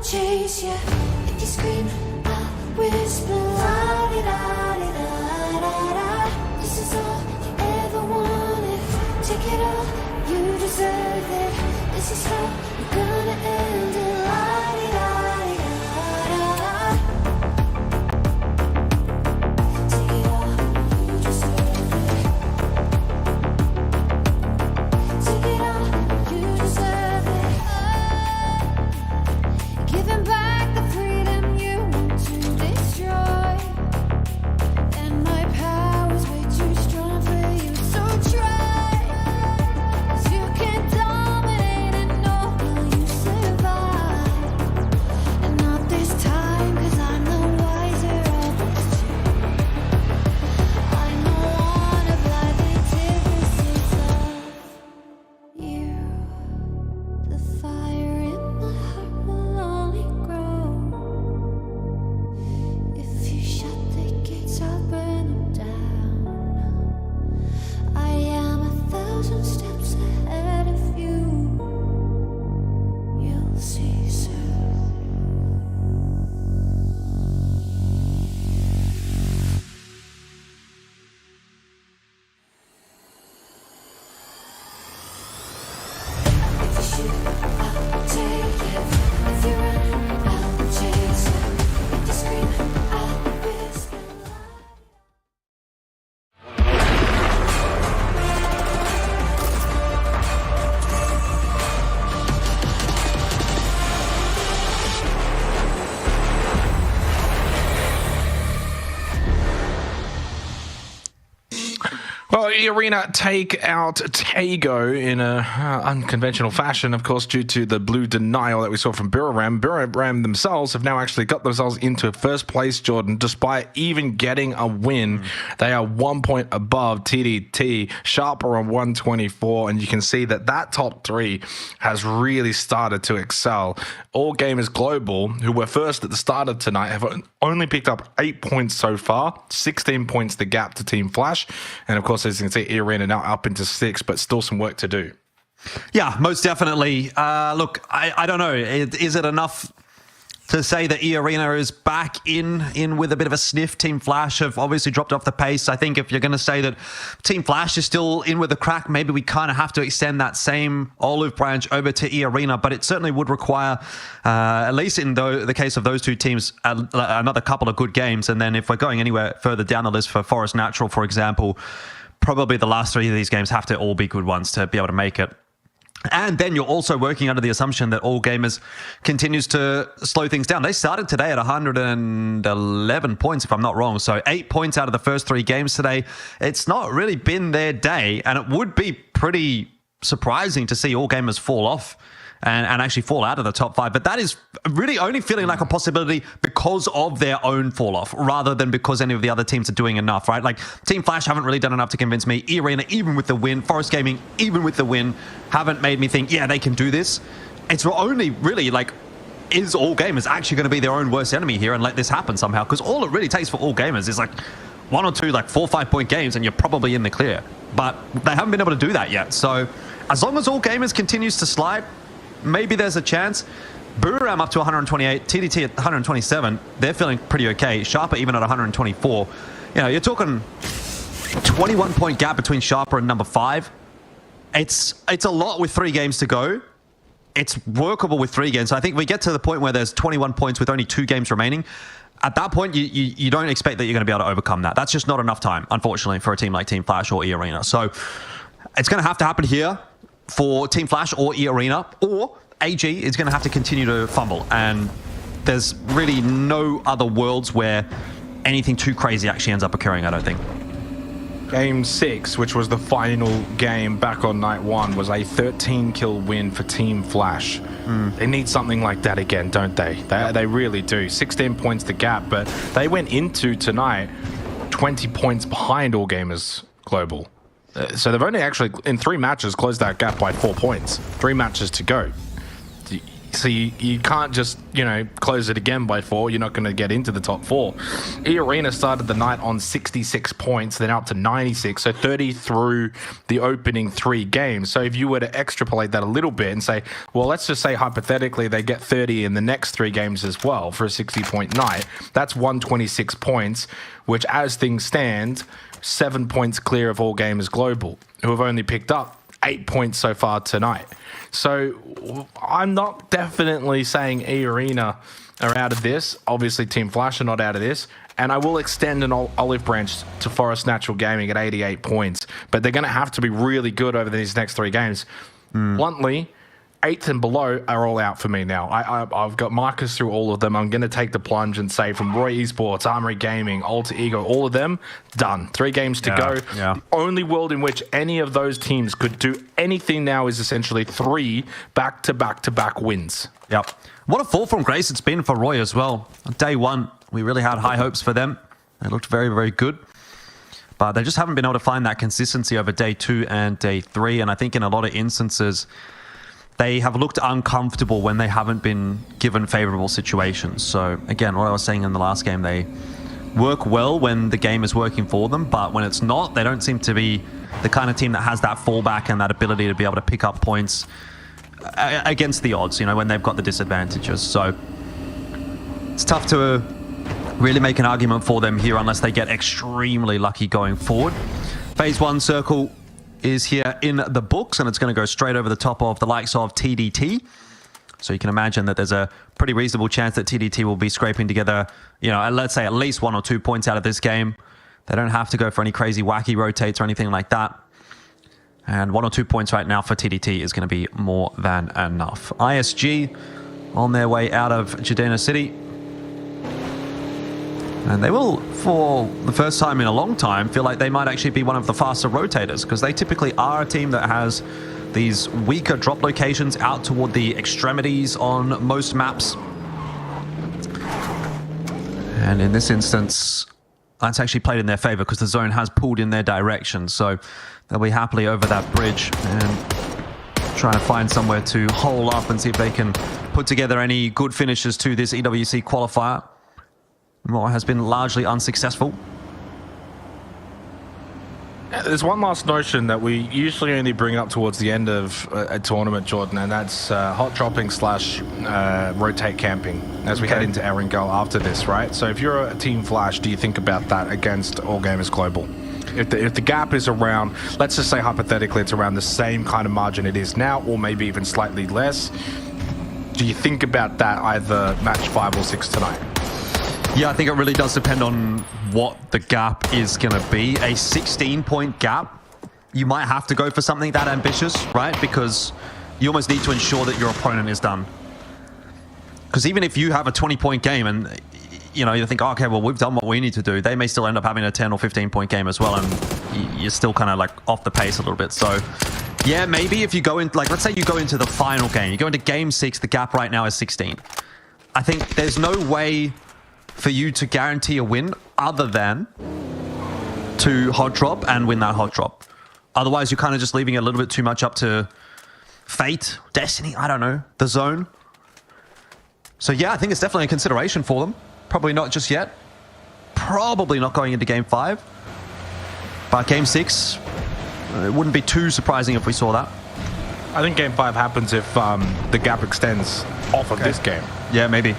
Chase ya, if you scream, I'll whisper la di da di da da da. This is all you ever wanted. Take it all, you deserve it. This is how we're gonna end it. La di da di da da. Take it all, you deserve it. Take it all, you deserve it. Giving back the freedom you want to destroy. And my power's way too strong for you, so try. 'Cause you can dominate and know will you survive. saw E-Arena take out Taego in a unconventional fashion, of course, due to the blue denial that we saw from Miramar. Miramar themselves have now actually got themselves into first place, Jordan, despite even getting a win. They are 1 point above TDT. Sharper on 124, and you can see that top three has really started to excel. All Gamers Global, who were first at the start of tonight, have only picked up 8 points so far, 16 points the gap to Team Flash. And of course, as you can see, E-Arena now up into 6, but still some work to do. Yeah, most definitely. Look, I don't know. Is it enough to say that E-Arena is back in with a bit of a sniff? Team Flash have obviously dropped off the pace. I think if you're going to say that Team Flash is still in with a crack, maybe we kind of have to extend that same olive branch over to E-Arena, but it certainly would require, at least in the case of those two teams, another couple of good games. And then if we're going anywhere further down the list for Forest Natural, for example, probably the last 3 of these games have to all be good ones to be able to make it. And then you're also working under the assumption that All Gamers continues to slow things down. They started today at 111 points, if I'm not wrong. So 8 points out of the first 3 games today. It's not really been their day. And it would be pretty surprising to see All Gamers fall off and actually fall out of the top 5. But that is really only feeling like a possibility because of their own fall off, rather than because any of the other teams are doing enough, right? Like Team Flash haven't really done enough to convince me. E-Arena, even with the win, Forest Gaming, even with the win, haven't made me think, yeah, they can do this. It's only really like, is All Gamers actually going to be their own worst enemy here and let this happen somehow? Because all it really takes for All Gamers is like 1 or 2, like 4 or 5 point games, and you're probably in the clear. But they haven't been able to do that yet. So as long as All Gamers continues to slide, maybe there's a chance. Booram up to 128, TDT at 127. They're feeling pretty okay. Sharper even at 124. You know, you're talking 21 point gap between Sharper and number 5. It's a lot with 3 games to go. It's workable with 3 games. So I think we get to the point where there's 21 points with only 2 games remaining. At that point, you don't expect that you're going to be able to overcome that. That's just not enough time, unfortunately, for a team like Team Flash or E-Arena. So it's going to have to happen here for Team Flash or E-Arena, or AG is going to have to continue to fumble. And there's really no other worlds where anything too crazy actually ends up occurring, I don't think. Game 6, which was the final game back on night 1, was a 13-kill win for Team Flash. They need something like that again, don't they? They really do. 16 points the gap, but they went into tonight 20 points behind All Gamers Global. So they've only actually, in 3 matches, closed that gap by 4 points. 3 matches to go. So you can't just, close it again by 4. You're not going to get into the top 4. E-Arena started the night on 66 points, then up to 96. So 30 through the opening 3 games. So if you were to extrapolate that a little bit and say, well, let's just say hypothetically they get 30 in the next 3 games as well for a 60-point night. That's 126 points, which as things stand, 7 points clear of All Gamers Global, who have only picked up 8 points so far tonight. So I'm not definitely saying E-Arena are out of this. Obviously, Team Flash are not out of this. And I will extend an olive branch to Forest Natural Gaming at 88 points. But they're going to have to be really good over these next 3 games. Bluntly, 8th and below are all out for me now. I've got markers through all of them. I'm going to take the plunge and say from Roy Esports, Armory Gaming, Alter Ego, all of them, done. 3 games to go. Yeah. The only world in which any of those teams could do anything now is essentially 3 back-to-back-to-back wins. Yep. What a fall from grace it's been for Roy as well. On day 1, we really had high hopes for them. They looked very, very good. But they just haven't been able to find that consistency over day 2 and day 3. And I think in a lot of instances, they have looked uncomfortable when they haven't been given favorable situations. So again, what I was saying in the last game, they work well when the game is working for them, but when it's not, they don't seem to be the kind of team that has that fallback and that ability to be able to pick up points against the odds, when they've got the disadvantages. So it's tough to really make an argument for them here unless they get extremely lucky going forward. Phase 1 circle is here in the books, and it's going to go straight over the top of the likes of TDT. So you can imagine that there's a pretty reasonable chance that TDT will be scraping together, let's say at least 1 or 2 points out of this game. They don't have to go for any crazy wacky rotates or anything like that. And 1 or 2 points right now for TDT is going to be more than enough. ISG on their way out of Jadena City. And they will, for the first time in a long time, feel like they might actually be one of the faster rotators, because they typically are a team that has these weaker drop locations out toward the extremities on most maps. And in this instance, that's actually played in their favor because the zone has pulled in their direction. So they'll be happily over that bridge and trying to find somewhere to hole up and see if they can put together any good finishes to this EWC qualifier. What has been largely unsuccessful. There's one last notion that we usually only bring up towards the end of a tournament, Jordan, and that's hot dropping / rotate camping as we head into Erangel after this, right? So if you're a Team Flash, do you think about that against All Gamers Global? If the gap is around, let's just say hypothetically it's around the same kind of margin it is now, or maybe even slightly less, do you think about that either match 5 or 6 tonight? Yeah, I think it really does depend on what the gap is going to be. A 16-point gap, you might have to go for something that ambitious, right? Because you almost need to ensure that your opponent is done. Because even if you have a 20-point game and you think, oh, okay, well, we've done what we need to do, they may still end up having a 10 or 15-point game as well, and you're still kind of like off the pace a little bit. So yeah, maybe if you go in, like, let's say you go into the final game, you go into game 6, the gap right now is 16. I think there's no way for you to guarantee a win other than to hot drop and win that hot drop. Otherwise, you're kind of just leaving it a little bit too much up to fate, destiny, I don't know, the zone. So yeah, I think it's definitely a consideration for them. Probably not just yet. Probably not going into game 5. But game 6, it wouldn't be too surprising if we saw that. I think game 5 happens if the gap extends off of this game. Yeah, maybe.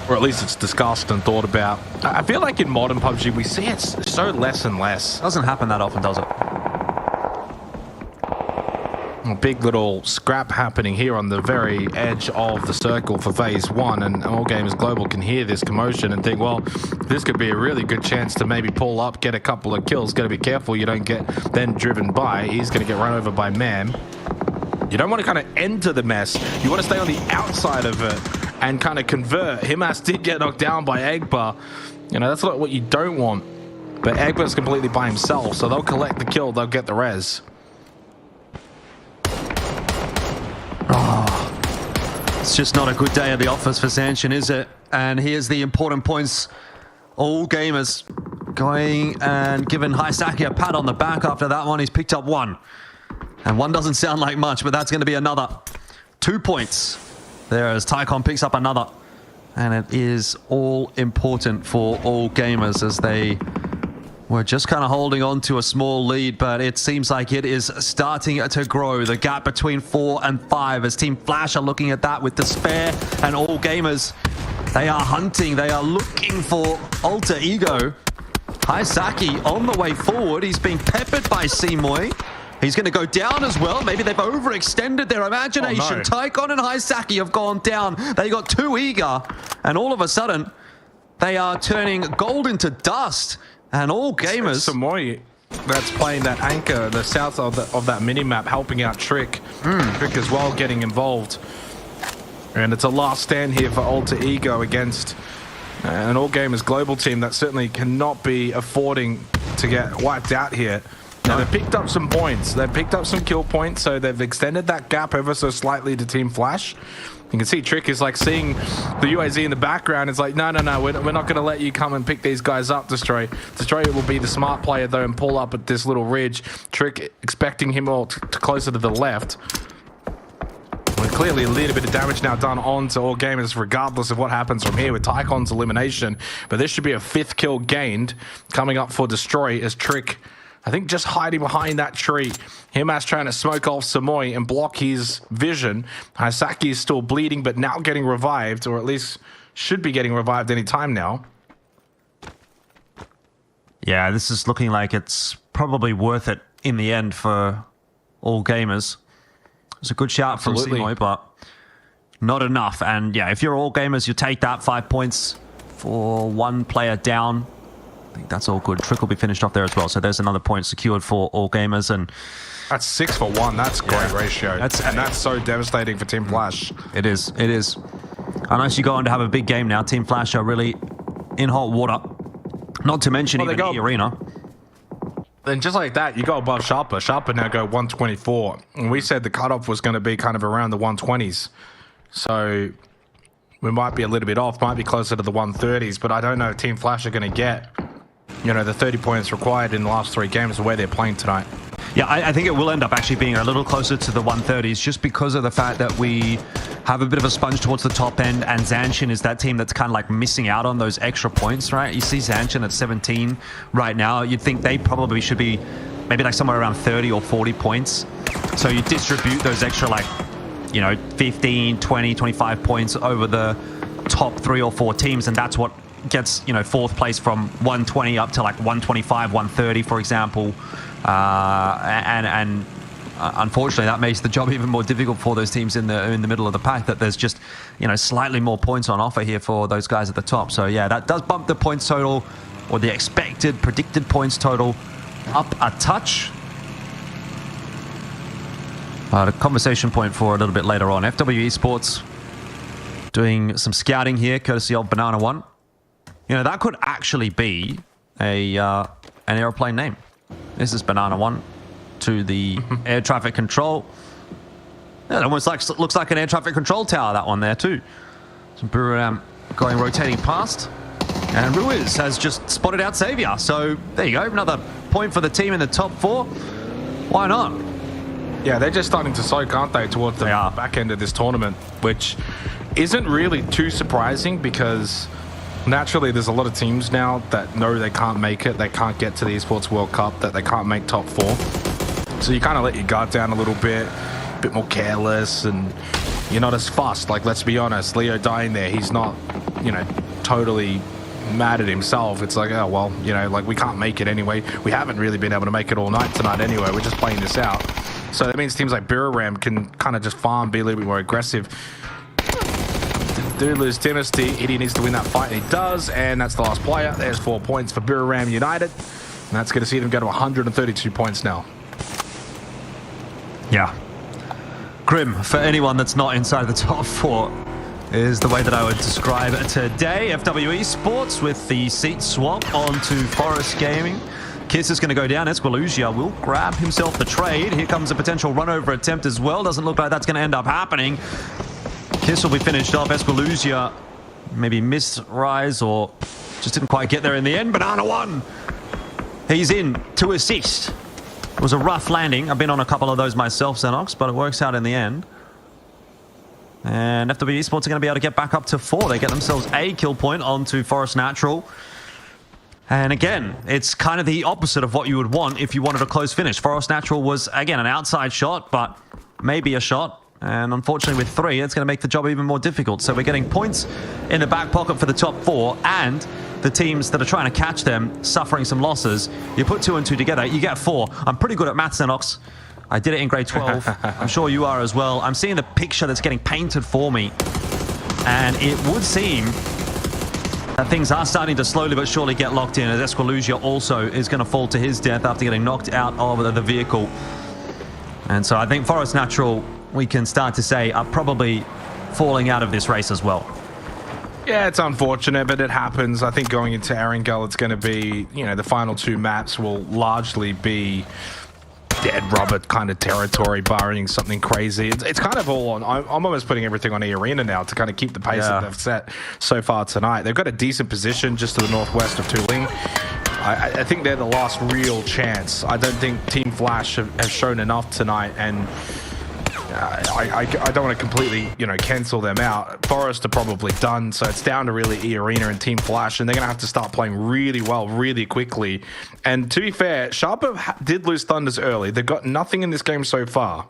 Or at least it's discussed and thought about. I feel like in modern PUBG, we see it so less and less. Doesn't happen that often, does it? A big little scrap happening here on the very edge of the circle for phase 1, and All Gamers Global can hear this commotion and think, well, this could be a really good chance to maybe pull up, get a couple of kills. Got to be careful you don't get then driven by. He's going to get run over by Mem. You don't want to kind of enter the mess. You want to stay on the outside of it and kind of convert. Himas did get knocked down by Egba. That's not what you don't want. But Egba's completely by himself, so they'll collect the kill, they'll get the res. Oh, it's just not a good day at the office for Zanshin, is it? And here's the important points. All Gamers going and giving Haisaki a pat on the back after that one. He's picked up 1. And 1 doesn't sound like much, but that's going to be another 2 points there as Taekon picks up another. And it is all important for All Gamers as they were just kind of holding on to a small lead, but it seems like it is starting to grow. The gap between 4 and 5 as Team Flash are looking at that with despair, and All Gamers, they are hunting, they are looking for alter ego. Haisaki on the way forward. He's being peppered by Simoy. He's going to go down as well. Maybe they've overextended their imagination. Oh, no. Taekon and Haisaki have gone down. They got too eager. And all of a sudden, they are turning gold into dust. And All Gamers... Simoy that's playing that anchor, the south of that mini-map, helping out Trick. Trick as well getting involved. And it's a last stand here for Alter Ego against an All Gamers Global team that certainly cannot be affording to get wiped out here. Now, they've picked up some points. They've picked up some kill points, so they've extended that gap ever so slightly to Team Flash. You can see Trick is like seeing the UAZ in the background. It's like, no, we're not going to let you come and pick these guys up, Destroy. Destroy will be the smart player, though, and pull up at this little ridge. Trick expecting him all closer to the left. Well, clearly a little bit of damage now done on to All Gamers, regardless of what happens from here with Taekon's elimination. But this should be a 5th kill gained coming up for Destroy as Trick, I think, just hiding behind that tree. Himas trying to smoke off Simoy and block his vision. Haisaki is still bleeding, but now getting revived, or at least should be getting revived any time now. Yeah, this is looking like it's probably worth it in the end for All Gamers. It's a good shout from Simoy, but not enough. And yeah, if you're All Gamers, you take that 5 points for 1 player down. I think that's all good. Trick will be finished off there as well. So there's another point secured for All Gamers. And that's 6 for 1. That's great ratio. And that's so devastating for Team Flash. It is. It is. Unless you go on to have a big game now, Team Flash are really in hot water. Not to mention even the arena. Then just like that, you go above Sharper. Sharper now go 124. And we said the cutoff was going to be kind of around the 120s. So we might be a little bit off, might be closer to the 130s, but I don't know if Team Flash are going to get, the 30 points required in the last 3 games the way they're playing tonight. Yeah, I think it will end up actually being a little closer to the 130s just because of the fact that we have a bit of a sponge towards the top end, and Zanshin is that team that's kind of like missing out on those extra points, right? You see Zanshin at 17 right now. You'd think they probably should be maybe like somewhere around 30 or 40 points. So you distribute those extra 15, 20, 25 points over the top 3 or 4 teams, and that's what gets, 4th place from 120 up to like 125, 130, for example. And unfortunately, that makes the job even more difficult for those teams in the middle of the pack, that there's just, slightly more points on offer here for those guys at the top. So yeah, that does bump the points total, or the predicted points total, up a touch. A conversation point for a little bit later on. FWE Sports doing some scouting here, courtesy of Banana One. That could actually be an airplane name. This is Banana One to the air traffic control. Yeah, it almost looks like an air traffic control tower, that one there too. Some Buriram rotating past. And Ruiz has just spotted out Xavier. So there you go, another point for the team in the top 4. Why not? Yeah, they're just starting to soak, aren't they, towards the back end of this tournament, which isn't really too surprising because naturally there's a lot of teams now that know they can't make it, they can't get to the Esports World Cup, that they can't make top 4. So you kind of let your guard down a little bit more careless, and you're not as fast. Like, let's be honest, Leo dying there, he's not, totally mad at himself. It's like, oh, well, we can't make it anyway. We haven't really been able to make it all night tonight anyway. We're just playing this out. So that means teams like Buriram can kind of just farm, be a little bit more aggressive. Do lose Dynasty. He needs to win that fight, and he does, and that's the last player. There's 4 points for Buriram United, and that's going to see them go to 132 points now. Yeah. Grim for anyone that's not inside the top 4 is the way that I would describe it today. FWE Sports with the seat swap onto Forest Gaming. Kiss is going to go down. Esquilusia will grab himself the trade. Here comes a potential run over attempt as well. Doesn't look like that's going to end up happening. Kiss will be finished off. Esquilusia maybe missed rise or just didn't quite get there in the end. Banana One. He's in to assist. It was a rough landing. I've been on a couple of those myself, Xenox, but it works out in the end. And FWE Esports are going to be able to get back up to 4. They get themselves a kill point onto Forest Natural. And again, it's kind of the opposite of what you would want if you wanted a close finish. Forest Natural was, again, an outside shot, but maybe a shot. And unfortunately with 3, it's going to make the job even more difficult. So we're getting points in the back pocket for the top 4, and the teams that are trying to catch them suffering some losses. You put 2 and 2 together, you get 4. I'm pretty good at maths, Xenox. I did it in grade 12. I'm sure you are as well. I'm seeing the picture that's getting painted for me. And it would seem that things are starting to slowly but surely get locked in, as Esquilusia also is going to fall to his death after getting knocked out of the vehicle. And so I think Forest Natural, we can start to say, are probably falling out of this race as well. Yeah, it's unfortunate, but it happens. I think going into Erangel, it's going to be, the final 2 maps will largely be dead rubber kind of territory, barring something crazy. It's kind of all on. I'm almost putting everything on E-Arena now to kind of keep the pace that they've set so far tonight. They've got a decent position just to the northwest of Tuling. I think they're the last real chance. I don't think Team Flash have shown enough tonight, and I don't want to completely, cancel them out. Forest are probably done, so it's down to really E-Arena and Team Flash, and they're going to have to start playing really well, really quickly. And to be fair, Sharper did lose Thunders early. They've got nothing in this game so far.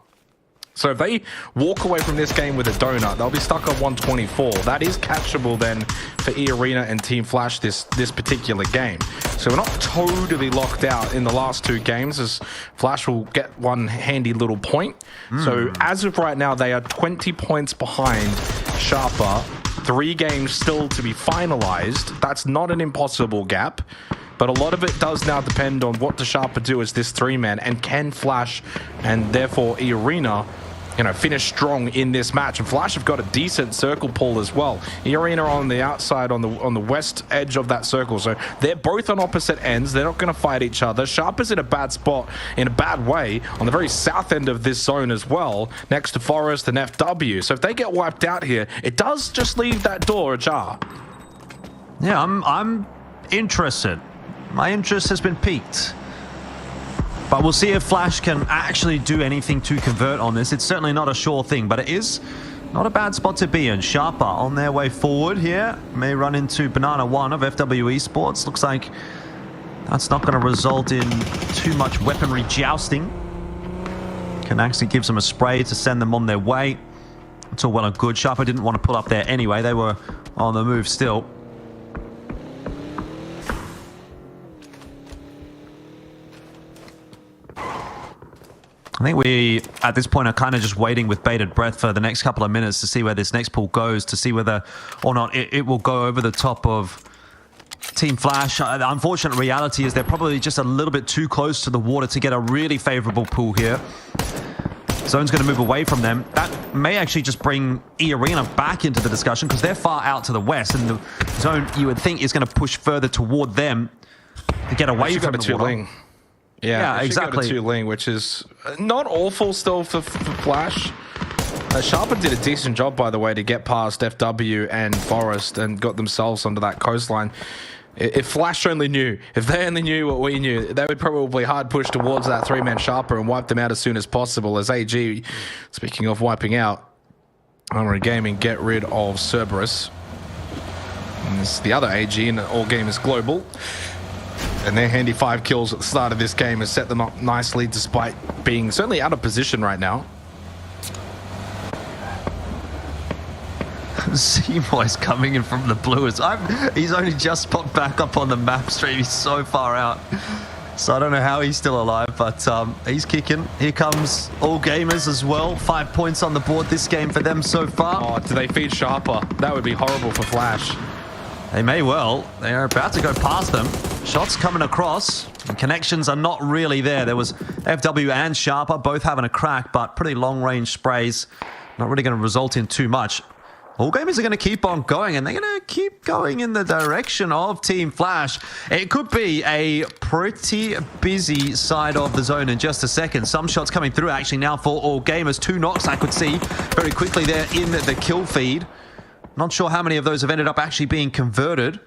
So if they walk away from this game with a donut, they'll be stuck on 124. That is catchable then for E-Arena and Team Flash this particular game. So we're not totally locked out in the last 2 games, as Flash will get one handy little point. So as of right now, they are 20 points behind Sharper. 3 games still to be finalized. That's not an impossible gap. But a lot of it does now depend on what does Sharper do as this 3-man, and can Flash and therefore E-Arena finish strong in this match. And Flash have got a decent circle pull as well. Arena on the outside, on the west edge of that circle. So they're both on opposite ends. They're not going to fight each other. Sharp is in a bad spot, in a bad way, on the very south end of this zone as well, next to Forest and FW. So if they get wiped out here, it does just leave that door ajar. Yeah, I'm interested. My interest has been piqued. But we'll see if Flash can actually do anything to convert on this. It's certainly not a sure thing, but it is not a bad spot to be in. Sharper on their way forward here. May run into Banana 1 of FWE Sports. Looks like that's not going to result in too much weaponry jousting. Can actually gives them a spray to send them on their way. It's all well and good. Sharper didn't want to pull up there anyway. They were on the move still. I think we, at this point, are kind of just waiting with bated breath for the next couple of minutes to see where this next pool goes, to see whether or not it will go over the top of Team Flash. The unfortunate reality is they're probably just a little bit too close to the water to get a really favorable pool here. Zone's going to move away from them. That may actually just bring E-Arena back into the discussion because they're far out to the west, and the zone, you would think, is going to push further toward them to get away from the water. Yeah, exactly. Go to Ling, which is not awful still for Flash. Sharper did a decent job, by the way, to get past FW and Forest and got themselves onto that coastline. If Flash only knew, if they only knew what we knew, they would probably hard push towards that three-man Sharper and wipe them out as soon as possible. As AG, speaking of wiping out, Armory Gaming get rid of Cerberus. And this is the other AG, and All Gamers Global. And their handy 5 kills at the start of this game has set them up nicely, despite being certainly out of position right now. Seymour's coming in from the blues. He's only just popped back up on the map stream. He's so far out. So I don't know how he's still alive, but he's kicking. Here comes All Gamers as well. 5 points on the board this game for them so far. Oh, do they feed Sharper? That would be horrible for Flash. They may well. They are about to go past them. Shots coming across. The connections are not really there. There was FW and Sharper both having a crack, but pretty long-range sprays. Not really going to result in too much. All Gamers are going to keep on going, and they're going to keep going in the direction of Team Flash. It could be a pretty busy side of the zone in just a second. Some shots coming through actually now for All Gamers. 2 knocks I could see very quickly there in the kill feed. Not sure how many of those have ended up actually being converted.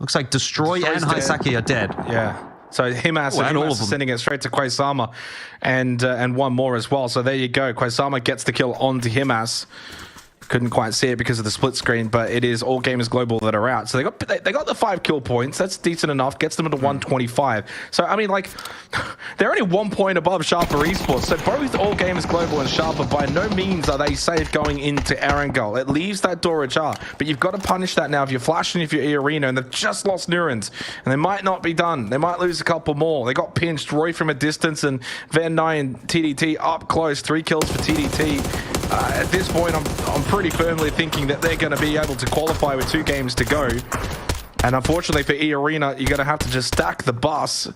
Looks like Destroy and Haisaki are dead. Yeah. So Himas and all of them sending it straight to Quaisama, and one more as well. So there you go. Quaisama gets the kill onto Himas. Couldn't quite see it because of the split screen, but it is All Gamers Global that are out. So they got the 5 kill points. That's decent enough. Gets them into 125. So, I mean, like, they're only 1 point above Sharper Esports. So both All Gamers Global and Sharper, by no means are they safe going into Erangel. It leaves that door ajar. But you've got to punish that now if you're flashing, if you're E-Arena, and they've just lost Neurons. And they might not be done. They might lose a couple more. They got pinched. Roy from a distance, and Van Nye and TDT up close. 3 kills for TDT. At this point, I'm pretty firmly thinking that they're going to be able to qualify with 2 games to go. And unfortunately for E-Arena, you're going to have to just stack the bus.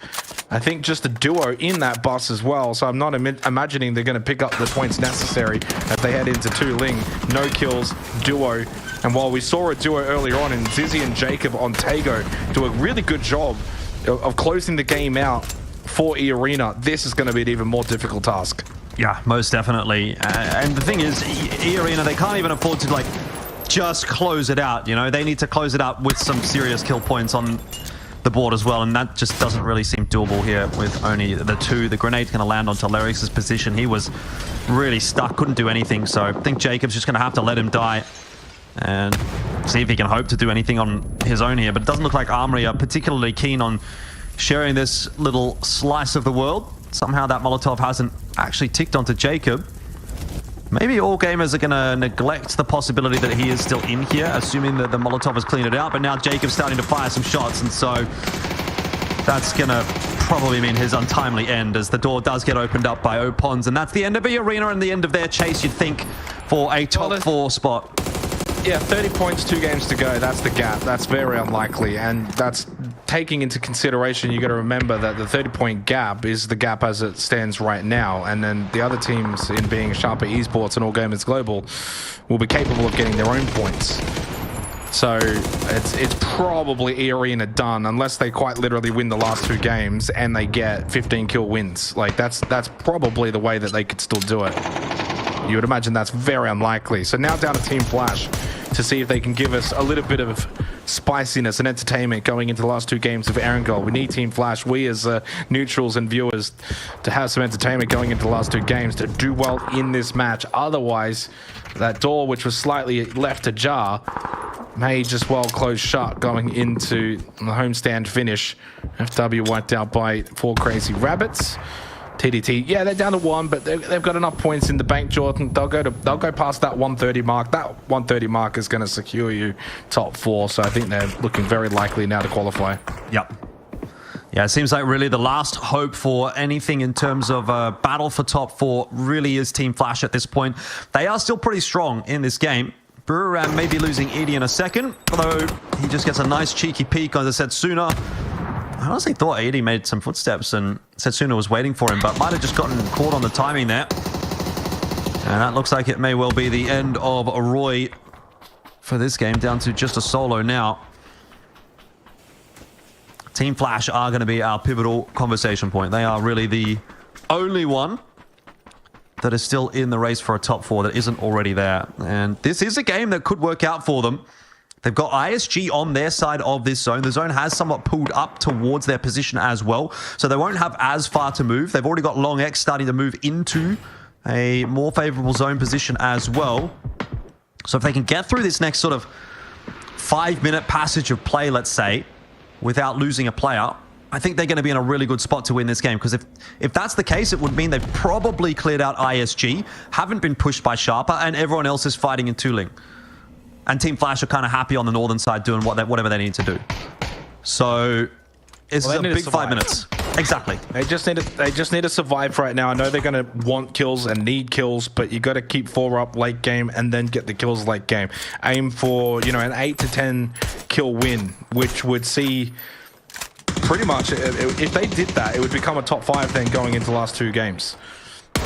I think just a duo in that bus as well. So I'm not imagining they're going to pick up the points necessary as they head into 2 Ling. No kills, duo. And while we saw a duo earlier on in Zizzy and Jacob on Taego do a really good job of closing the game out for E-Arena, this is going to be an even more difficult task. Yeah, most definitely. And the thing is, E-Arena, they can't even afford to, like, just close it out, you know? They need to close it out with some serious kill points on the board as well, and that just doesn't really seem doable here with only the 2. The grenade's going to land onto Lyric's position. He was really stuck, couldn't do anything, so I think Jacob's just going to have to let him die and see if he can hope to do anything on his own here. But it doesn't look like Armory are particularly keen on sharing this little slice of the world. Somehow that Molotov hasn't actually ticked onto Jacob. Maybe All Gamers are going to neglect the possibility that he is still in here, assuming that the Molotov has cleaned it out. But now Jacob's starting to fire some shots, and so that's going to probably mean his untimely end, as the door does get opened up by Opons. And that's the end of E-Arena and the end of their chase, you'd think, for a top 4 spot. Yeah, 30 points, 2 games to go. That's the gap. That's very unlikely, and that's taking into consideration, you got to remember that the 30-point gap is the gap as it stands right now, and then the other teams, in being Sharper Esports and All Gamers Global, will be capable of getting their own points. So it's probably arena done unless they quite literally win the last 2 games and they get 15 kill wins. Like that's probably the way that they could still do it. You would imagine that's very unlikely. So now down to Team Flash to see if they can give us a little bit of spiciness and entertainment going into the last 2 games of Erangel. We need Team Flash, we as neutrals and viewers, to have some entertainment going into the last 2 games to do well in this match. Otherwise, that door, which was slightly left ajar, may just well close shut going into the homestand finish. FW wiped out by 4 crazy rabbits. TDT, yeah, they're down to 1, but they've got enough points in the bank, Jordan. They'll go past that 130 mark. That 130 mark is going to secure you top 4. So I think they're looking very likely now to qualify. Yep. Yeah, it seems like really the last hope for anything in terms of a battle for top 4 really is Team Flash at this point. They are still pretty strong in this game. Buriram may be losing Edie in a second, although he just gets a nice cheeky peek on the Setsuna. I honestly thought Edie made some footsteps and Setsuna was waiting for him, but might have just gotten caught on the timing there. And that looks like it may well be the end of Roy for this game, down to just a solo now. Team Flash are going to be our pivotal conversation point. They are really the only one that is still in the race for a top 4 that isn't already there. And this is a game that could work out for them. They've got ISG on their side of this zone. The zone has somewhat pulled up towards their position as well, so they won't have as far to move. They've already got Long X starting to move into a more favorable zone position as well. So if they can get through this next sort of 5-minute passage of play, let's say, without losing a player, I think they're going to be in a really good spot to win this game, because if that's the case, it would mean they've probably cleared out ISG, haven't been pushed by Sharper, and everyone else is fighting in Tooling. And Team Flash are kind of happy on the northern side doing whatever they need to do. So it's a big 5 minutes. Exactly. They just need to survive right now. I know they're going to want kills and need kills, but you got to keep 4 up late game and then get the kills late game. Aim for, you know, an 8 to 10 kill win, which would see pretty much, if they did that, it would become a top 5 then going into the last 2 games.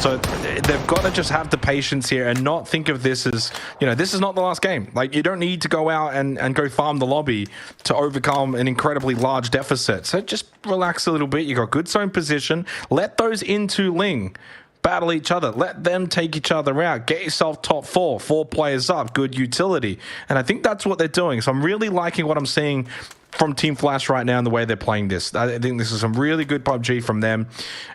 So they've got to just have the patience here and not think of this as, you know, this is not the last game. Like, you don't need to go out and go farm the lobby to overcome an incredibly large deficit. So just relax a little bit. You got good zone position. Let those into Ling battle each other. Let them take each other out. Get yourself top 4 players up. Good utility. And I think that's what they're doing. So I'm really liking what I'm seeing from Team Flash right now and the way they're playing this. I think this is some really good PUBG from them.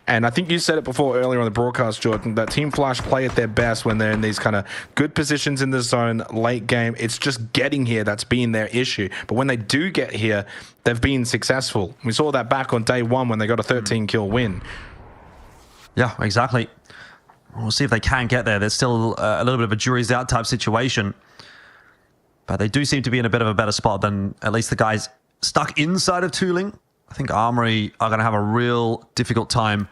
And I think you said it before earlier on the broadcast, Jordan, that Team Flash play at their best when they're in these kind of good positions in the zone late game. It's just getting here that's been their issue. But when they do get here, they've been successful. We saw that back on day 1 when they got a 13 kill win. Yeah, exactly. We'll see if they can get there. There's still a little bit of a jury's out type situation. But they do seem to be in a bit of a better spot than at least the guys stuck inside of Tooling. I think Armory are going to have a real difficult time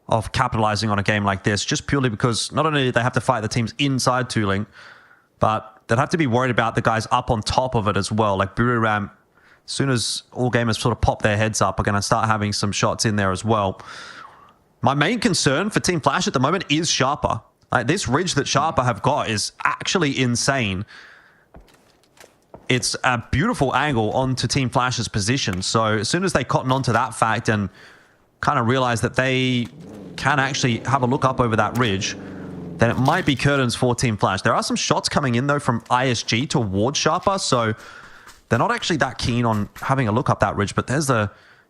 of capitalizing on a game like this, just purely because not only do they have to fight the teams inside Tooling, but they'll have to be worried about the guys up on top of it as well. Like Buriram, as soon as all gamers sort of pop their heads up, are going to start having some shots in there as well. My main concern for Team Flash at the moment is Sharper. Like, this ridge that Sharper have got is actually insane. It's a beautiful angle onto Team Flash's position. So as soon as they cotton onto that fact and kind of realize that they can actually have a look up over that ridge, then it might be curtains for Team Flash. There are some shots coming in, though, from ISG towards Sharper, so they're not actually that keen on having a look up that ridge, but there's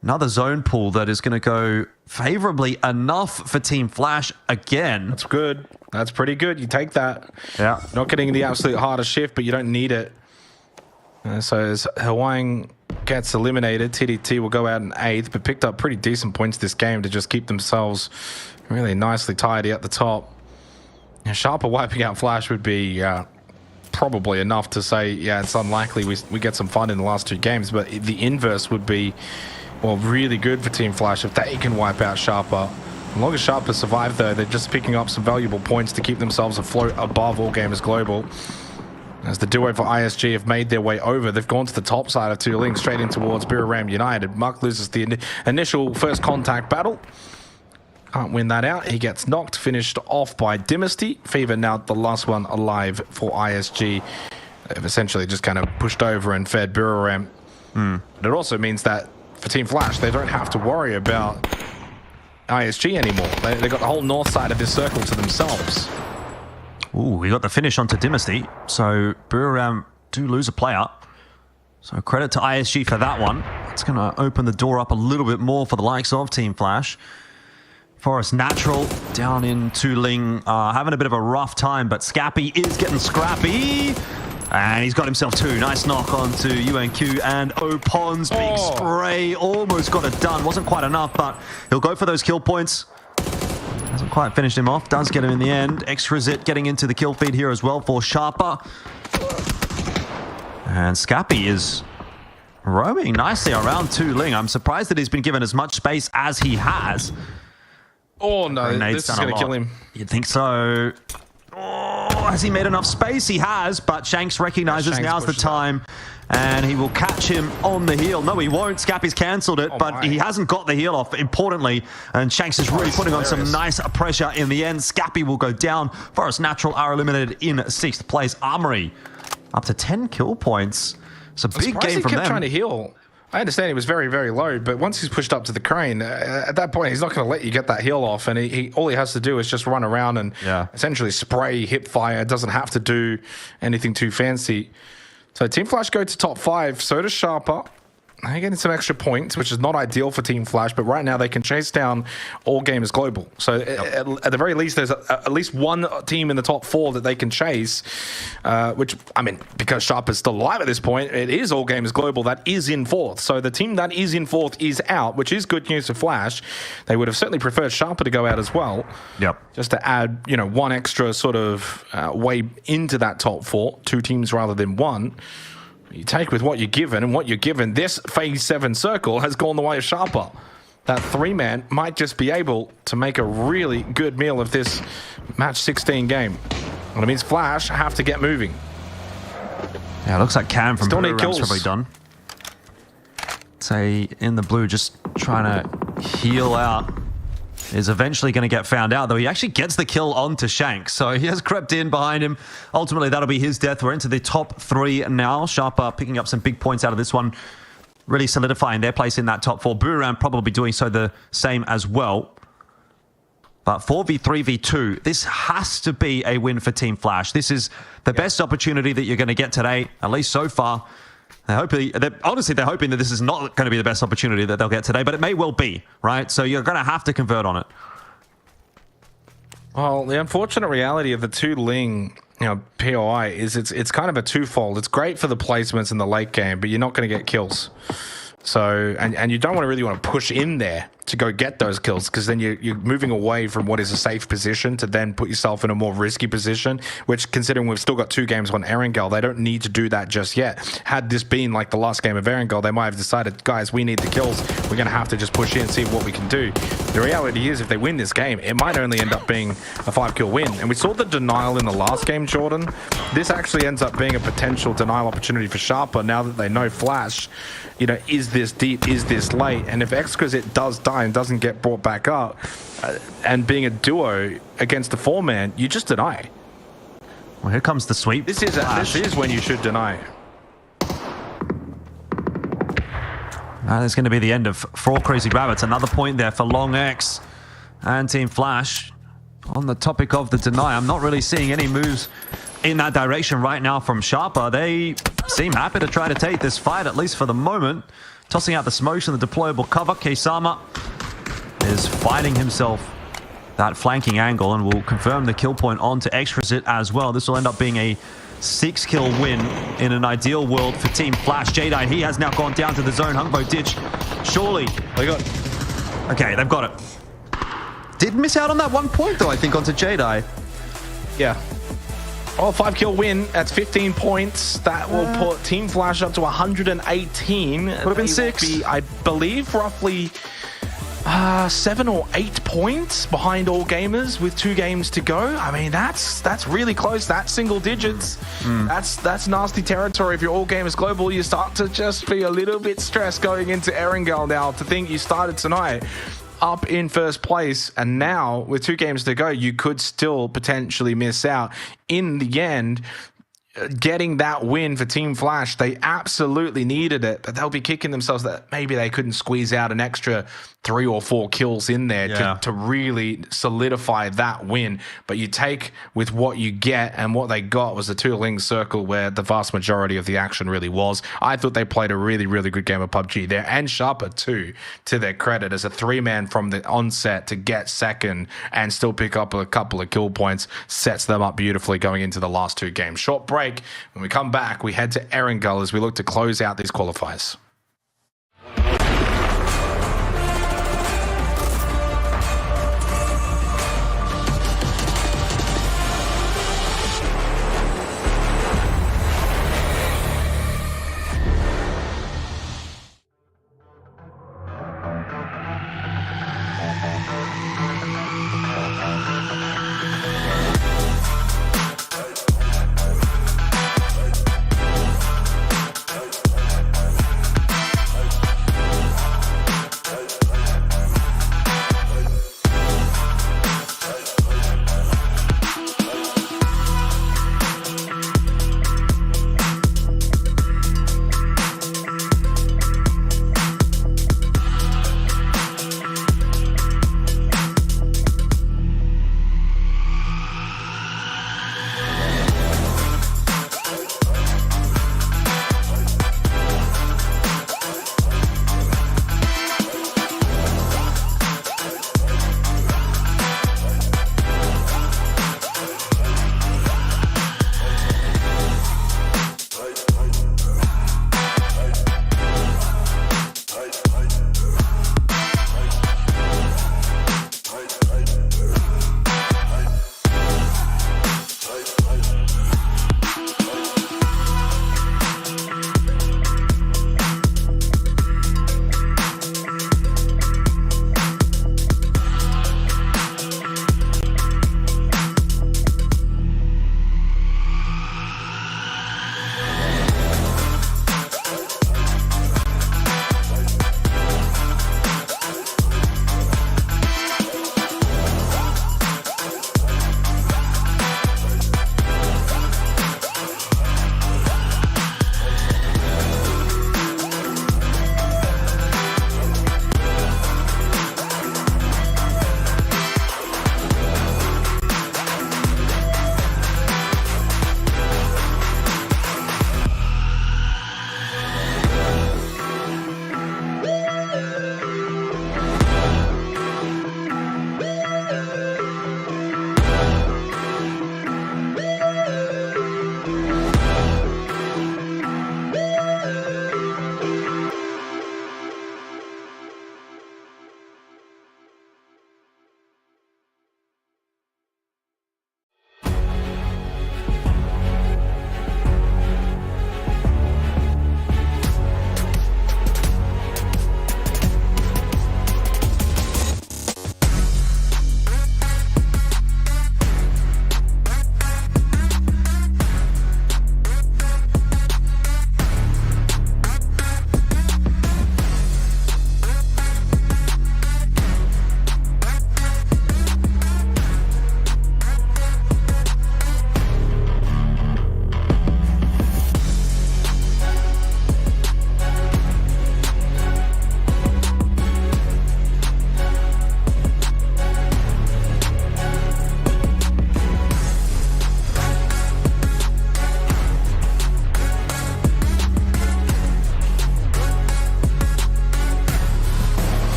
another zone pool that is going to go favorably enough for Team Flash again. That's good. That's pretty good. You take that. Yeah. Not getting the absolute hardest shift, but you don't need it. So as Hwang gets eliminated, TDT will go out in 8th, but picked up pretty decent points this game to just keep themselves really nicely tidy at the top. Sharper wiping out Flash would be probably enough to say, yeah, it's unlikely we get some fun in the last 2 games, but the inverse would be, well, really good for Team Flash if they can wipe out Sharper. As long as Sharper survive, though, they're just picking up some valuable points to keep themselves afloat above All Gamers Global. As the duo for ISG have made their way over, they've gone to the top side of Tuling, straight in towards Biram United. Muck loses the initial first contact battle. Can't win that out. He gets knocked, finished off by Dynasty. Fever now the last one alive for ISG. They've essentially just kind of pushed over and fed Biram. But it also means that for Team Flash, they don't have to worry about ISG anymore. They've got the whole north side of this circle to themselves. Ooh, we got the finish onto Dynasty. So Biram do lose a player. So credit to ISG for that one. It's going to open the door up a little bit more for the likes of Team Flash. Forest Natural down in Tuling, having a bit of a rough time, but Scappy is getting scrappy. And he's got himself two. Nice knock onto UNQ and Opon's big spray. Almost got it done. Wasn't quite enough, but he'll go for those kill points. Hasn't quite finished him off. Does get him in the end. Extrazit getting into the kill feed here as well for Sharper. And Scappy is roaming nicely around Tuling. I'm surprised that he's been given as much space as he has. Oh no, this is going to kill him. You'd think so. Oh, has he made enough space? He has, but Shanks recognizes now's the time. And he will catch him on the heel. No, he won't. Scappy's cancelled it, but he hasn't got the heel off, importantly. And Shanks is really putting on some nice pressure in the end. Scappy will go down. Forest Natural are eliminated in 6th place. Armory up to 10 kill points. It's a big game from them. He kept trying to heal. I understand he was very, very low, but once he's pushed up to the crane, at that point, he's not going to let you get that heal off. And all he has to do is just run around and essentially spray hip fire. Doesn't have to do anything too fancy. So Team Flash go to top 5. So does Sharper. They're getting some extra points, which is not ideal for Team Flash, but right now they can chase down All Gamers Global. So at the very least, there's at least one team in the top 4 that they can chase, which, I mean, because Sharper's still alive at this point, it is All Gamers Global that is in 4th. So the team that is in 4th is out, which is good news for Flash. They would have certainly preferred Sharper to go out as well. Just to add, you know, one extra sort of way into that top 4, 2 teams rather than 1. You take with what you're given, and what you're given, this Phase 7 circle has gone the way of Sharper. That 3-man might just be able to make a really good meal of this match 16 game. And it means Flash have to get moving. Yeah, it looks like Cam from Still need kills. Probably done. Say in the blue, just trying to heal out. Is eventually going to get found out, though he actually gets the kill onto Shanks. So he has crept in behind him. Ultimately, that'll be his death. We're into the top 3 now. Sharper picking up some big points out of this one, really solidifying their place in that top 4. Boomerang probably doing so the same as well. But 4v3v2, this has to be a win for Team Flash. This is the best opportunity that you're going to get today, at least so far. Honestly, they're hoping that this is not going to be the best opportunity that they'll get today, but it may well be, right? So you're going to have to convert on it. Well, the unfortunate reality of the Tuling, POI is it's kind of a twofold. It's great for the placements in the late game, but you're not going to get kills. So, and you don't really want to push in there to go get those kills, because then you're moving away from what is a safe position to then put yourself in a more risky position, which, considering we've still got 2 games on Erangel, they don't need to do that just yet. Had this been like the last game of Erangel, they might have decided, guys, we need the kills. We're going to have to just push in and see what we can do. The reality is, if they win this game, it might only end up being a 5-kill win. And we saw the denial in the last game, Jordan. This actually ends up being a potential denial opportunity for Sharper now that they know Flash, is this deep, is this late? And if Exquisite does die and doesn't get brought back up, and being a duo against the 4-man, you just deny. Well, here comes the sweep. This is when you should deny. That is going to be the end of 4 Crazy Rabbits. Another point there for Long X and Team Flash. On the topic of the deny, I'm not really seeing any moves in that direction right now from Sharper. They seem happy to try to take this fight, at least for the moment. Tossing out the smokes and the deployable cover. Keisama is finding himself that flanking angle and will confirm the kill point onto Extrazit as well. This will end up being a 6-kill win in an ideal world for Team Flash. Jadeite, he has now gone down to the zone. Hungbo ditch. Surely. Okay, they've got it. Did miss out on that 1 point, though, I think, onto Jadeite. Yeah. Oh, 5-kill win. That's 15 points. That will put Team Flash up to 118. Would have been 6. I believe, roughly 7 or 8 points behind all gamers with 2 games to go. I mean, that's really close. That's single digits. That's nasty territory. If you're all gamers global, you start to just be a little bit stressed going into Erangel now to think you started tonight up in first place, and now with 2 games to go, you could still potentially miss out. In the end, getting that win for Team Flash, they absolutely needed it, but they'll be kicking themselves that maybe they couldn't squeeze out an extra 3 or 4 kills in there to really solidify that win. But you take with what you get, and what they got was the 2-link circle where the vast majority of the action really was. I thought they played a really, really good game of PUBG there, and Sharper too, to their credit, as a 3-man from the onset to get second and still pick up a couple of kill points sets them up beautifully going into the last 2 games. Short break. When we come back, we head to Erangel as we look to close out these qualifiers.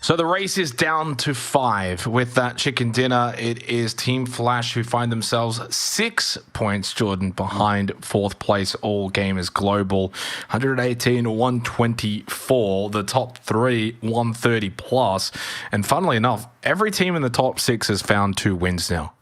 So the race is down to 5. With that chicken dinner, it is Team Flash who find themselves 6 points, Jordan, behind 4th place All Gamers Global. 118 124. The top 3, 130 plus. And funnily enough, every team in the top 6 has found 2 wins now.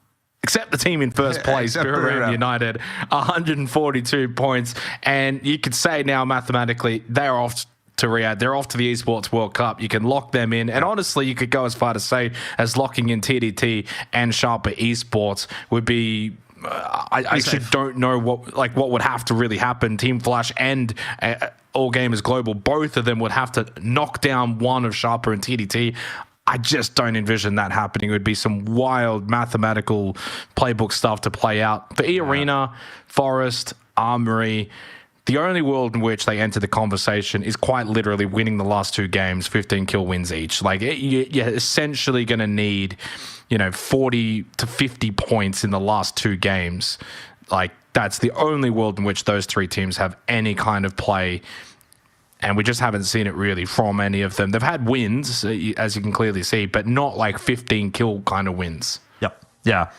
Except the team in first place, Miramar United, 142 points. And you could say now mathematically, they're off to Riyadh. They're off to the Esports World Cup. You can lock them in. And honestly, you could go as far to say as locking in TDT and Sharper Esports would be... I actually don't know what would have to really happen. Team Flash and All Gamers Global, both of them would have to knock down one of Sharper and TDT. I just don't envision that happening. It would be some wild mathematical playbook stuff to play out. For E-Arena, Forest, Armory, the only world in which they enter the conversation is quite literally winning the last 2 games, 15 kill wins each. Like, you're essentially going to need, 40 to 50 points in the last 2 games. Like, that's the only world in which those 3 teams have any kind of play. And we just haven't seen it really from any of them. They've had wins, as you can clearly see, but not like 15 kill kind of wins. Yep. Yeah.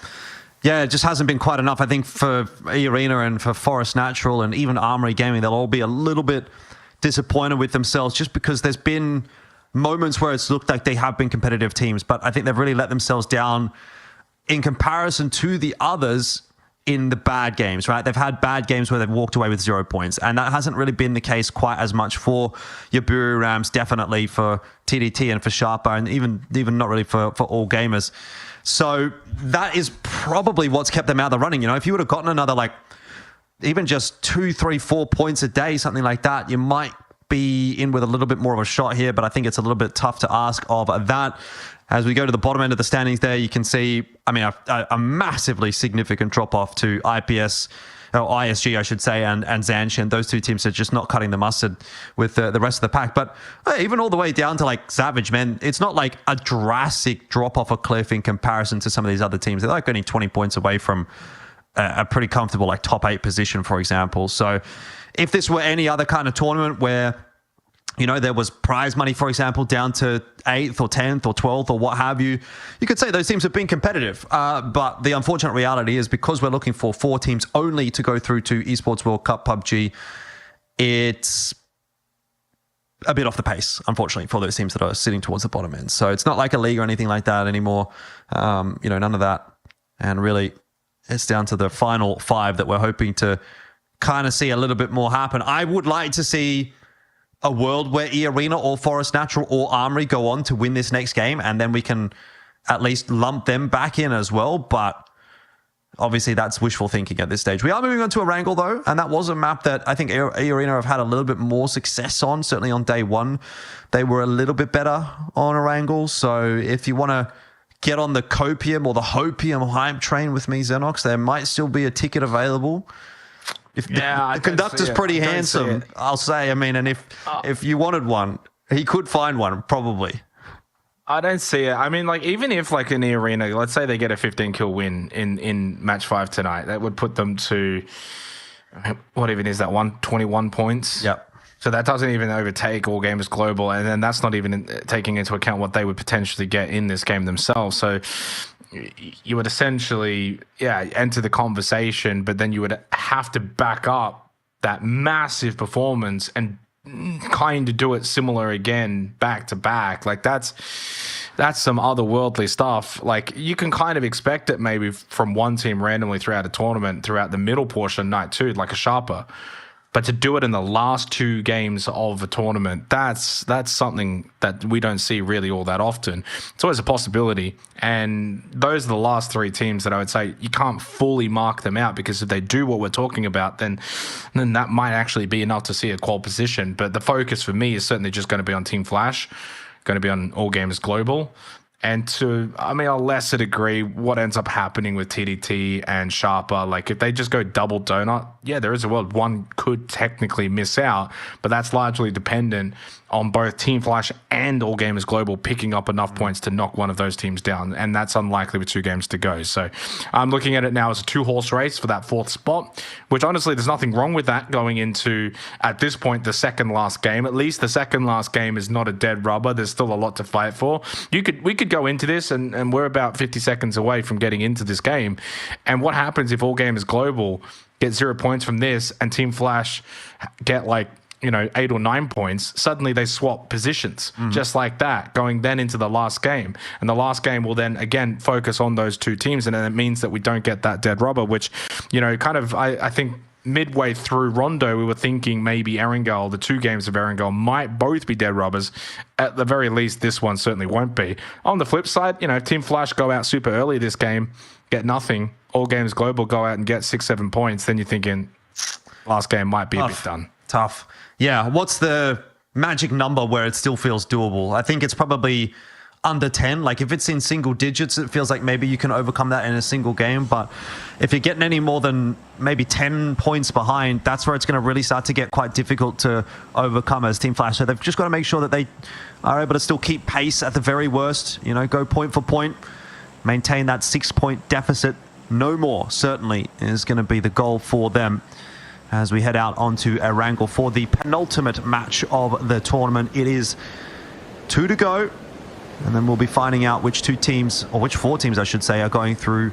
Yeah, it just hasn't been quite enough. I think for E-Arena and for Forest Natural and even Armory Gaming, they'll all be a little bit disappointed with themselves just because there's been moments where it's looked like they have been competitive teams, but I think they've really let themselves down in comparison to the others in the bad games, right? They've had bad games where they've walked away with 0 points, and that hasn't really been the case quite as much for your Buru Rams, definitely for TDT and for Sharper, and even not really for All Gamers. So that is probably what's kept them out of the running. If you would have gotten another, even just 2, 3, 4 points a day, something like that, you might be in with a little bit more of a shot here, but I think it's a little bit tough to ask of that. As we go to the bottom end of the standings there, you can see, a massively significant drop-off to IPS, or ISG, I should say, and Zanshin. Those 2 teams are just not cutting the mustard with the rest of the pack. But even all the way down to, Savage, man, it's not like a drastic drop-off a cliff in comparison to some of these other teams. They're only 20 points away from a pretty comfortable, top 8 position, for example. So if this were any other kind of tournament where... there was prize money, for example, down to 8th or 10th or 12th or what have you. You could say those teams have been competitive. But the unfortunate reality is because we're looking for 4 teams only to go through to Esports World Cup PUBG, it's a bit off the pace, unfortunately, for those teams that are sitting towards the bottom end. So it's not like a league or anything like that anymore. None of that. And really, it's down to the final 5 that we're hoping to kind of see a little bit more happen. I would like to see a world where E-Arena or Forest Natural or Armory go on to win this next game, and then we can at least lump them back in as well. But obviously that's wishful thinking at this stage. We are moving on to Erangel though, and that was a map that I think E-Arena have had a little bit more success on. Certainly on day 1, they were a little bit better on Erangel. So if you want to get on the Copium or the Hopium hype train with me, Xenox, there might still be a ticket available. The conductor's pretty handsome, I'll say. And if you wanted one, he could find one, probably. I don't see it. Even if an E-Arena, let's say they get a 15 kill win in match 5 tonight, that would put them to, what even is that, 121 points? Yep. So that doesn't even overtake All Gamers Global, and then that's not even taking into account what they would potentially get in this game themselves. So you would essentially, enter the conversation, but then you would have to back up that massive performance and kind of do it similar again, back to back. That's some otherworldly stuff. You can kind of expect it maybe from one team randomly throughout a tournament, throughout the middle portion, night 2, like a Sharper. But to do it in the last 2 games of a tournament, that's something that we don't see really all that often. It's always a possibility. And those are the last 3 teams that I would say you can't fully mark them out, because if they do what we're talking about, then that might actually be enough to see a qual position. But the focus for me is certainly just going to be on Team Flash, going to be on All Gamers Global, And to, I mean, a lesser degree, what ends up happening with TDT and Sharper, like if they just go double donut, yeah, there is a world one could technically miss out, but that's largely dependent on both Team Flash and All Gamers Global picking up enough points to knock one of those teams down, and that's unlikely with 2 games to go. So I'm looking at it now as a 2-horse race for that 4th spot, which honestly, there's nothing wrong with that going into, at this point, the second last game. At least the second last game is not a dead rubber. There's still a lot to fight for. We could go into this, and we're about 50 seconds away from getting into this game. And what happens if All Gamers Global get 0 points from this and Team Flash get 8 or 9 points, suddenly they swap positions just like that, going then into the last game. And the last game will then again focus on those 2 teams. And then it means that we don't get that dead rubber, which, I think midway through Rondo, we were thinking maybe Erangel, the 2 games of Erangel might both be dead rubbers. At the very least, this one certainly won't be. On the flip side, if Team Flash go out super early this game, get nothing, All Games Global go out and get 6-7 points, then you're thinking last game might be a bit done. Tough. Yeah, what's the magic number where it still feels doable? I think it's probably under 10. Like if it's in single digits, it feels like maybe you can overcome that in a single game. But if you're getting any more than maybe 10 points behind, that's where it's going to really start to get quite difficult to overcome as Team Flash. So they've just got to make sure that they are able to still keep pace at the very worst, go point for point, maintain that 6-point deficit. No more, certainly, is going to be the goal for them as we head out onto Erangel for the penultimate match of the tournament. It is 2 to go, and then we'll be finding out which 2 teams, or which 4 teams I should say, are going through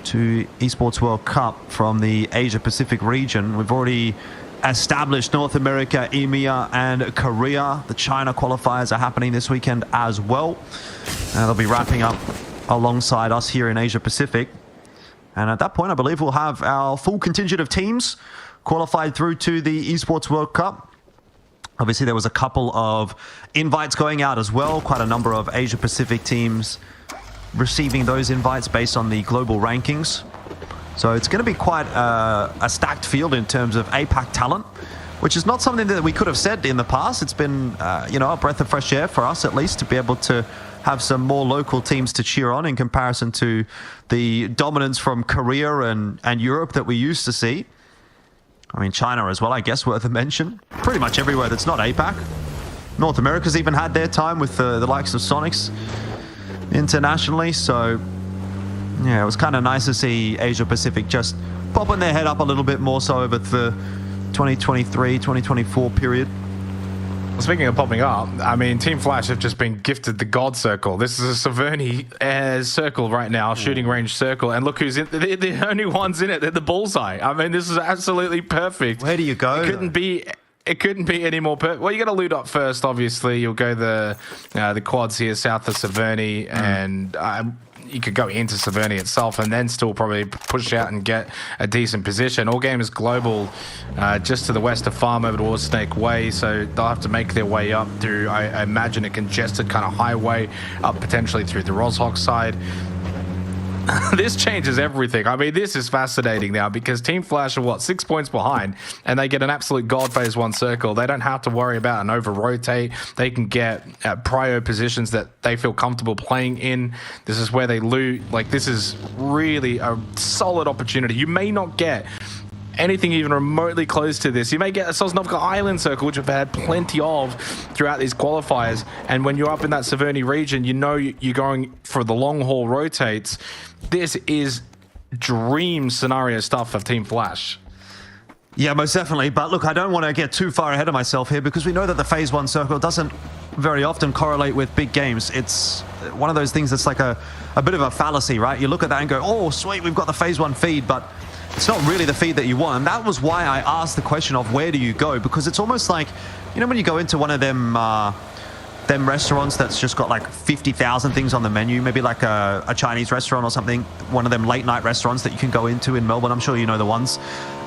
to Esports World Cup from the Asia Pacific region. We've already established North America, EMEA and Korea. The China qualifiers are happening this weekend as well. They'll be wrapping up alongside us here in Asia Pacific. And at that point, I believe we'll have our full contingent of teams qualified through to the Esports World Cup. Obviously, there was a couple of invites going out as well. Quite a number of Asia Pacific teams receiving those invites based on the global rankings. So it's going to be quite a stacked field in terms of APAC talent, which is not something that we could have said in the past. It's been, a breath of fresh air for us, at least, to be able to have some more local teams to cheer on in comparison to the dominance from Korea and Europe that we used to see. I mean, China as well, I guess, worth a mention. Pretty much everywhere that's not APAC. North America's even had their time with the likes of Sonics internationally. So, yeah, it was kind of nice to see Asia Pacific just popping their head up a little bit more so over the 2023-2024 period. Speaking of popping up, I mean, Team Flash have just been gifted the God Circle. This is a Saverny circle right now, shooting range circle. And look who's in, the only ones in it. They're the bullseye. I mean, this is absolutely perfect. Where do you go? It couldn't be any more perfect. Well, you got to loot up first, obviously. You'll go the quads here south of Saverny, and you could go into Saverny itself and then still probably push out and get a decent position. All Gamers Global just to the west of Farm over towards Snake Way, so they'll have to make their way up through, I imagine, a congested kind of highway up potentially through the Roshawk side. This changes everything. I mean, this is fascinating now because Team Flash are 6 points behind and they get an absolute God phase 1 circle. They don't have to worry about an over rotate. They can get prio positions that they feel comfortable playing in. This is where they loot. Like, this is really a solid opportunity. You may not get anything even remotely close to this. You may get a Sosnovka Island circle, which we've had plenty of throughout these qualifiers. And when you're up in that Saverny region, you know you're going for the long haul rotates. This is dream scenario stuff of Team Flash. Yeah, most definitely. But look, I don't want to get too far ahead of myself here because we know that the Phase 1 circle doesn't very often correlate with big games. It's one of those things that's like a bit of a fallacy, right? You look at that and go, oh, sweet, we've got the Phase 1 feed, but it's not really the feed that you want. And that was why I asked the question of where do you go? Because it's almost like, you know, when you go into one of them restaurants that's just got like 50,000 things on the menu, maybe like a Chinese restaurant or something, one of them late night restaurants that you can go into in Melbourne. I'm sure you know the ones.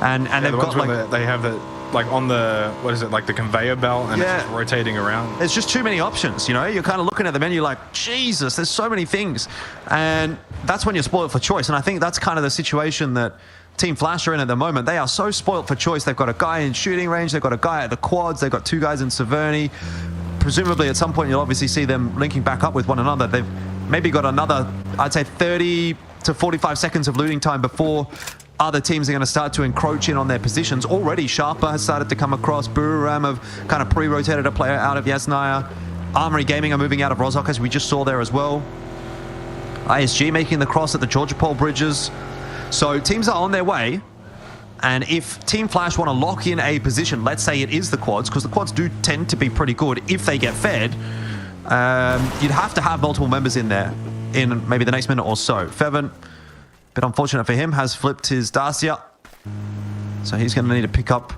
And they've got like, they have it like on the, what is it, like the conveyor belt, and it's just rotating around. There's just too many options, you know? You're kind of looking at the menu like, Jesus, there's so many things. And that's when you're spoiled for choice. And I think that's kind of the situation that Team Flash are in at the moment. They are so spoiled for choice. They've got a guy in shooting range, they've got a guy at the quads, they've got 2 guys in Saverny. Presumably at some point you'll obviously see them linking back up with one another. They've maybe got another, I'd say 30 to 45 seconds of looting time before other teams are going to start to encroach in on their positions. Already, Sharper has started to come across. Buriram have kind of pre-rotated a player out of Yasnaya. Armory Gaming are moving out of Rozhok, as we just saw there as well. ISG making the cross at the Georgia Pole bridges. So teams are on their way. And if Team Flash want to lock in a position, let's say it is the quads, because the quads do tend to be pretty good if they get fed, you'd have to have multiple members in there in maybe the next minute or so. Fevin, bit unfortunate for him, has flipped his Dacia. So he's going to need to pick up.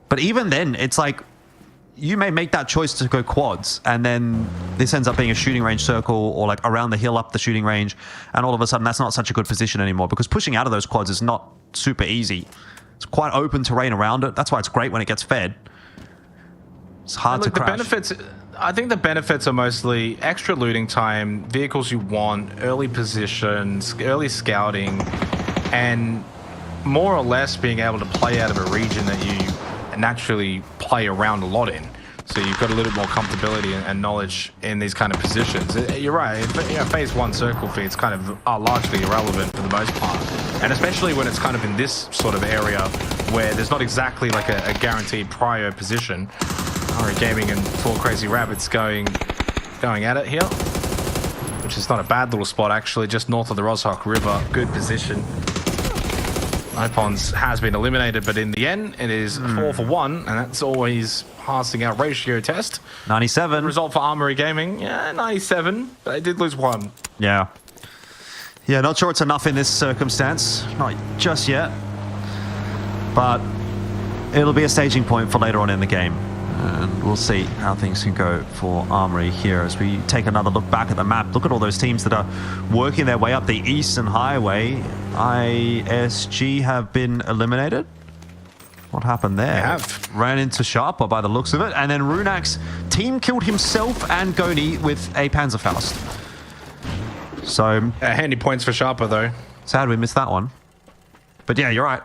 But even then, it's like, you may make that choice to go quads, and then this ends up being a shooting range circle or like around the hill up the shooting range, and all of a sudden that's not such a good position anymore, because pushing out of those quads is not super easy. It's quite open terrain around it. That's why it's great when it gets fed. It's hard to crash. The benefits, I think the benefits are mostly extra looting time, vehicles you want, early positions, early scouting, and more or less being able to play out of a region that you naturally play around a lot in. So you've got a little more comfortability and knowledge in these kind of positions. You're right, phase 1 circle feeds kind of are largely irrelevant for the most part. And especially when it's kind of in this sort of area where there's not exactly like a guaranteed prior position. Ari Gaming and 4 Crazy Rabbits going at it here, which is not a bad little spot actually, just north of the Rozhok River. Good position. Ipons has been eliminated, but in the end, it is 4 for 1, and that's always passing our ratio test. 97. Result for Armory Gaming, yeah, 97. They did lose 1. Yeah. Yeah, not sure it's enough in this circumstance. Not just yet. But it'll be a staging point for later on in the game. And we'll see how things can go for Armory here as we take another look back at the map. Look at all those teams that are working their way up the Eastern Highway. ISG have been eliminated. What happened there? They have. Ran into Sharper by the looks of it. And then Runak's team killed himself and Goni with a Panzerfaust. So handy points for Sharper though. Sad we missed that one. But yeah, you're right.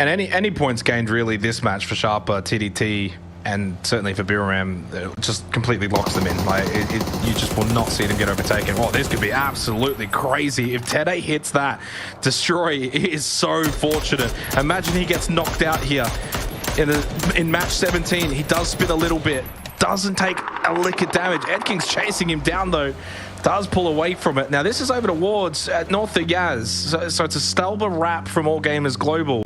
And any points gained really this match for Sharper, TDT, and certainly for Buriram, just completely locks them in. Like you just will not see them get overtaken. Oh, this could be absolutely crazy if Tede hits that destroy. He is so fortunate. Imagine he gets knocked out here in match 17. He does spin a little bit, doesn't take a lick of damage. Edking's chasing him down though. Does pull away from it. Now this is over towards north of Yaz. So it's a Stelba wrap from All Gamers Global.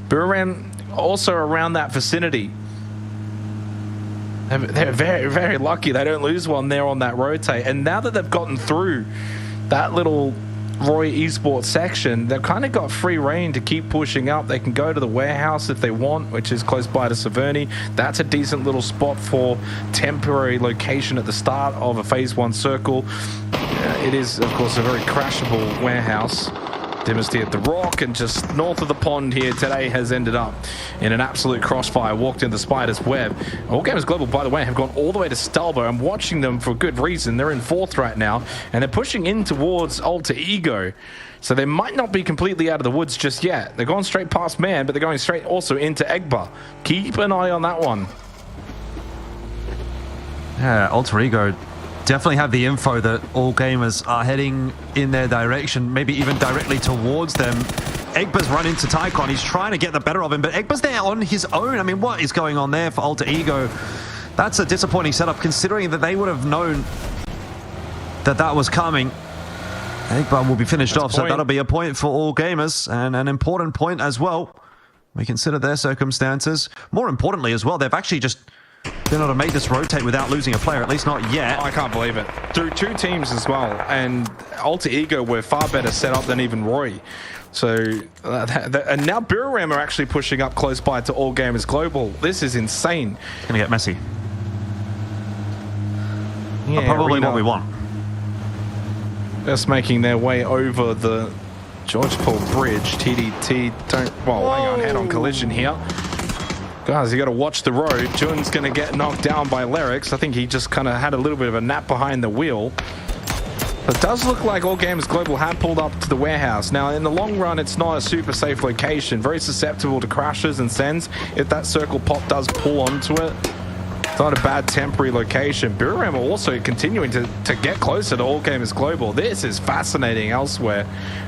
Buriram also around that vicinity. They're very, very lucky they don't lose one there on that rotate. And now that they've gotten through that little Roy Esports section, they've kind of got free reign to keep pushing up. They can go to the warehouse if they want, which is close by to Severny. That's a decent little spot for temporary location at the start of a phase 1 circle. It is, of course, a very crashable warehouse. Dynasty at the Rock, and just north of the pond here today has ended up in an absolute crossfire, walked into the spider's web. All Gamers Global, by the way, have gone all the way to Stelba. I'm watching them for good reason. They're in 4th right now, and they're pushing in towards Alter Ego. So they might not be completely out of the woods just yet. They're going straight past Man, but they're going straight also into Egba. Keep an eye on that one. Yeah, Alter Ego definitely have the info that All Gamers are heading in their direction, maybe even directly towards them. Egba's run into Tycon. He's trying to get the better of him, but Egba's there on his own. I mean, what is going on there for Alter Ego? That's a disappointing setup, considering that they would have known that that was coming. Egba will be finished off, so that'll be a point for All Gamers, and an important point as well. We consider their circumstances. More importantly as well, they've actually just been able to make this rotate without losing a player, at least not yet. I can't believe it. Through 2 teams as well, and Alter Ego were far better set up than even Roy. So, and now Buriram are actually pushing up close by to All Gamers Global. This is insane. It's going to get messy. Yeah, but probably what we want. Just making their way over the George Paul Bridge. TDT don't... Well, hang on, head-on collision here. Guys, you got to watch the road. Jun's going to get knocked down by Lyrics. I think he just kind of had a little bit of a nap behind the wheel. But it does look like All Gamers Global have pulled up to the warehouse. Now, in the long run, it's not a super safe location. Very susceptible to crashes and sends if that circle pop does pull onto it. It's not a bad temporary location. Biram are also continuing to get closer to All Gamers Global. This is fascinating elsewhere.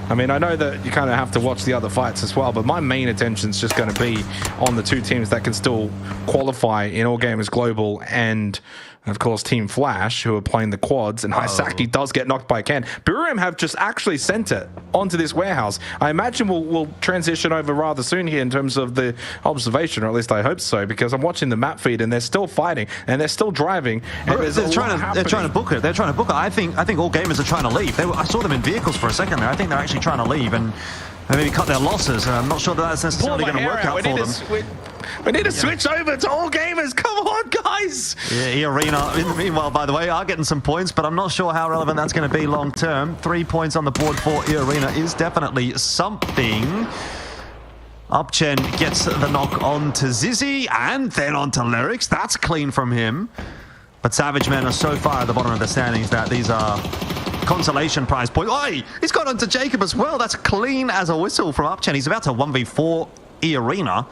I mean, I know that you kind of have to watch the other fights as well, but my main attention is just going to be on the two teams that can still qualify in All Gamers Global and, of course, Team Flash, who are playing the quads, and Hisaki does get knocked by Ken. Biram have just actually sent it onto this warehouse. I imagine we'll transition over rather soon here in terms of the observation, or at least I hope so, because I'm watching the map feed and they're still fighting and they're still driving. And they're trying to book it. They're trying to book it. I think All Gamers are trying to leave. I saw them in vehicles for a second there. I think they're actually trying to leave and maybe cut their losses. I'm not sure that's necessarily going to work out for them. We need to switch over to All Gamers. Come on, guys. Yeah, Arena, meanwhile, by the way, are getting some points, but I'm not sure how relevant that's going to be long term. 3 points on the board for Arena is definitely something. Upchen gets the knock on to Zizzy and then on to Lyrics. That's clean from him. But Savage Men are so far at the bottom of the standings that these are consolation prize points. Oi, he's got onto Jacob as well. That's clean as a whistle from Upchen. He's about to 1v4 Arena.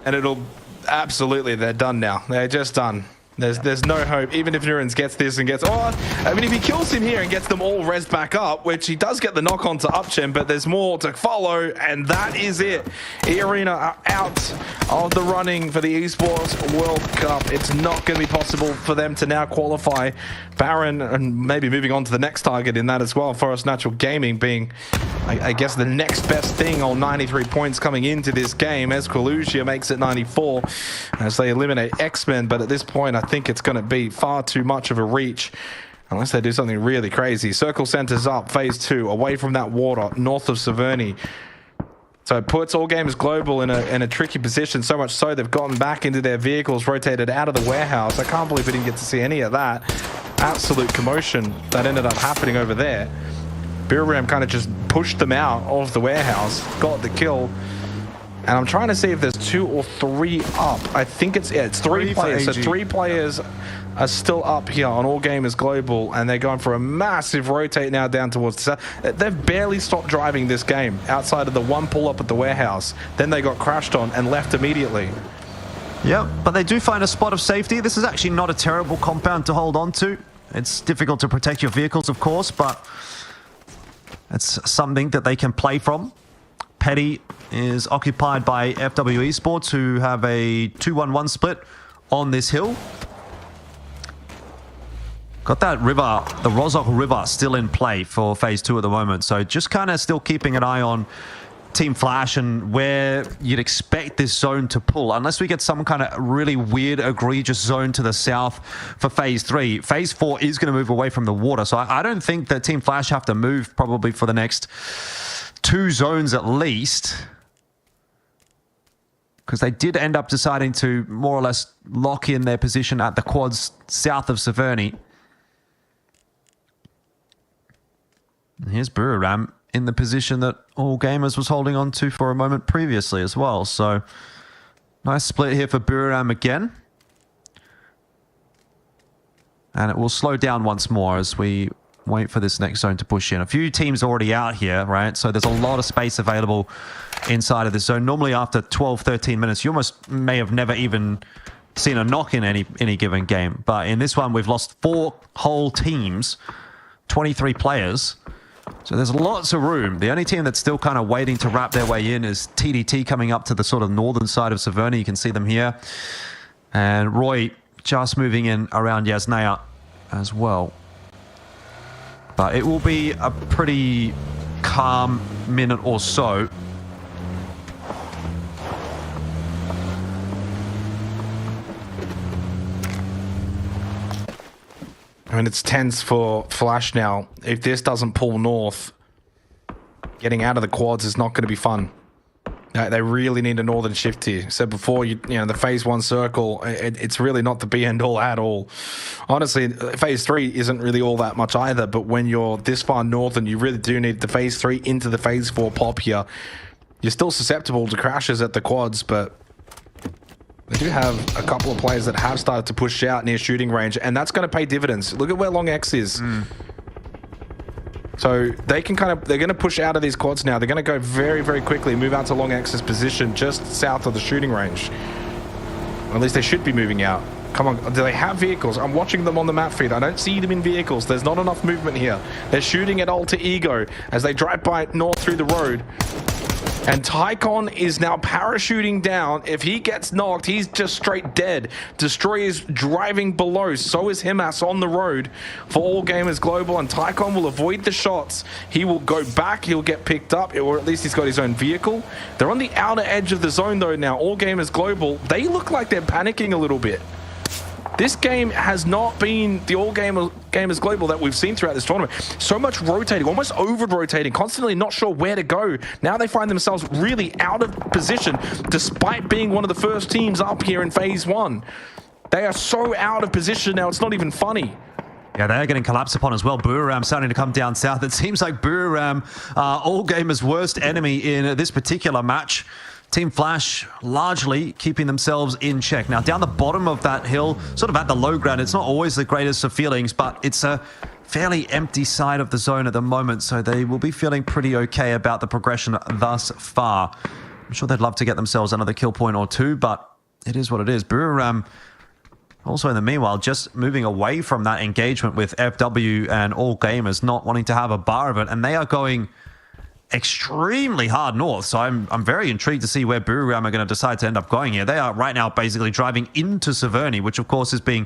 And it'll absolutely, they're done now. They're just done. There's no hope. Even if Nurens gets this and gets... I mean, if he kills him here and gets them all rezzed back up, which he does get the knock on to Upchen, but there's more to follow, and that is it. E-Arena are out of the running for the Esports World Cup. It's not going to be possible for them to now qualify. Baron, and maybe moving on to the next target in that as well, Forest Natural Gaming being, I guess, the next best thing on 93 points coming into this game. Esquilusia makes it 94 as they eliminate X-Men, but at this point, I think it's going to be far too much of a reach unless they do something really crazy. Circle centers up, phase 2, away from that water, north of Severny. So it puts All Gamers Global in a tricky position, so much so they've gotten back into their vehicles, rotated out of the warehouse. I can't believe we didn't get to see any of that. Absolute commotion that ended up happening over there. Biram kind of just pushed them out of the warehouse, got the kill. And I'm trying to see if there's 2 or 3 up. I think it's 3 players. So 3 players are still up here on All Gamers Global, and they're going for a massive rotate now down towards the south. They've barely stopped driving this game outside of the one pull-up at the warehouse. Then they got crashed on and left immediately. Yep, but they do find a spot of safety. This is actually not a terrible compound to hold on to. It's difficult to protect your vehicles, of course, but it's something that they can play from. Petty is occupied by FW Esports, who have a 2-1-1 split on this hill. Got that river, the Rozok River, still in play for phase 2 at the moment. So just kind of still keeping an eye on Team Flash and where you'd expect this zone to pull, unless we get some kind of really weird, egregious zone to the south for phase 3. Phase 4 is going to move away from the water. So I don't think that Team Flash have to move probably for the next 2 zones at least, because they did end up deciding to more or less lock in their position at the quads south of Severny. And here's Buriram in the position that All Gamers was holding on to for a moment previously as well. So nice split here for Buriram again. And it will slow down once more as we wait for this next zone to push in. A few teams already out here, right? So there's a lot of space available inside of this zone. Normally after 12, 13 minutes, you almost may have never even seen a knock in any given game. But in this one, we've lost 4 whole teams, 23 players. So there's lots of room. The only team that's still kind of waiting to wrap their way in is TDT coming up to the sort of northern side of Severny. You can see them here. And Roy just moving in around Yasnaya as well. But it will be a pretty calm minute or so. I mean, it's tense for Flash now. If this doesn't pull north, getting out of the quads is not going to be fun. They really need a northern shift here. Said before, you know, the phase 1 circle, it's really not the be and all at all. Honestly, phase 3 isn't really all that much either, but when you're this far northern, you really do need the phase 3 into the phase 4 pop here. You're still susceptible to crashes at the quads, but they do have a couple of players that have started to push out near shooting range, and that's going to pay dividends. Look at where Long X is. So they can they're going to push out of these quads now. They're going to go very, very quickly, move out to Long X's position just south of the shooting range. Or at least they should be moving out. Come on, do they have vehicles? I'm watching them on the map feed. I don't see them in vehicles. There's not enough movement here. They're shooting at Alter Ego as they drive by north through the road. And Taekon is now parachuting down. If he gets knocked, he's just straight dead. Destroy is driving below. So is Himas on the road for All Gamers Global. And Taekon will avoid the shots. He will go back. He'll get picked up. Or at least he's got his own vehicle. They're on the outer edge of the zone though now. All Gamers Global. They look like they're panicking a little bit. This game has not been the All Gamers Global that we've seen throughout this tournament. So much rotating, almost over-rotating, constantly not sure where to go. Now they find themselves really out of position, despite being one of the first teams up here in Phase 1. They are so out of position now, it's not even funny. Yeah, they are getting collapsed upon as well. Buriram starting to come down south. It seems like Buriram are All Gamers' worst enemy in this particular match. Team Flash largely keeping themselves in check. Now, down the bottom of that hill, sort of at the low ground, it's not always the greatest of feelings, but it's a fairly empty side of the zone at the moment, so they will be feeling pretty okay about the progression thus far. I'm sure they'd love to get themselves another kill point or two, but it is what it is. Buriram also, in the meanwhile, just moving away from that engagement with FW and All Gamers, not wanting to have a bar of it, and they are going extremely hard north, so I'm very intrigued to see where Buriram are going to decide to end up going here. They are right now basically driving into Severny, which of course is being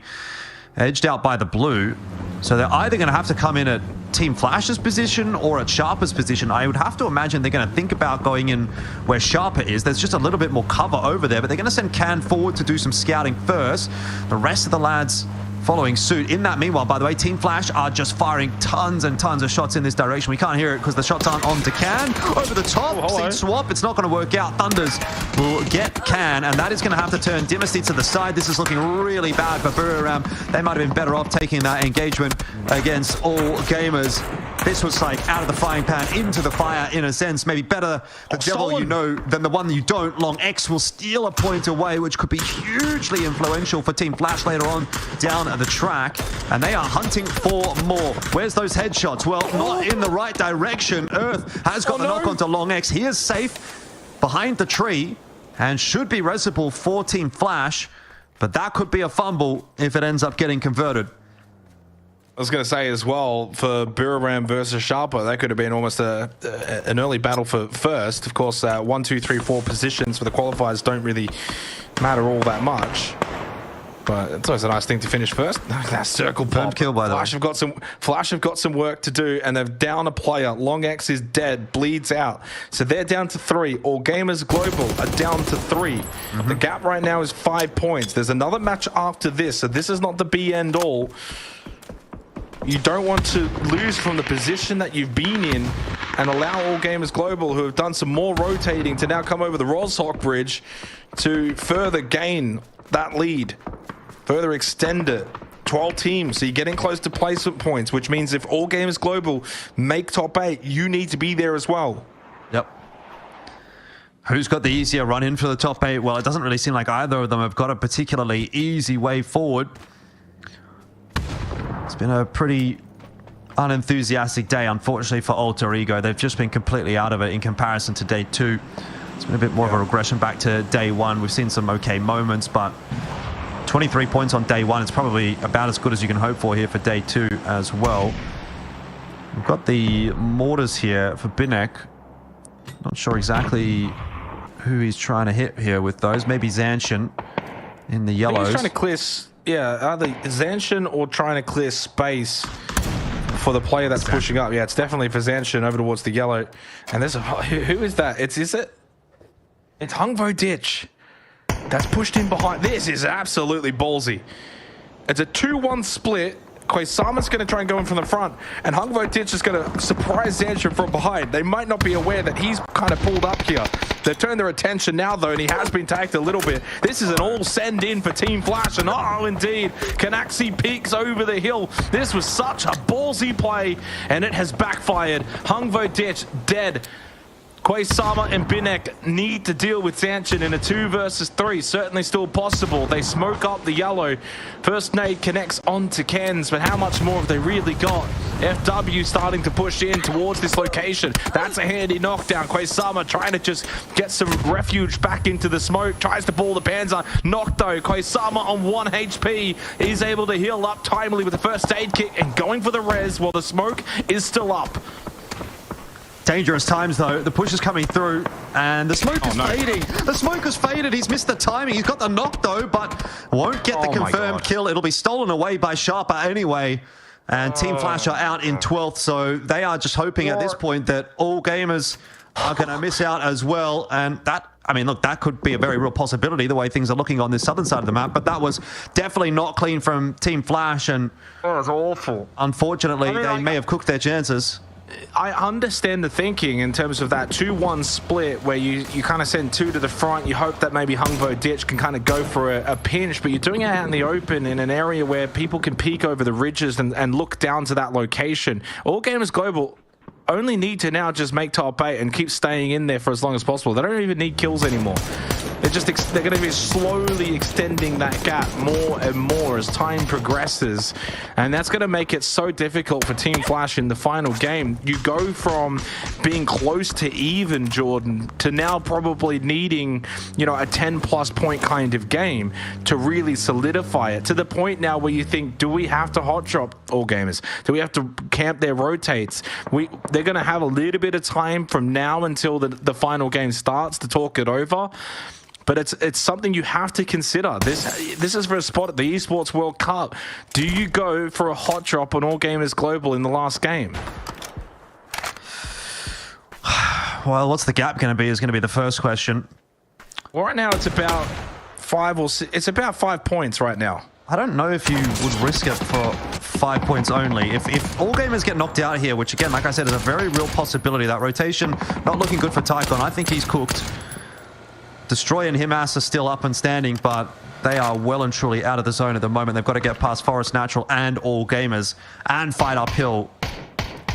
edged out by the blue. So they're either going to have to come in at Team Flash's position or at Sharper's position. I would have to imagine they're going to think about going in where Sharper is. There's just a little bit more cover over there, but they're going to send Can forward to do some scouting first. The rest of the lads following suit. In that meanwhile, by the way, Team Flash are just firing tons and tons of shots in this direction. We can't hear it because the shots aren't on to Can. Over the top, seat swap. It's not going to work out. Thunders will get Can, and that is going to have to turn Dynasty to the side. This is looking really bad for Buriram. They might have been better off taking that engagement against All Gamers. This was like out of the frying pan into the fire in a sense. Maybe better the devil you know than the one you don't. Long X will steal a point away, which could be hugely influential for Team Flash later on down the track, and they are hunting for more. Where's those headshots? Well, not in the right direction. Earth has got the knock onto Long X. He is safe behind the tree and should be resible for Team Flash, but that could be a fumble if it ends up getting converted. I was going to say as well, for Buriram versus Sharper, that could have been almost an early battle for first. Of course, 1, 2, 3, 4 positions for the qualifiers don't really matter all that much. But it's always a nice thing to finish first. That circle pop. Kill, by the way. Flash have got some work to do, and they've down a player. Long X is dead, bleeds out. So they're down to 3. All Gamers Global are down to 3. The gap right now is 5 points. There's another match after this, so this is not the be end all. You don't want to lose from the position that you've been in and allow All Gamers Global, who have done some more rotating, to now come over the Roshawk Bridge to further gain that lead, further extend it. 12 teams, so you're getting close to placement points, which means if All Gamers Global make top 8, you need to be there as well. Yep. Who's got the easier run in for the top 8? Well, it doesn't really seem like either of them have got a particularly easy way forward. It's been a pretty unenthusiastic day, unfortunately, for Alter Ego. They've just been completely out of it in comparison to day 2. It's been a bit more of a regression back to day 1. We've seen some okay moments, but 23 points on day 1 is probably about as good as you can hope for here for day 2 as well. We've got the mortars here for Binek. Not sure exactly who he's trying to hit here with those. Maybe Zanshin in the yellows. He's trying to clear, yeah, either Zanshin or trying to clear space for the player that's pushing up. Yeah, it's definitely for Zanshin over towards the yellow. And there's a, who is that? It's Hungvo Ditch that's pushed in behind. This is absolutely ballsy. It's a 2-1 split. Koisama's going to try and go in from the front, and Hungvo Ditch is going to surprise Zanshin from behind. They might not be aware that he's kind of pulled up here. They've turned their attention now, though, and he has been tagged a little bit. This is an all send in for Team Flash, and oh, indeed, Kanaxi peeks over the hill. This was such a ballsy play, and it has backfired. Hungvo Ditch dead. Koisama and Binek need to deal with Zanshin in a 2 versus 3. Certainly still possible. They smoke up the yellow. First nade connects onto Ken's, but how much more have they really got? FW starting to push in towards this location. That's a handy knockdown. Koisama trying to just get some refuge back into the smoke. Tries to ball the Panzer. Knocked though. Koisama on 1 HP. He's able to heal up timely with the first aid kit and going for the res while the smoke is still up. Dangerous times though. The push is coming through and the smoke is fading. The smoke has faded. He's missed the timing. He's got the knock though, but won't get the confirmed kill. It'll be stolen away by Sharper anyway. And Team Flash are out in 12th, so they are just hoping at this point that all gamers are going to miss out as well. And that, I mean, look, that could be a very real possibility the way things are looking on this southern side of the map. But that was definitely not clean from Team Flash, and it was awful. Unfortunately, they may have cooked their chances. I understand the thinking in terms of that 2-1 split where you kind of send 2 to the front. You hope that maybe Hungvo Ditch can kind of go for a pinch, but you're doing it out in the open in an area where people can peek over the ridges and look down to that location. All Gamers Global only need to now just make top 8 and keep staying in there for as long as possible. They don't even need kills anymore. They're going to be slowly extending that gap more and more as time progresses, and that's going to make it so difficult for Team Flash in the final game. You go from being close to even, Jordan, to now probably needing, you know, a 10+ point kind of game to really solidify it, to the point now where you think, do we have to hot drop all gamers? Do we have to camp their rotates? They're going to have a little bit of time from now until the final game starts to talk it over. But it's something you have to consider. This is for a spot at the Esports World Cup. Do you go for a hot drop on All Gamers Global in the last game? Well, what's the gap going to be is going to be the first question. Well, right now it's about 5 or 6. It's about 5 points right now. I don't know if you would risk it for 5 points only. If all gamers get knocked out here, which again, like I said, is a very real possibility. That rotation not looking good for Taekon. I think he's cooked. Destroy and Himas are still up and standing, but they are well and truly out of the zone at the moment. They've got to get past Forest Natural and all gamers and fight uphill.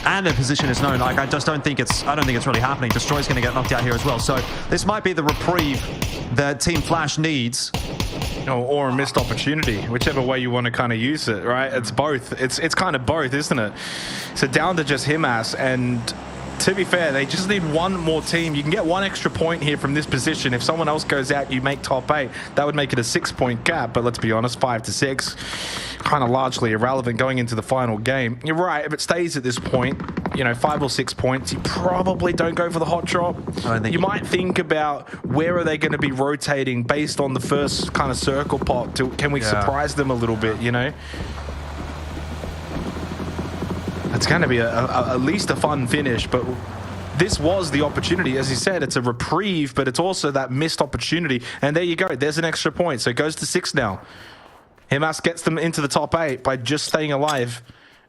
And their position is known. Like, I don't think it's really happening. Destroy's going to get knocked out here as well. So this might be the reprieve that Team Flash needs. Or a missed opportunity, whichever way you want to kind of use it, right? It's both. It's kind of both, isn't it? So down to just Himas, and to be fair, they just need one more team. You can get 1 extra point here from this position. If someone else goes out, you make top 8. That would make it a 6-point gap, but let's be honest, 5 to 6, kind of largely irrelevant going into the final game. You're right, if it stays at this point, you know, 5 or 6 points, you probably don't go for the hot drop. You might think about where are they going to be rotating based on the first kind of circle pop. Can we surprise them a little bit, you know? It's going to be at least a fun finish, but this was the opportunity. As you said, it's a reprieve, but it's also that missed opportunity. And there you go. There's an extra point. So it goes to 6 now. Himas gets them into the top 8 by just staying alive.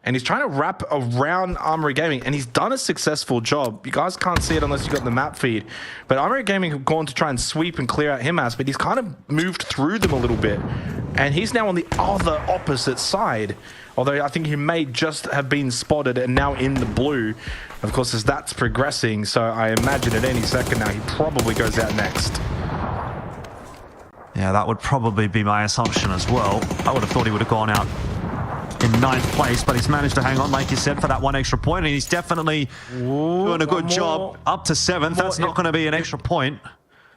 And he's trying to wrap around Armory Gaming, and he's done a successful job. You guys can't see it unless you've got the map feed. But Armory Gaming have gone to try and sweep and clear out Himas, but he's kind of moved through them a little bit. And he's now on the other opposite side. Although I think he may just have been spotted and now in the blue. Of course, as that's progressing, so I imagine at any second now he probably goes out next. Yeah, that would probably be my assumption as well. I would have thought he would have gone out in 9th place, but he's managed to hang on, like you said, for that 1 extra point, and he's definitely doing a good job. Up to 7th, that's not going to be an extra point.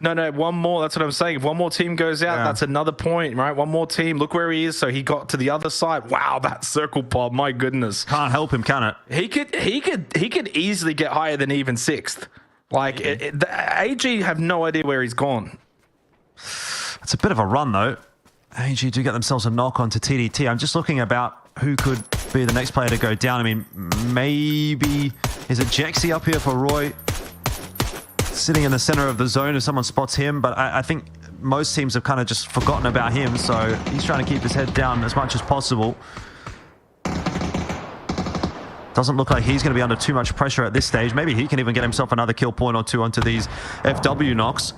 No, one more. That's what I'm saying. If one more team goes out, that's another point, right? One more team. Look where he is. So he got to the other side. Wow, that circle pop. My goodness. Can't help him, can it? He could easily get higher than even 6th. Like, the AG have no idea where he's gone. It's a bit of a run, though. AG do get themselves a knock onto TDT. I'm just looking about who could be the next player to go down. I mean, maybe... Is it Jexy up here for Roy? Sitting in the center of the zone if someone spots him, but I think most teams have kind of just forgotten about him, so he's trying to keep his head down as much as possible. Doesn't look like he's going to be under too much pressure at this stage. Maybe he can even get himself another kill point or 2 onto these FW knocks.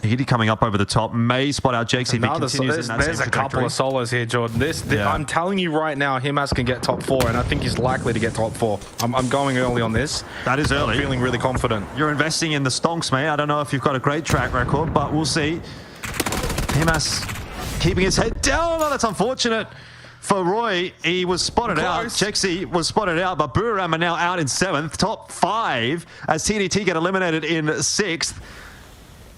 He'd be coming up over the top. May spot out Jakes if he continues in that There's a couple of solos here, Jordan. I'm telling you right now, Himas can get top 4, and I think he's likely to get top 4. I'm going early on this. That is early. I'm feeling really confident. You're investing in the stonks, mate. I don't know if you've got a great track record, but we'll see. Himas keeping his head down. Oh, that's unfortunate. for Roy. He was spotted out. Jexy was spotted out, but Buriram are now out in 7th. Top 5 as TDT get eliminated in 6th.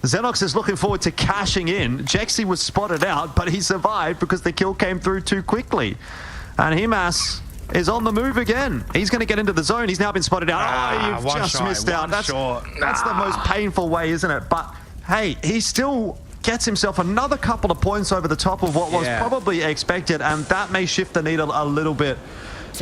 Xenox is looking forward to cashing in. Jexy was spotted out, but he survived because the kill came through too quickly. And Himas is on the move again. He's going to get into the zone. He's now been spotted out. You've just missed out. That's the most painful way, isn't it? But hey, he still gets himself another couple of points over the top of what was probably expected, and that may shift the needle a little bit.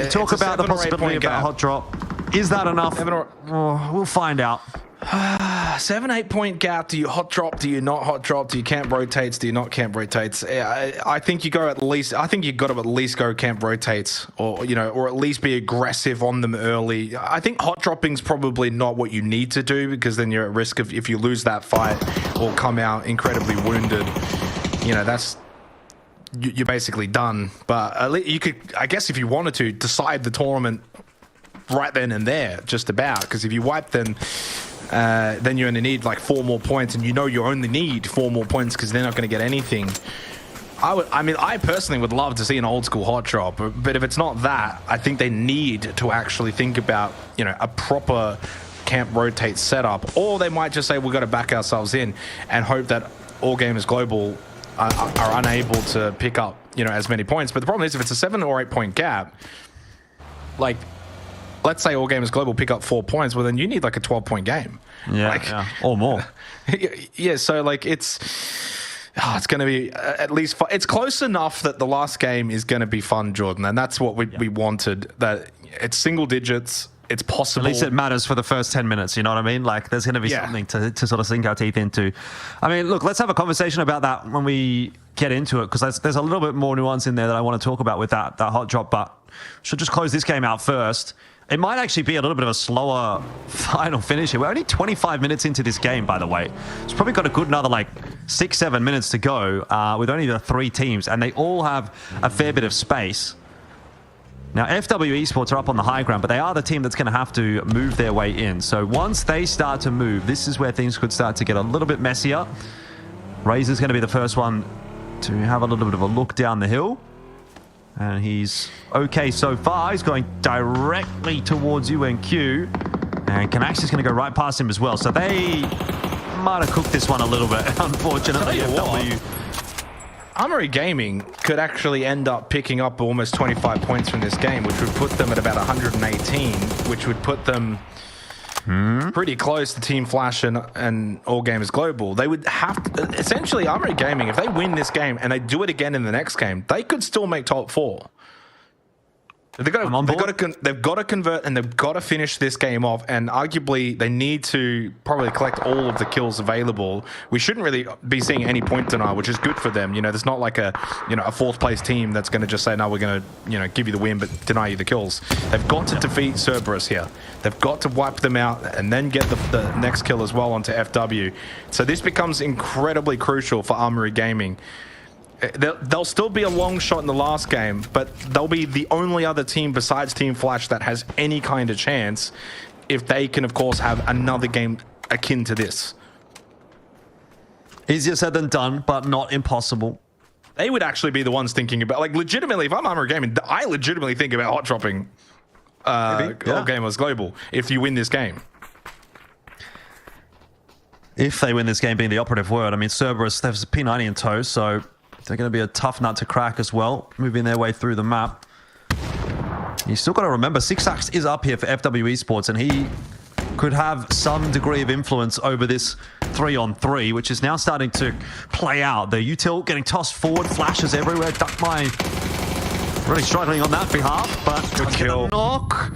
Talk about the possibility of that hot drop. Is that enough? We'll find out. 7-8 point gap. Do you hot drop? Do you not hot drop? Do you camp rotates? Do you not camp rotates? I think you go at least. I think you got to at least go camp rotates, or or at least be aggressive on them early. I think hot dropping's probably not what you need to do, because then you're at risk of, if you lose that fight or come out incredibly wounded, you're basically done. But at least you could, I guess, if you wanted to, decide the tournament right then and there, just about. Because if you wipe them, then you're going to need like 4 more points, and you only need 4 more points because they're not going to get anything. I personally would love to see an old school hot drop, but if it's not that, I think they need to actually think about a proper camp rotate setup, or they might just say we've got to back ourselves in and hope that All Gamers Global are unable to pick up as many points. But the problem is, if it's a 7 or 8 point gap, like, let's say All Gamers Global pick up 4 points, well, then you need like a 12-point game. Yeah, or more. Yeah, so like it's going to be at least fun. It's close enough that the last game is going to be fun, Jordan, and that's what we wanted. That it's single digits. It's possible. At least it matters for the first 10 minutes, you know what I mean? Like, there's going to be something to sort of sink our teeth into. I mean, look, let's have a conversation about that when we get into it, because there's a little bit more nuance in there that I want to talk about with that hot drop, but should just close this game out first. It might actually be a little bit of a slower final finish here. We're only 25 minutes into this game, by the way. It's probably got a good another, like, 6-7 minutes to go with only the 3 teams, and they all have a fair bit of space. Now, FW Esports are up on the high ground, but they are the team that's going to have to move their way in. So once they start to move, this is where things could start to get a little bit messier. Razor's going to be the first one to have a little bit of a look down the hill. And he's okay so far. He's going directly towards UNQ. And Canax is going to go right past him as well. So they might have cooked this one a little bit, unfortunately. Armory Gaming could actually end up picking up almost 25 points from this game, which would put them at about 118, which would put them pretty close to Team Flash and All Gamers Global. They would have to, essentially, Armory Gaming, if they win this game and they do it again in the next game, they could still make top 4. They've got to convert, and they've got to finish this game off, and arguably they need to probably collect all of the kills available. We shouldn't really be seeing any point denial, which is good for them. There's not like a 4th place team that's going to just say, no, we're going to give you the win but deny you the kills. They've got to defeat Cerberus here. They've got to wipe them out and then get the next kill as well onto FW. So this becomes incredibly crucial for Armory Gaming. They'll still be a long shot in the last game, but they'll be the only other team besides Team Flash that has any kind of chance if they can, of course, have another game akin to this. Easier said than done, but not impossible. They would actually be the ones thinking about, like, legitimately, if I'm Armory Gaming, I legitimately think about hot dropping All Gamers Global if you win this game. If they win this game being the operative word. I mean, Cerberus, there's a P90 in tow, so they're going to be a tough nut to crack as well, moving their way through the map. You still got to remember, Sixax is up here for FW Esports, and he could have some degree of influence over this 3-on-3, which is now starting to play out. The util getting tossed forward, flashes everywhere. Duckmai really struggling on that behalf, but good kill. Knock.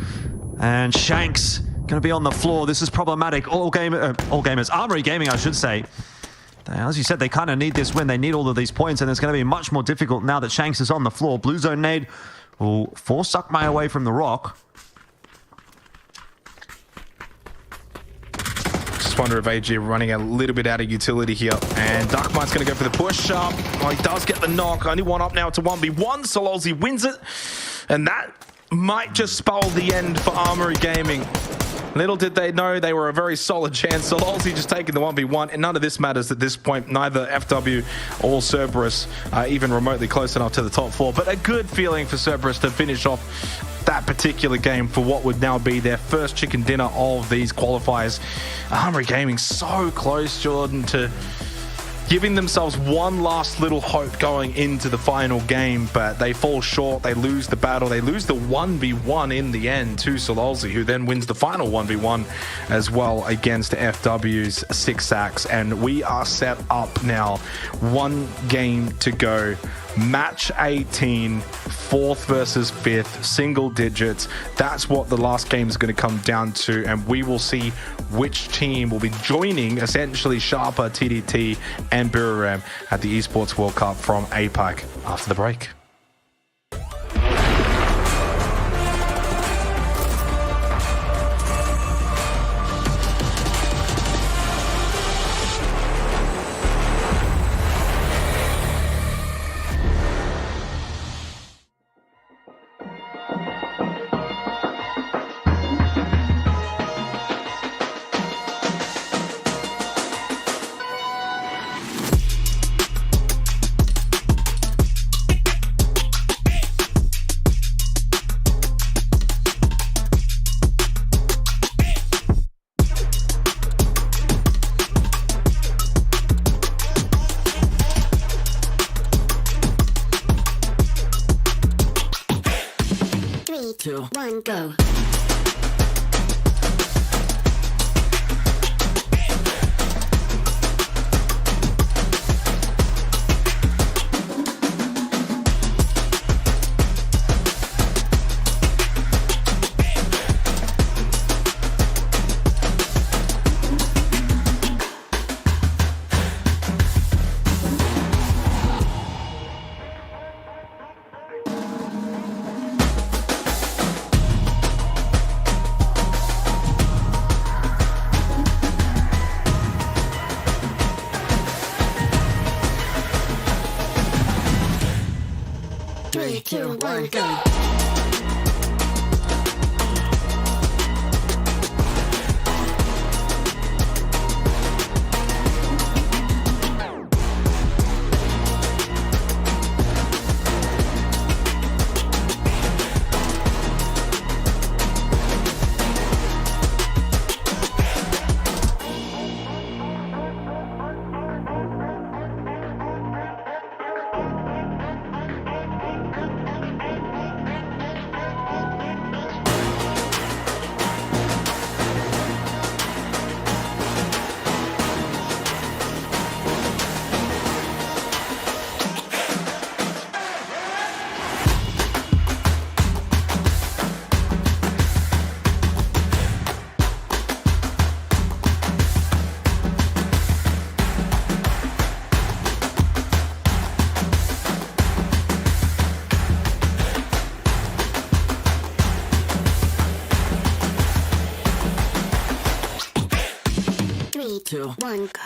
And Shanks going to be on the floor. This is problematic. All Gamers, Armory Gaming, I should say. As you said, they kind of need this win. They need all of these points, and it's going to be much more difficult now that Shanks is on the floor. Blue Zone nade will force Duckmai away from the rock. Just wonder if AG are running a little bit out of utility here. And Duckmai's going to go for the push-up. Oh, he does get the knock. Only one up now to 1v1. Sololzy wins it. And that might just spell the end for Armory Gaming. Little did they know they were a very solid chance. So Lolsey just taking the 1v1, and none of this matters at this point. Neither FW or Cerberus are even remotely close enough to the top 4, but a good feeling for Cerberus to finish off that particular game for what would now be their first chicken dinner of these qualifiers. Armory Gaming so close, Jordan, to giving themselves one last little hope going into the final game, but they fall short. They lose the battle. They lose the 1v1 in the end to Sololzi, who then wins the final 1v1 as well against FW's 6 sacks. And we are set up now. 1 game to go. Match 18, 4th versus 5th, single digits. That's what the last game is going to come down to, and we will see which team will be joining essentially Sharper, TDT, and Biruram at the Esports World Cup from APAC after the break. Three, two, one, go. Three, two, one, go. Three, two, one, go.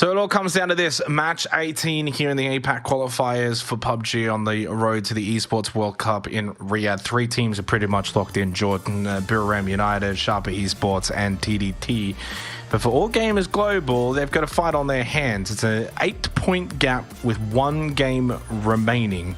So it all comes down to this. Match 18 here in the APAC qualifiers for PUBG on the road to the Esports World Cup in Riyadh. 3 teams are pretty much locked in: Jordan, Biram United, Sharper Esports, and TDT. But for All Gamers Global, they've got a fight on their hands. It's an 8-point gap with 1 game remaining.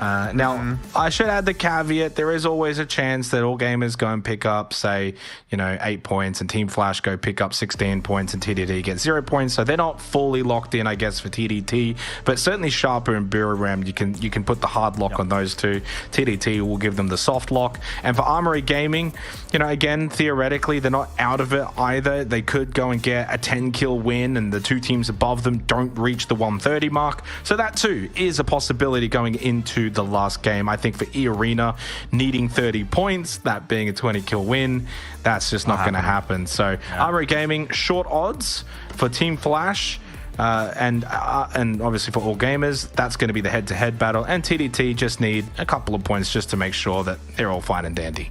Now, I should add the caveat, there is always a chance that All Gamers go and pick up, say, 8 points, and Team Flash go pick up 16 points, and TDT get 0 points. So they're not fully locked in, I guess, for TDT. But certainly Sharper and Biram, you can put the hard lock on those two. TDT will give them the soft lock. And for Armory Gaming, again, theoretically, they're not out of it either. They could go and get a 10-kill win, and the 2 teams above them don't reach the 130 mark. So that, too, is a possibility going into the last game. I think for E-Arena, needing 30 points, that being a 20-kill win, that's just not going to happen. So Armory Gaming, short odds for Team Flash, and obviously for All Gamers, that's going to be the head-to-head battle, and TDT just need a couple of points just to make sure that they're all fine and dandy.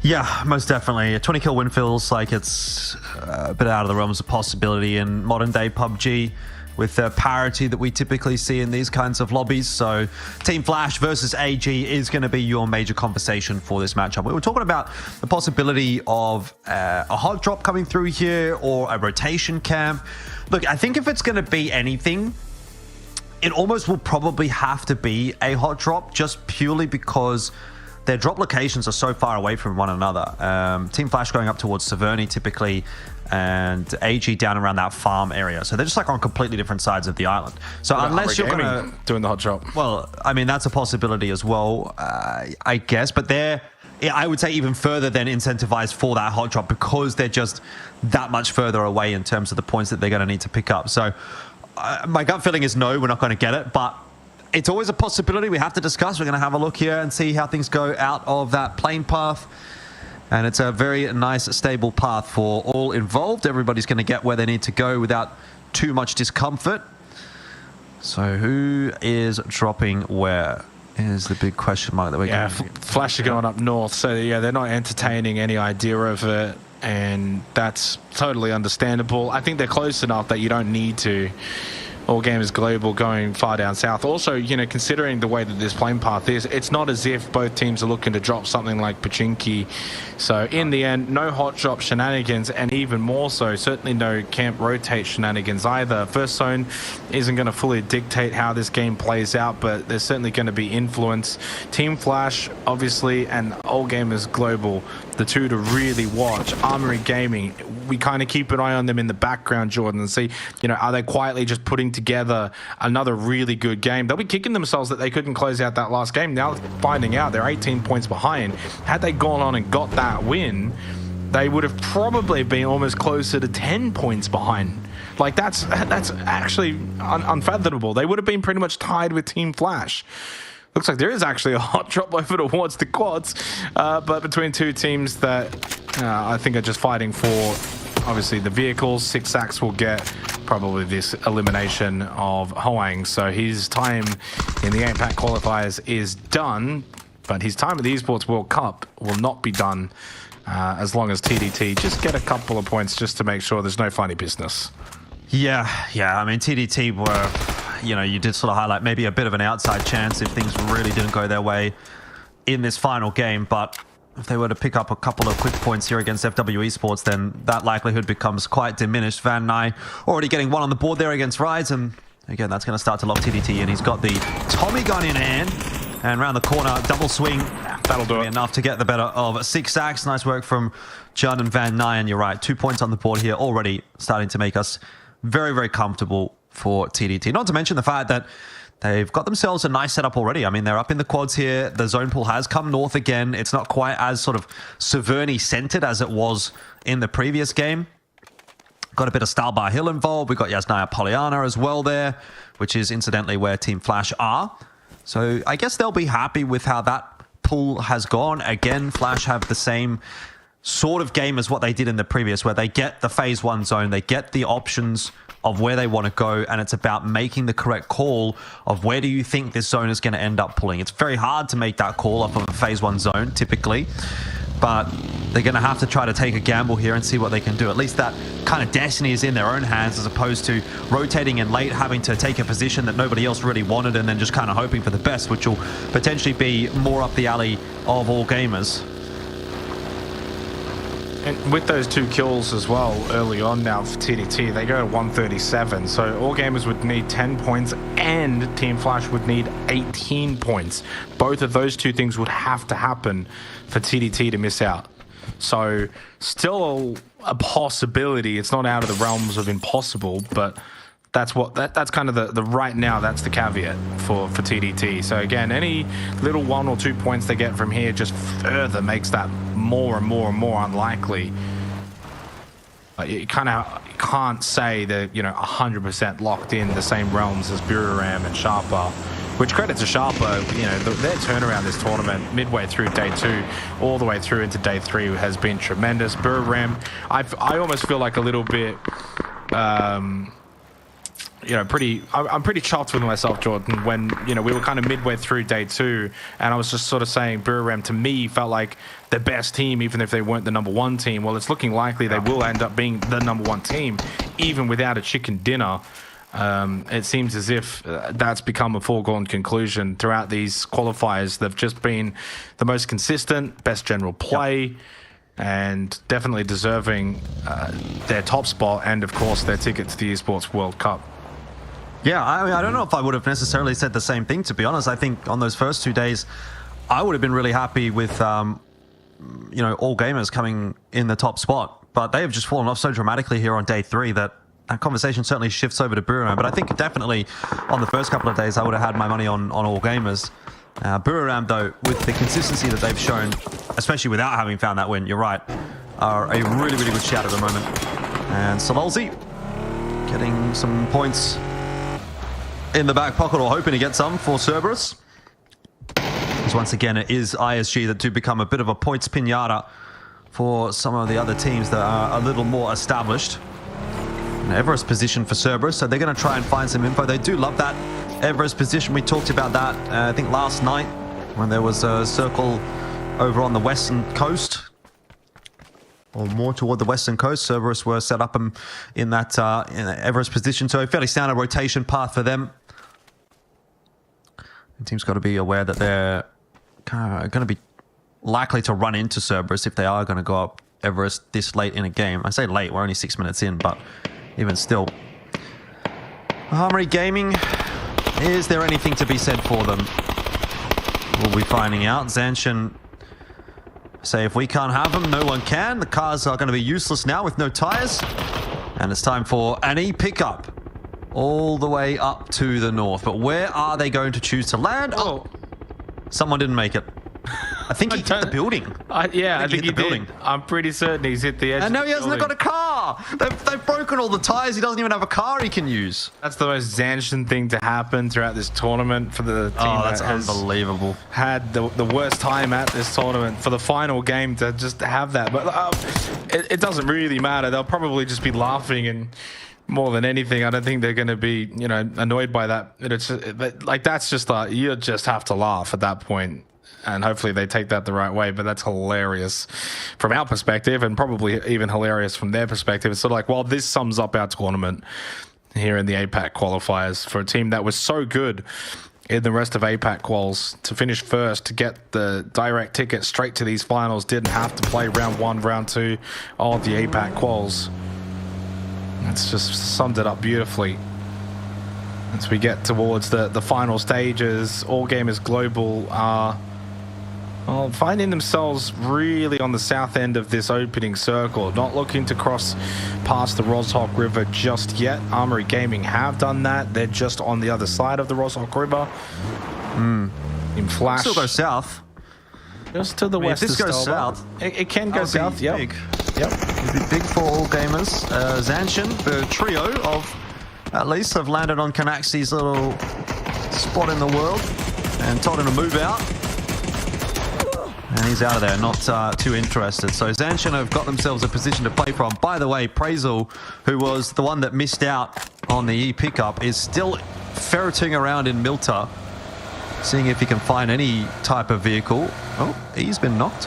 Yeah, most definitely. A 20-kill win feels like it's a bit out of the realms of possibility in modern-day PUBG, with the parity that we typically see in these kinds of lobbies. So Team Flash versus AG is going to be your major conversation for this matchup. We were talking about the possibility of a hot drop coming through here, or a rotation camp. Look, I think if it's going to be anything, it almost will probably have to be a hot drop, just purely because their drop locations are so far away from one another. Team Flash going up towards Severny typically, and AG down around that farm area. So they're just like on completely different sides of the island. So unless you're going to... doing the hot drop. Well, I mean, that's a possibility as well, I guess. But they're, I would say, even further than incentivized for that hot drop, because they're just that much further away in terms of the points that they're going to need to pick up. So my gut feeling is no, we're not going to get it. But it's always a possibility we have to discuss. We're going to have a look here and see how things go out of that plane path. And it's a very nice, stable path for all involved. Everybody's going to get where they need to go without too much discomfort. So who is dropping where is the big question mark that we're going to... Flash are going up north. So, yeah, they're not entertaining any idea of it. And that's totally understandable. I think they're close enough that you don't need to... All Gamers Global going far down south. Also, considering the way that this plane path is, it's not as if both teams are looking to drop something like Pachinki. So in the end, no hot drop shenanigans, and even more so, certainly no camp rotate shenanigans either. First Zone isn't going to fully dictate how this game plays out, but there's certainly going to be influence. Team Flash, obviously, and All Gamers Global, the two to really watch. Armory Gaming, we kind of keep an eye on them in the background, Jordan, and see, are they quietly just putting together another really good game? They'll be kicking themselves that they couldn't close out that last game. Now finding out they're 18 points behind. Had they gone on and got that win, they would have probably been almost closer to 10 points behind. Like, that's actually unfathomable. They would have been pretty much tied with Team Flash. Looks like there is actually a hot drop over towards the quads, but between two teams that I think are just fighting for, obviously, the vehicles. 6ax will get probably this elimination of Hoang, so his time in the APAC qualifiers is done, but his time at the Esports World Cup will not be done as long as TDT just get a couple of points just to make sure there's no funny business. Yeah, I mean, TDT were... you did sort of highlight maybe a bit of an outside chance if things really didn't go their way in this final game. But if they were to pick up a couple of quick points here against FW Esports, then that likelihood becomes quite diminished. Van Nye already getting one on the board there against Rides. And again, that's going to start to lock TDT in. He's got the Tommy gun in hand. And around the corner, double swing. That'll do it. Enough to get the better of 6ax. Nice work from Judd and Van Nye. And you're right, 2 points on the board here already, starting to make us very, very comfortable for TDT. Not to mention the fact that they've got themselves a nice setup already. I mean, they're up in the quads here. The zone pool has come north again. It's not quite as sort of Severny centered as it was in the previous game. Got a bit of Starbar Hill involved. We've got Yasnaya Polyana as well there, which is incidentally where Team Flash are. So I guess they'll be happy with how that pool has gone. Again, Flash have the same sort of game as what they did in the previous, where they get the phase 1 zone, they get the options of where they want to go, and it's about making the correct call of where do you think this zone is going to end up pulling. It's very hard to make that call off of a phase 1 zone, typically. but they're going to have to try to take a gamble here and see what they can do. At least that kind of destiny is in their own hands, as opposed to rotating in late, having to take a position that nobody else really wanted, and then just kind of hoping for the best, which will potentially be more up the alley of all gamers. And with those 2 kills as well early on now for TDT, they go to 137. So all gamers would need 10 points and Team Flash would need 18 points. Both of those 2 things would have to happen for TDT to miss out. So still a possibility. It's not out of the realms of impossible, but that's what that's kind of the right now. That's the caveat for TDT. So again, any little 1 or 2 points they get from here just further makes that more and more and more unlikely. You kind of can't say that 100% locked in the same realms as Buriram and Sharper. Which, credit to Sharper, their turnaround this tournament midway through day 2 all the way through into day 3 has been tremendous. Buriram, I almost feel like a little bit I'm pretty chuffed with myself, Jordan, when, we were kind of midway through day 2, and I was just sort of saying Buriram to me felt like the best team, even if they weren't the #1 team. Well, it's looking likely they will end up being the #1 team, even without a chicken dinner. It seems as if that's become a foregone conclusion throughout these qualifiers. They've just been the most consistent, best general play, and definitely deserving their top spot and, of course, their ticket to the Esports World Cup. Yeah, I mean, I don't know if I would have necessarily said the same thing, to be honest. I think on those first 2 days, I would have been really happy with, all gamers coming in the top spot. But they have just fallen off so dramatically here on day 3 that conversation certainly shifts over to Buriram. But I think definitely on the first couple of days, I would have had my money on all gamers. Buriram, though, with the consistency that they've shown, especially without having found that win, you're right, are a really, really good shout at the moment. And Salalzi getting some points in the back pocket, or hoping to get some for Cerberus. Because once again, it is ISG that do become a bit of a points pinata for some of the other teams that are a little more established. An Everest position for Cerberus, so they're going to try and find some info. They do love that Everest position. We talked about that, I think, last night when there was a circle over on the western coast, or more toward the western coast. Cerberus were set up in that Everest position, so a fairly standard rotation path for them. The team's got to be aware that they're going to be likely to run into Cerberus if they are going to go up Everest this late in a game. I say late, we're only 6 minutes in, but even still. Harmony Gaming, is there anything to be said for them? We'll be finding out. Zanshin say if we can't have them, no one can. The cars are going to be useless now with no tires. And it's time for an E-pickup all the way up to the north. But where are they going to choose to land? Oh, someone didn't make it. I think he hit the building. I think he did. I'm pretty certain he's hit the edge. And now he hasn't got a car. They've broken all the tires. He doesn't even have a car he can use. That's the most Zanshin thing to happen throughout this tournament for the team. Oh, that's that has unbelievable. Had the worst time at this tournament for the final game to just have that. But it doesn't really matter. They'll probably just be laughing, and more than anything, I don't think they're going to be, annoyed by that. It's just, like, that's just you just have to laugh at that point. And hopefully they take that the right way, but that's hilarious from our perspective, and probably even hilarious from their perspective. It's sort of like, well, this sums up our tournament here in the APAC qualifiers for a team that was so good in the rest of APAC quals to finish first, to get the direct ticket straight to these finals, didn't have to play round 1, round 2 of the APAC quals. That's just summed it up beautifully. As we get towards the final stages, All Gamers Global are finding themselves really on the south end of this opening circle, not looking to cross past the Roshok River just yet. Armory Gaming have done that. They're just on the other side of the Roshok River. In Flash, Still go south. Just to the west. If this goes south, it can go south. Yep. Big. Yep. It'd be big for All Gamers. Zanshin, the trio of at least, have landed on Canaxi's little spot in the world and told him to move out. And he's out of there, not too interested. So Zanshin have got themselves a position to play from. By the way, Prazel, who was the one that missed out on the E-pickup, is still ferreting around in Milta, seeing if he can find any type of vehicle. Oh, he's been knocked.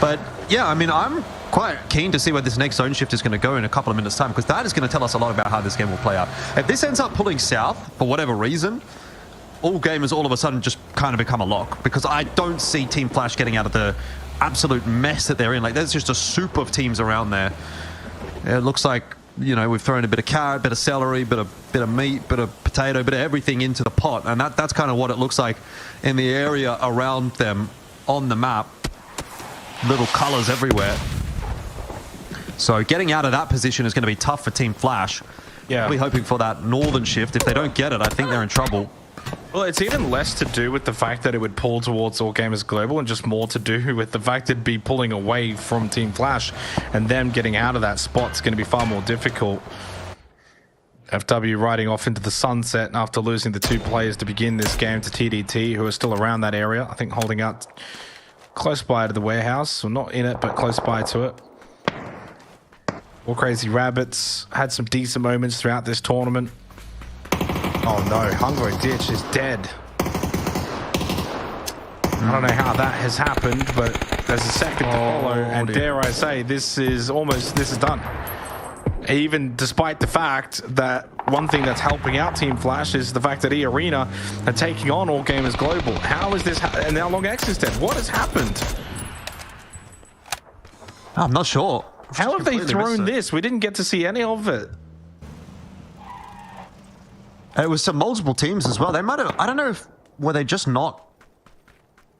But yeah, I mean, I'm quite keen to see where this next zone shift is going to go in a couple of minutes' time, because that is going to tell us a lot about how this game will play out. If this ends up pulling south for whatever reason, all gamers all of a sudden just kind of become a lock, because I don't see Team Flash getting out of the absolute mess that they're in. Like, there's just a soup of teams around there. It looks like, you know, we've thrown a bit of carrot, bit of celery, bit of meat, bit of potato, bit of everything into the pot, and that's kind of what it looks like in the area around them on the map. Little colors everywhere. So getting out of that position is going to be tough for Team Flash. Yeah. I'll be hoping for that northern shift. If they don't get it, I think they're in trouble. Well, it's even less to do with the fact that it would pull towards All Gamers Global, and just more to do with the fact it'd be pulling away from Team Flash, and them getting out of that spot's going to be far more difficult. FW riding off into the sunset after losing the 2 players to begin this game to TDT, who are still around that area. I think holding out close by to the warehouse, or not in it, but close by to it. All Crazy Rabbits had some decent moments throughout this tournament. Oh no, Hungry Ditch is dead. I don't know how that has happened, but there's a second to follow, and dare I say, this is done. Even despite the fact that one thing that's helping out Team Flash is the fact that E-Arena are taking on All Gamers Global. How is this, and now Long X is dead. What has happened? I'm not sure. How have they thrown this? We didn't get to see any of it. It was some multiple teams as well. They might have, I don't know if, were they just not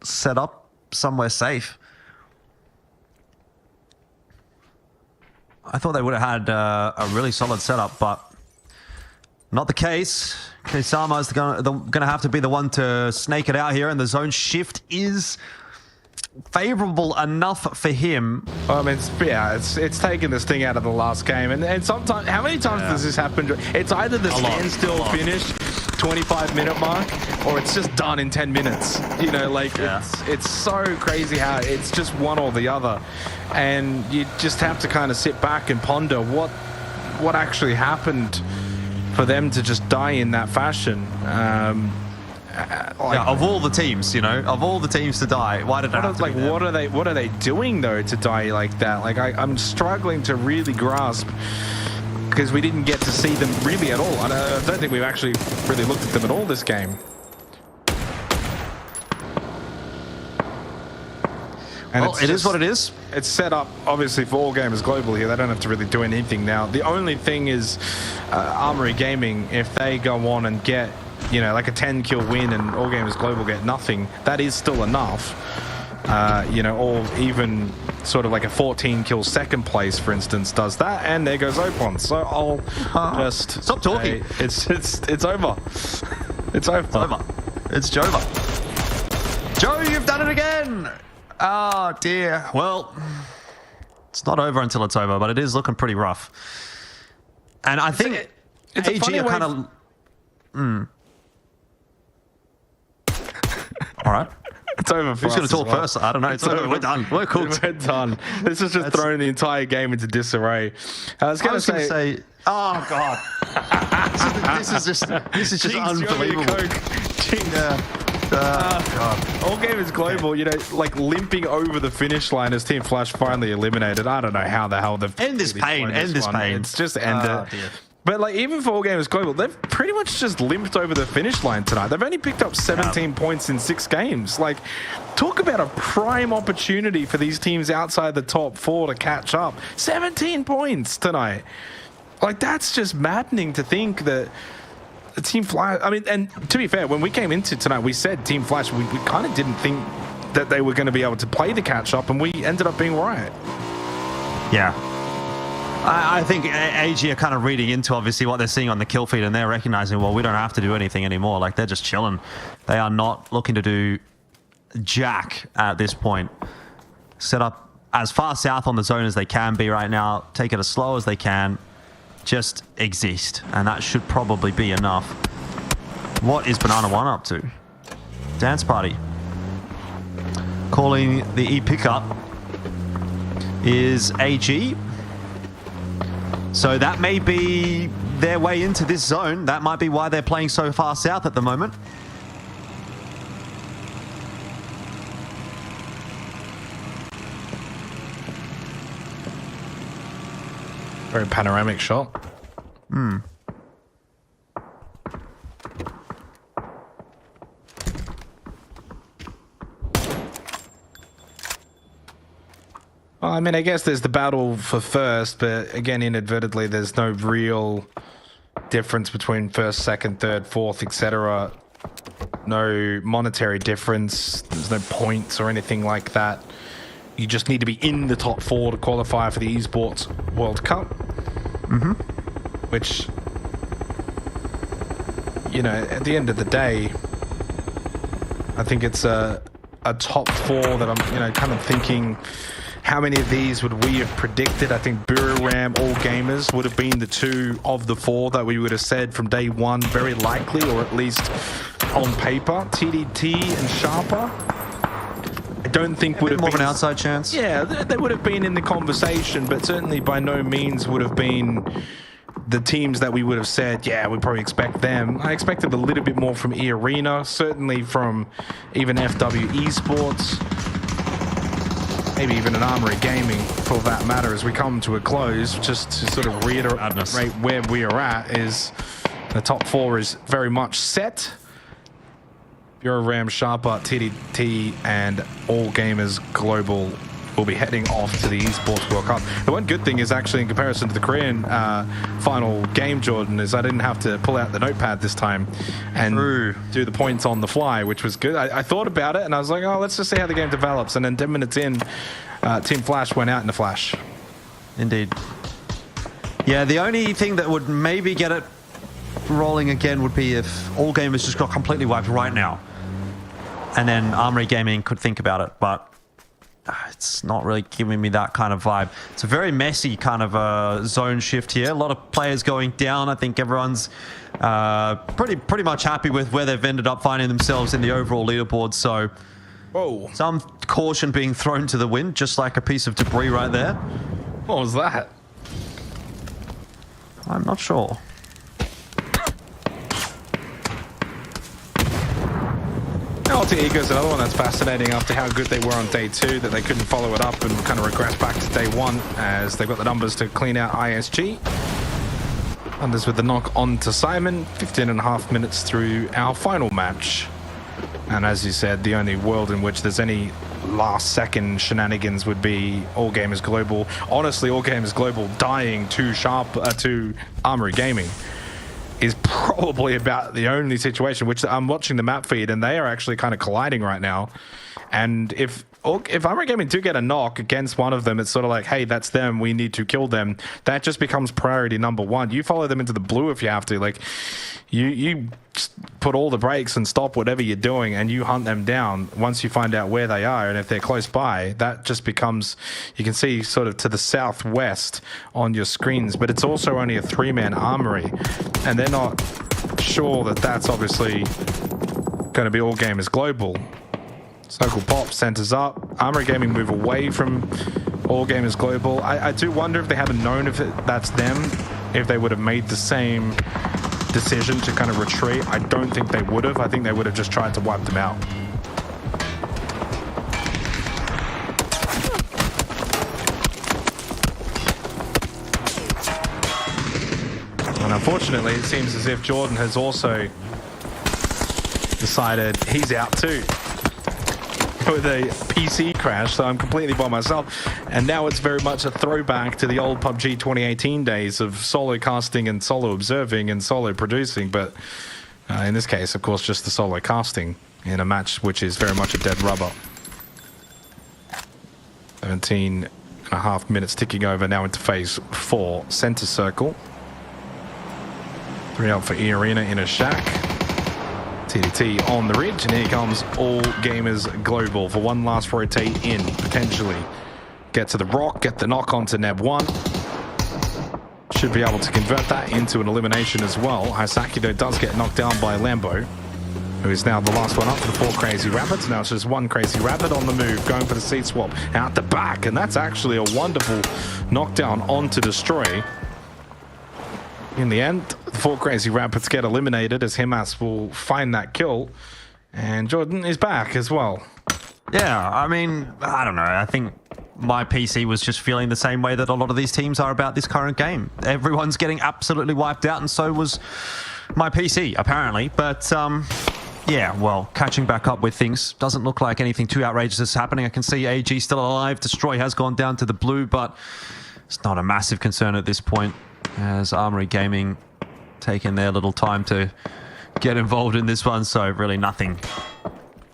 set up somewhere safe? I thought they would have had a really solid setup, but not the case. Keisama is going to have to be the one to snake it out here, and the zone shift is favorable enough for him. I mean, it's taken this thing out of the last game, and sometimes, how many times does this happen? It's either the standstill finish, 25-minute mark, or it's just done in 10 minutes. You know, like it's so crazy how it's just one or the other, and you just have to kind of sit back and ponder what actually happened for them to just die in that fashion. Of all the teams, you know, of all the teams to die, why did it have to be them? What are they doing though to die like that? Like I'm struggling to really grasp, because we didn't get to see them really at all. I don't think we've actually really looked at them at all this game. And well, it is what it is. It's set up, obviously, for All Gamers Global here. They don't have to really do anything now. The only thing is Armory Gaming, if they go on and get, you know, like a 10-kill win and All Gamers Global get nothing, that is still enough. You know, or even sort of like a 14-kill second place, for instance, does that, and there goes Opon. So I'll just stop talking. It's over. It's over. It's over. It's Jova. Joe, you've done it again. Oh dear. Well, it's not over until it's over, but it is looking pretty rough. And I think it's AG are kind of. All right. It's over for Who's going to talk first? I don't know. It's over. We're done. We're cooked. We're done. This has just thrown the entire game into disarray. I was going to say, oh god, this is just unbelievable. God. All Gamers Global, you know, like limping over the finish line as Team Flash finally eliminated. I don't know how the hell they've end this pain. End this pain. It's just ended. Dear. But like, even for All Gamers Global, they've pretty much just limped over the finish line tonight. They've only picked up 17 points in 6 games. Like, talk about a prime opportunity for these teams outside the top 4 to catch up. 17 points tonight. Like, that's just maddening to think that Team Flash, I mean, and to be fair, when we came into tonight, we said Team Flash, we kind of didn't think that they were going to be able to play the catch-up, and we ended up being right. Yeah. I think AG are kind of reading into, obviously, what they're seeing on the kill feed, and they're recognizing, well, we don't have to do anything anymore. Like, they're just chilling. They are not looking to do jack at this point. Set up as far south on the zone as they can be right now. Take it as slow as they can. Just exist, and that should probably be enough. What is Banana One up to? Dance party. Calling the E pickup is AG. So that may be their way into this zone. That might be why they're playing so far south at the moment. Very panoramic shot. Well, I mean, I guess there's the battle for first, but again, inadvertently, there's no real difference between first, second, third, fourth, etc. No monetary difference. There's no points or anything like that. You just need to be in the top 4 to qualify for the Esports World Cup. Which, you know, at the end of the day, I think it's a top 4 that I'm, you know, kind of thinking, how many of these would we have predicted? I think Buram, All Gamers would have been the 2 of the 4 that we would have said from day 1, very likely, or at least on paper. TDT and Sharper, I don't think would have more been of an outside chance. Yeah, they would have been in the conversation, but certainly by no means would have been the teams that we would have said, yeah, we probably expect them. I expected a little bit more from E-Arena, certainly from even FW Esports, maybe even an Armory Gaming for that matter. As we come to a close, just to sort of reiterate where we are at, is the top 4 is very much set. Bureau Ram, Sharper, TDT, and All Gamers Global will be heading off to the Esports World Cup. The one good thing is actually, in comparison to the Korean final game, Jordan, is I didn't have to pull out the notepad this time and do the points on the fly, which was good. I thought about it and I was like, oh, let's just see how the game develops. And then 10 minutes in, Team Flash went out in a flash. Indeed. Yeah, the only thing that would maybe get it rolling again would be if All Gamers just got completely wiped right now. And then Armory Gaming could think about it, but it's not really giving me that kind of vibe. It's a very messy kind of zone shift here. A lot of players going down. I think everyone's pretty much happy with where they've ended up finding themselves in the overall leaderboard. So some caution being thrown to the wind, just like a piece of debris right there. What was that? I'm not sure. Alter Ego is another one that's fascinating after how good they were on day 2, that they couldn't follow it up and kind of regress back to day 1 as they've got the numbers to clean out ISG. Unders with the knock on to Simon, 15.5 minutes through our final match. And as you said, the only world in which there's any last second shenanigans would be All Gamers Global. Honestly, All Gamers Global dying to Armory Gaming is probably about the only situation, which I'm watching the map feed and they are actually kind of colliding right now. And if Armory Gaming do get a knock against one of them, it's sort of like, hey, that's them, we need to kill them. That just becomes priority number 1. You follow them into the blue if you have to. Like, you put all the brakes and stop whatever you're doing and you hunt them down once you find out where they are. And if they're close by, that just becomes, you can see sort of to the southwest on your screens, but it's also only a 3-man armory and they're not sure that that's obviously going to be All Gamers Global. Circle Pop centers up. Armory Gaming move away from All Gamers Global. I do wonder if they haven't known if that's them, if they would have made the same decision to kind of retreat. I don't think they would have. I think they would have just tried to wipe them out. And unfortunately, it seems as if Jordan has also decided he's out too with a PC crash, so I'm completely by myself. And now it's very much a throwback to the old PUBG 2018 days of solo casting and solo observing and solo producing, but in this case, of course, just the solo casting in a match which is very much a dead rubber. 17.5 minutes ticking over now into phase 4. Center circle. 3 up for E-Arena in a shack. TDT on the ridge, and here comes All Gamers Global for one last rotate in, potentially. Get to the rock, get the knock onto Neb 1. Should be able to convert that into an elimination as well. Hisaki, though, does get knocked down by Lambo, who is now the last one up for the 4 Crazy Rapids. Now it's just 1 Crazy Rapid on the move, going for the seat swap out the back, and that's actually a wonderful knockdown onto Destroy. In the end, the 4 Crazy Rapids get eliminated as Himas will find that kill. And Jordan is back as well. Yeah, I mean, I don't know. I think my PC was just feeling the same way that a lot of these teams are about this current game. Everyone's getting absolutely wiped out, and so was my PC, apparently. But yeah, well, catching back up with things. Doesn't look like anything too outrageous is happening. I can see AG still alive. Destroy has gone down to the blue, but it's not a massive concern at this point, as Armory Gaming taking their little time to get involved in this one. So really nothing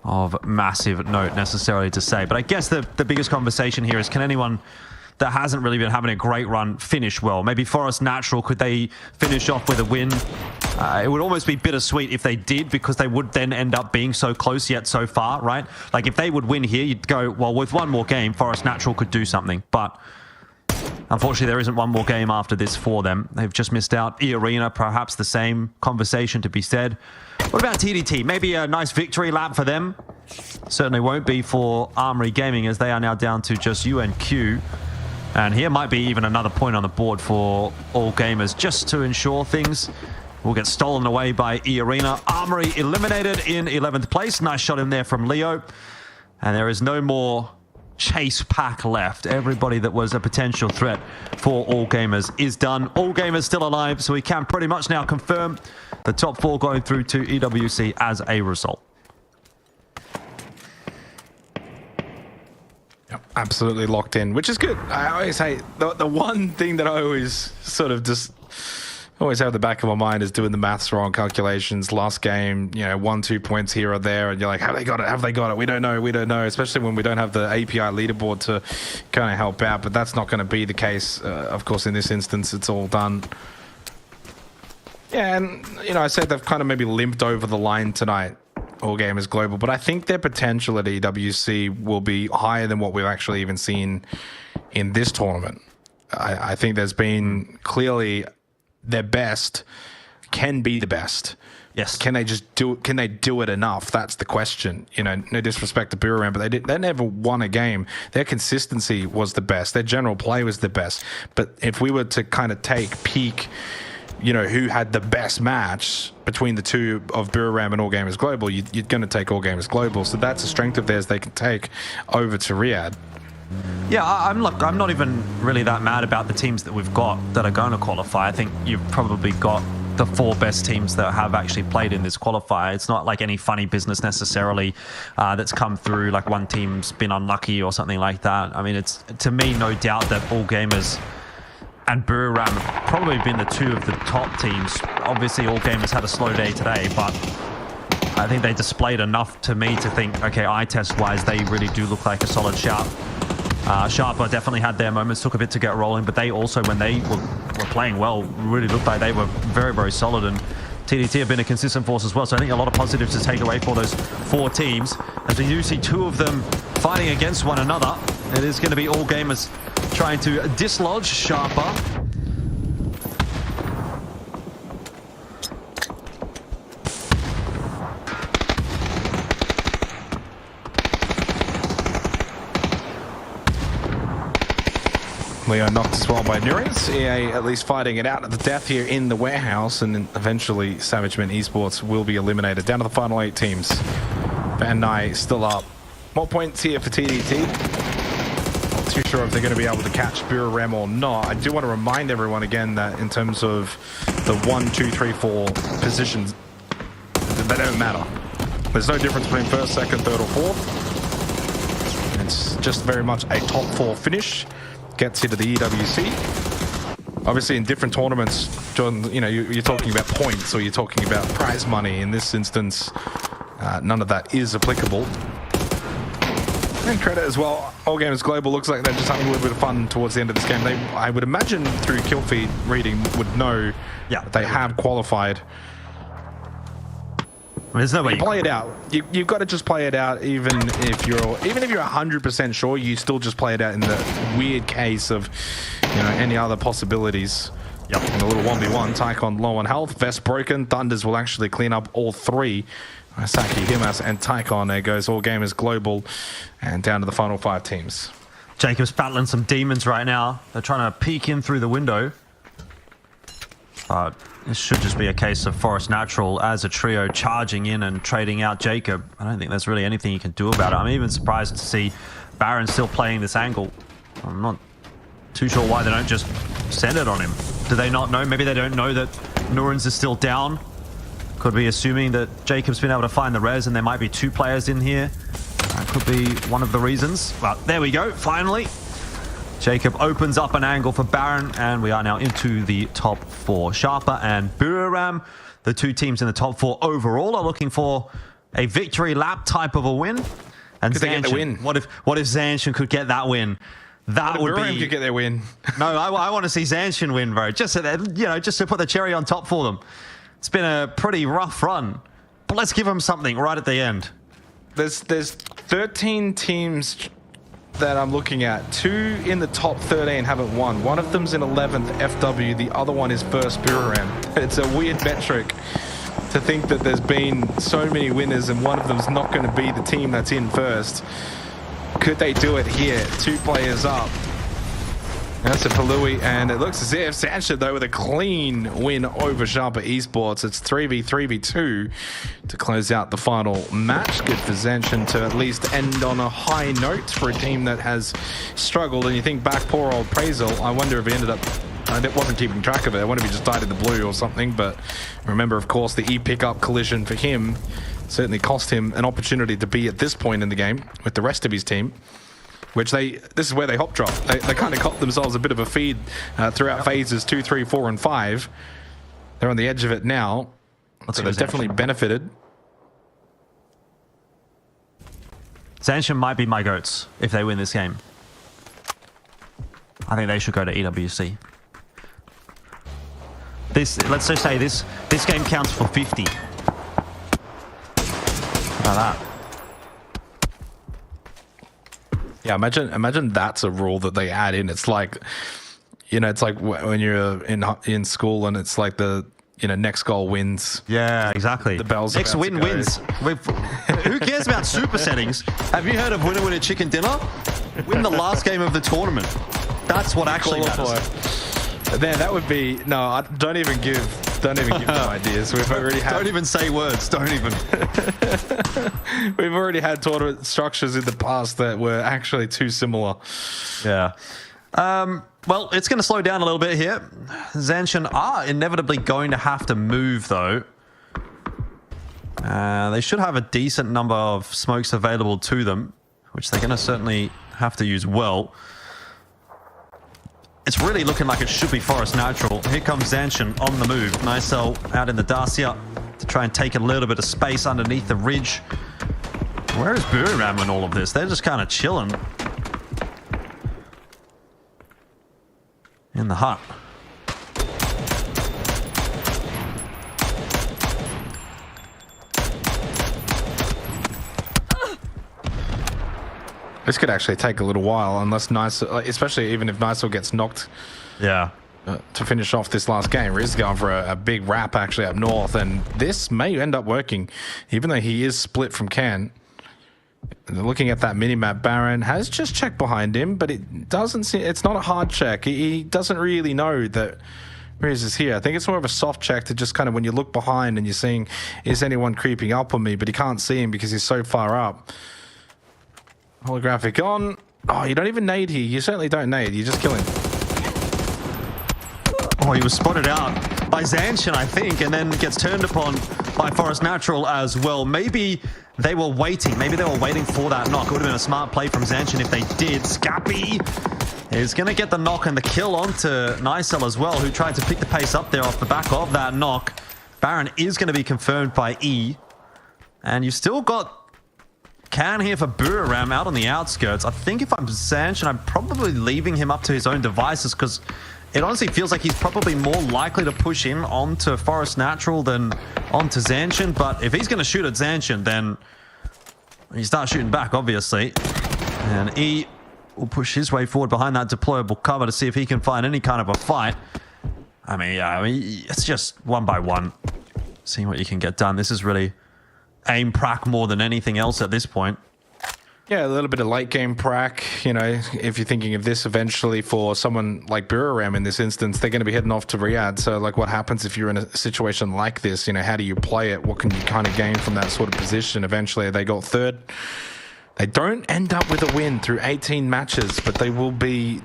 of massive note necessarily to say. But I guess the biggest conversation here is, can anyone that hasn't really been having a great run finish well? Maybe Forest Natural, could they finish off with a win? It would almost be bittersweet if they did, because they would then end up being so close yet so far, right? Like if they would win here, you'd go, well, with one more game, Forest Natural could do something. But unfortunately, there isn't one more game after this for them. They've just missed out. E-Arena, perhaps the same conversation to be said. What about TDT? Maybe a nice victory lap for them. Certainly won't be for Armory Gaming, as they are now down to just UNQ. And here might be even another point on the board for All Gamers, just to ensure things will get stolen away by E-Arena. Armory eliminated in 11th place. Nice shot in there from Leo. And there is no more chase pack left. Everybody that was a potential threat for All Gamers is done. All Gamers still alive, so we can pretty much now confirm the top 4 going through to EWC as a result. Absolutely locked in, which is good. I always say the one thing that I always sort of just always have at the back of my mind is doing the maths wrong, calculations. Last game, 1-2 points here or there, and you're like, have they got it? We don't know, especially when we don't have the API leaderboard to kind of help out. But that's not going to be the case. Of course, in this instance, it's all done. Yeah, and I said they've kind of maybe limped over the line tonight, All Gamers Global, but I think their potential at EWC will be higher than what we've actually even seen in this tournament. I think there's been clearly their best can be the best. Yes. Can they just do it? Can they do it enough? That's the question. No disrespect to Biram, but they never won a game. Their consistency was the best. Their general play was the best. But if we were to kind of take peak, who had the best match between the two of Biram and All Gamers Global, you're going to take All Gamers Global. So that's a strength of theirs they can take over to Riyadh. Yeah, I'm not even really that mad about the teams that we've got that are going to qualify. I think you've probably got the 4 best teams that have actually played in this qualifier. It's not like any funny business necessarily that's come through, like one team's been unlucky or something like that. I mean, it's, to me, no doubt that All Gamers and Biram have probably been the 2 of the top teams. Obviously, All Gamers had a slow day today, but I think they displayed enough to me to think, okay, eye test wise, they really do look like a solid shout. Sharper definitely had their moments, took a bit to get rolling, but they also, when they were playing well, really looked like they were very, very solid. And TDT have been a consistent force as well, so I think a lot of positives to take away for those 4 teams. As we do see 2 of them fighting against one another, it is going to be All Gamers trying to dislodge Sharper. Leo knocked as well by Nurians. EA at least fighting it out at the death here in the warehouse, and then eventually Savage Men Esports will be eliminated. Down to the final 8 teams. Van Nye still up. More points here for TDT. Not too sure if they're going to be able to catch Biram or not. I do want to remind everyone again that in terms of the 1, 2, 3, 4 positions, they don't matter. There's no difference between first, second, third, or fourth. It's just very much a top 4 finish. Gets you to the EWC. Obviously, in different tournaments, John, you're talking about points or you're talking about prize money. In this instance, none of that is applicable. And credit as well. All Gamers Global looks like they're just having a little bit of fun towards the end of this game. I would imagine through kill feed reading would know that they have qualified. There's no way you play it out. You've got to just play it out, even if you're 100% sure. You still just play it out in the weird case of any other possibilities. Yep. And a little 1v1. Taekon low on health. Vest broken. Thunders will actually clean up all 3. Saki, Himas, and Taekon. There goes All Gamers Global, and down to the final 5 teams. Jacob's battling some demons right now. They're trying to peek in through the window. But this should just be a case of Forest Natural as a trio charging in and trading out Jacob. I don't think there's really anything you can do about it. I'm even surprised to see Baron still playing this angle. I'm not too sure why they don't just send it on him. Do they not know? Maybe they don't know that Nurans is still down. Could be assuming that Jacob's been able to find the res and there might be 2 players in here. That could be one of the reasons. Well, there we go, finally. Jacob opens up an angle for Baron, and we are now into the top 4. Sharper and Buriram, the 2 teams in the top 4 overall, are looking for a victory lap type of a win. And Could they get the win? What if Zanshin could get that win? That would be. Could get their win. No, I want to see Zanshin win, bro. Just so that, just to put the cherry on top for them. It's been a pretty rough run, but let's give them something right at the end. There's 13 teams that I'm looking at. 2 in the top 13 haven't won. One of them's in 11th FW. The other one is first Buriram. It's a weird metric to think that there's been so many winners and one of them's not going to be the team that's in first. Could they do it here? 2 players up. That's a Palui, and it looks as if Zanshin, though, with a clean win over Sharper Esports. It's 3v2 to close out the final match. Good for Zanshin to at least end on a high note for a team that has struggled. And you think back, poor old Prazel, I wonder if he ended up... I wasn't keeping track of it. I wonder if he just died in the blue or something. But remember, of course, the E-pickup collision for him certainly cost him an opportunity to be at this point in the game with the rest of his team. Which this is where they hop drop. They kind of got themselves a bit of a feed throughout phases 2, 3, 4, and 5. They're on the edge of it now. So they've definitely benefited. Zanshin might be my goats if they win this game. I think they should go to EWC. Let's just say this game counts for 50. How about that? Yeah, imagine that's a rule that they add in. It's like, it's like when you're in school and it's like the next goal wins. Yeah, exactly. The bells. Next win wins. Who cares about super settings? Have you heard of winner winner chicken dinner? Win the last game of the tournament. That's what actually matters. There, that would be don't even give them ideas. We've already had. Don't even say words. Don't even. We've already had tournament structures in the past that were actually too similar. Yeah. Well, it's going to slow down a little bit here. Zanshin are inevitably going to have to move, though. They should have a decent number of smokes available to them, which they're going to certainly have to use well. It's really looking like it should be Forest Natural. Here comes Zanshin on the move. Nicel out in the Dacia to try and take a little bit of space underneath the ridge. Where is Buriram in all of this? They're just kind of chilling in the hut. This could actually take a little while, unless especially even if Nicel gets knocked. Yeah. To finish off this last game. Riz going for a big wrap actually up north, and this may end up working, even though he is split from Can. Looking at that mini-map, Baron has just checked behind him, but it doesn't seem, it's not a hard check. He doesn't really know that Riz is here. I think it's more of a soft check to just kind of when you look behind and you're seeing, is anyone creeping up on me? But he can't see him because he's so far up. Holographic on. Oh, you don't even nade here. You certainly don't nade. You just kill him. Oh, he was spotted out by Zanshin, I think, and then gets turned upon by Forest Natural as well. Maybe they were waiting. Maybe they were waiting for that knock. It would have been a smart play from Zanshin if they did. Scappy is going to get the knock and the kill onto Nicel as well, who tried to pick the pace up there off the back of that knock. Baron is going to be confirmed by E. And you've still got Can here for Buriram out on the outskirts. I think if I'm Zanshin, I'm probably leaving him up to his own devices because it honestly feels like he's probably more likely to push in onto Forest Natural than onto Zanshin. But if he's going to shoot at Zanshin, then he starts shooting back, obviously. And E will push his way forward behind that deployable cover to see if he can find any kind of a fight. I mean, it's just one by one. Seeing what you can get done. This is really aim prac more than anything else at this point. Yeah, a little bit of late game prac. If you're thinking of this eventually for someone like Buriram in this instance, they're going to be heading off to Riyadh. So, like, what happens if you're in a situation like this? How do you play it? What can you kind of gain from that sort of position? Eventually, they got third. They don't end up with a win through 18 matches, but they will be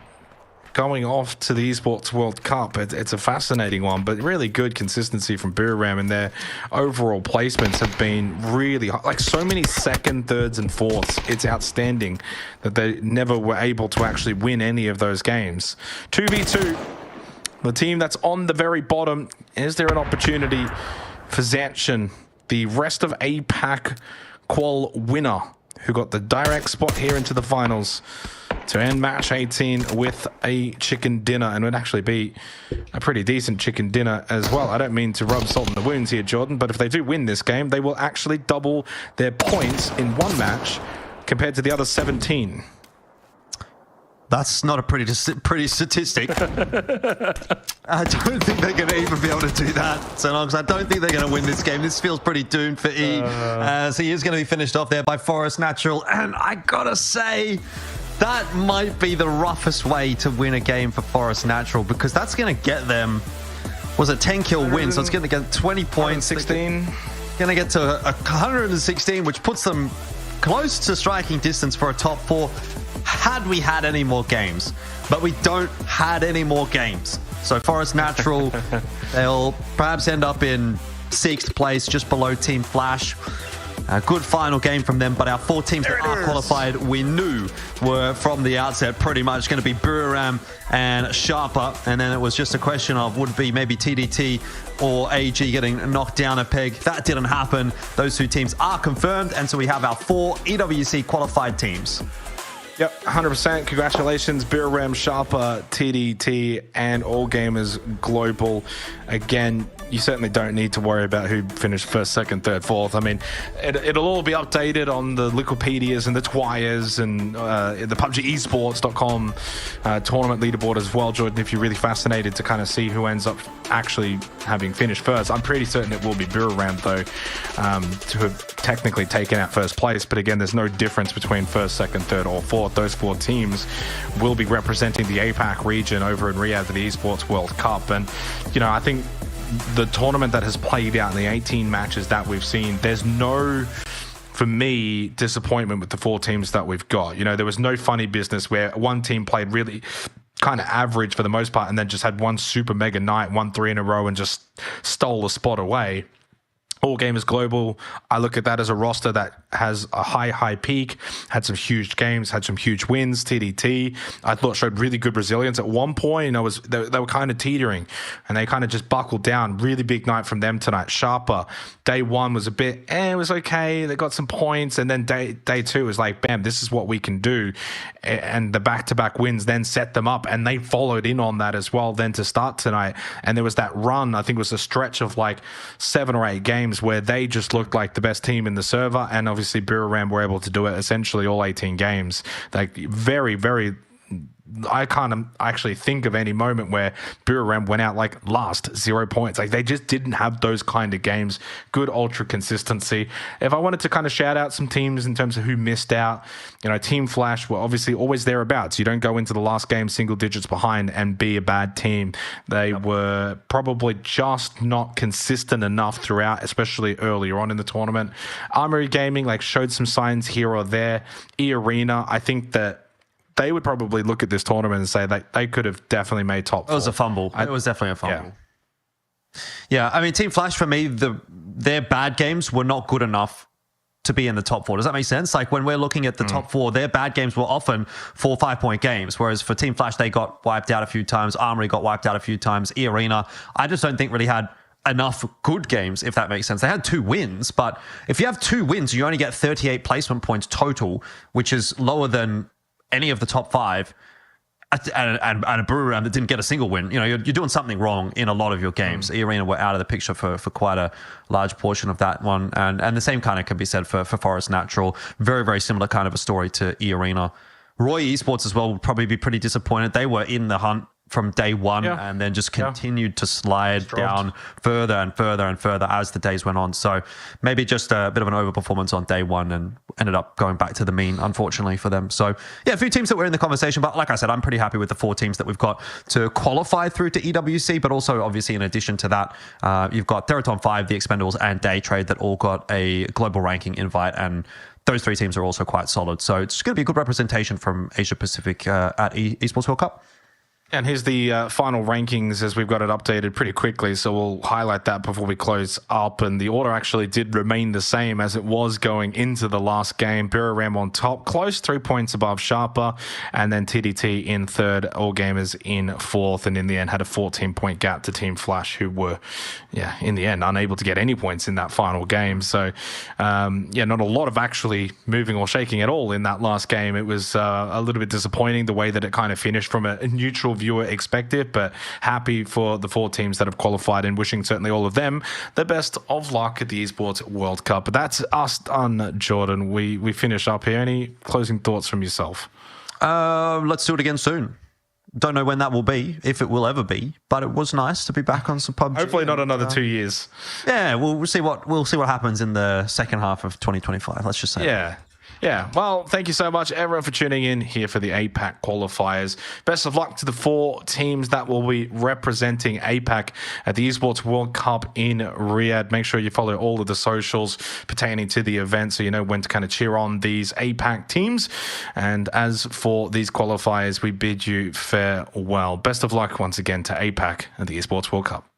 going off to the Esports World Cup. It's a fascinating one, but really good consistency from Buriram, and their overall placements have been really high. Like so many second, thirds, and fourths. It's outstanding that they never were able to actually win any of those games. 2v2, the team that's on the very bottom. Is there an opportunity for Zanshin, the rest of APAC Qual winner, who got the direct spot here into the finals, to end match 18 with a chicken dinner, and would actually be a pretty decent chicken dinner as well. I don't mean to rub salt in the wounds here, Jordan, but if they do win this game, they will actually double their points in one match compared to the other 17. That's not a pretty statistic. I don't think they're going to even be able to do that. So long as I don't think they're going to win this game. This feels pretty doomed for E. So he is going to be finished off there by Forest Natural. And I gotta say, that might be the roughest way to win a game for Forest Natural, because that's going to get them, was a 10 kill win. So it's going to get 20 points. 16. Going to get to 116, which puts them close to striking distance for a top 4. Had we had any more games, but we don't had any more games. So Forest Natural, they'll perhaps end up in 6th place, just below Team Flash. A good final game from them, but our 4 teams that are qualified, we knew were from the outset pretty much going to be Buriram and Sharper, and then it was just a question of would it be maybe TDT or AG getting knocked down a peg. That didn't happen. Those 2 teams are confirmed, and so we have our 4 EWC qualified teams. Yep, 100%. Congratulations, Buriram, Sharper, TDT, and All Gamers Global. Again, you certainly don't need to worry about who finished 1st, 2nd, 3rd, 4th. I mean, it'll all be updated on the Wikipedias and the Twires and the PUBG Esports.com tournament leaderboard as well, Jordan, if you're really fascinated to kind of see who ends up actually having finished first. I'm pretty certain it will be Buriram, though, to have technically taken out 1st place. But again, there's no difference between 1st, 2nd, 3rd, or 4th. Those 4 teams will be representing the APAC region over in Riyadh for the Esports World Cup. And, you know, I think the tournament that has played out in the 18 matches that we've seen, there's no, for me, disappointment with the 4 teams that we've got. You know, there was no funny business where one team played really kind of average for the most part and then just had one super mega night, won 3 in a row and just stole the spot away. All Gamers Global, I look at that as a roster that has a high peak, had some huge games, had some huge wins. TDT, I thought, showed really good resilience. At one point, they were kind of teetering, and they kind of just buckled down. Really big night from them tonight. Sharper, day 1 was a bit, it was okay. They got some points, and then day 2 was like, bam, this is what we can do. And the back-to-back wins then set them up, and they followed in on that as well then to start tonight. And there was that run, I think it was a stretch of like 7 or 8 games where they just looked like the best team in the server, and obviously Buriram were able to do it essentially all 18 games. Like very, very, I can't actually think of any moment where Buriram went out like last 0 points. Like they just didn't have those kind of games. Good ultra consistency. If I wanted to kind of shout out some teams in terms of who missed out, you know, Team Flash were obviously always thereabouts. You don't go into the last game single digits behind and be a bad team. They were probably just not consistent enough throughout, especially earlier on in the tournament. Armory Gaming like showed some signs here or there. E-Arena, I think that they would probably look at this tournament and say that they could have definitely made top 4. It was a fumble. It was definitely a fumble. Yeah, I mean, Team Flash, for me, their bad games were not good enough to be in the top 4. Does that make sense? Like when we're looking at the top 4, their bad games were often 4 or 5 point games. Whereas for Team Flash, they got wiped out a few times. Armory got wiped out a few times. E-Arena, I just don't think really had enough good games, if that makes sense. They had 2 wins, but if you have 2 wins, you only get 38 placement points total, which is lower than any of the top 5, and a Buriram that didn't get a single win. You know, you're doing something wrong in a lot of your games. E-Arena were out of the picture for quite a large portion of that one, and the same kind of can be said for Forest Natural. Very, very similar kind of a story to E-Arena. Roy Esports as well will probably be pretty disappointed. They were in the hunt from day 1 and then just continued to slide down further and further and further as the days went on. So maybe just a bit of an overperformance on day 1 and ended up going back to the mean, unfortunately for them. So yeah, a few teams that were in the conversation, but like I said, I'm pretty happy with the 4 teams that we've got to qualify through to EWC, but also obviously in addition to that, you've got Theraton 5, The Expendables and Day Trade that all got a global ranking invite, and those three teams are also quite solid. So it's going to be a good representation from Asia Pacific at Esports World Cup. And here's the final rankings as we've got it updated pretty quickly. So we'll highlight that before we close up. And the order actually did remain the same as it was going into the last game. Buriram on top, close, 3 points above Sharper. And then TDT in third, All Gamers in fourth. And in the end had a 14-point gap to Team Flash, who were, in the end, unable to get any points in that final game. So, not a lot of actually moving or shaking at all in that last game. It was a little bit disappointing the way that it kind of finished from a neutral viewer expected, but happy for the 4 teams that have qualified and wishing certainly all of them the best of luck at the Esports World Cup. But that's us done, Jordan. We finish up here. Any closing thoughts from yourself? Let's do it again soon. Don't know when that will be, if it will ever be, but it was nice to be back on some PUBG. Hopefully not another 2 years. Yeah, we'll see what happens in the second half of 2025. Let's just say. Yeah, well, thank you so much, everyone, for tuning in here for the APAC qualifiers. Best of luck to the 4 teams that will be representing APAC at the Esports World Cup in Riyadh. Make sure you follow all of the socials pertaining to the event so you know when to kind of cheer on these APAC teams. And as for these qualifiers, we bid you farewell. Best of luck once again to APAC at the Esports World Cup.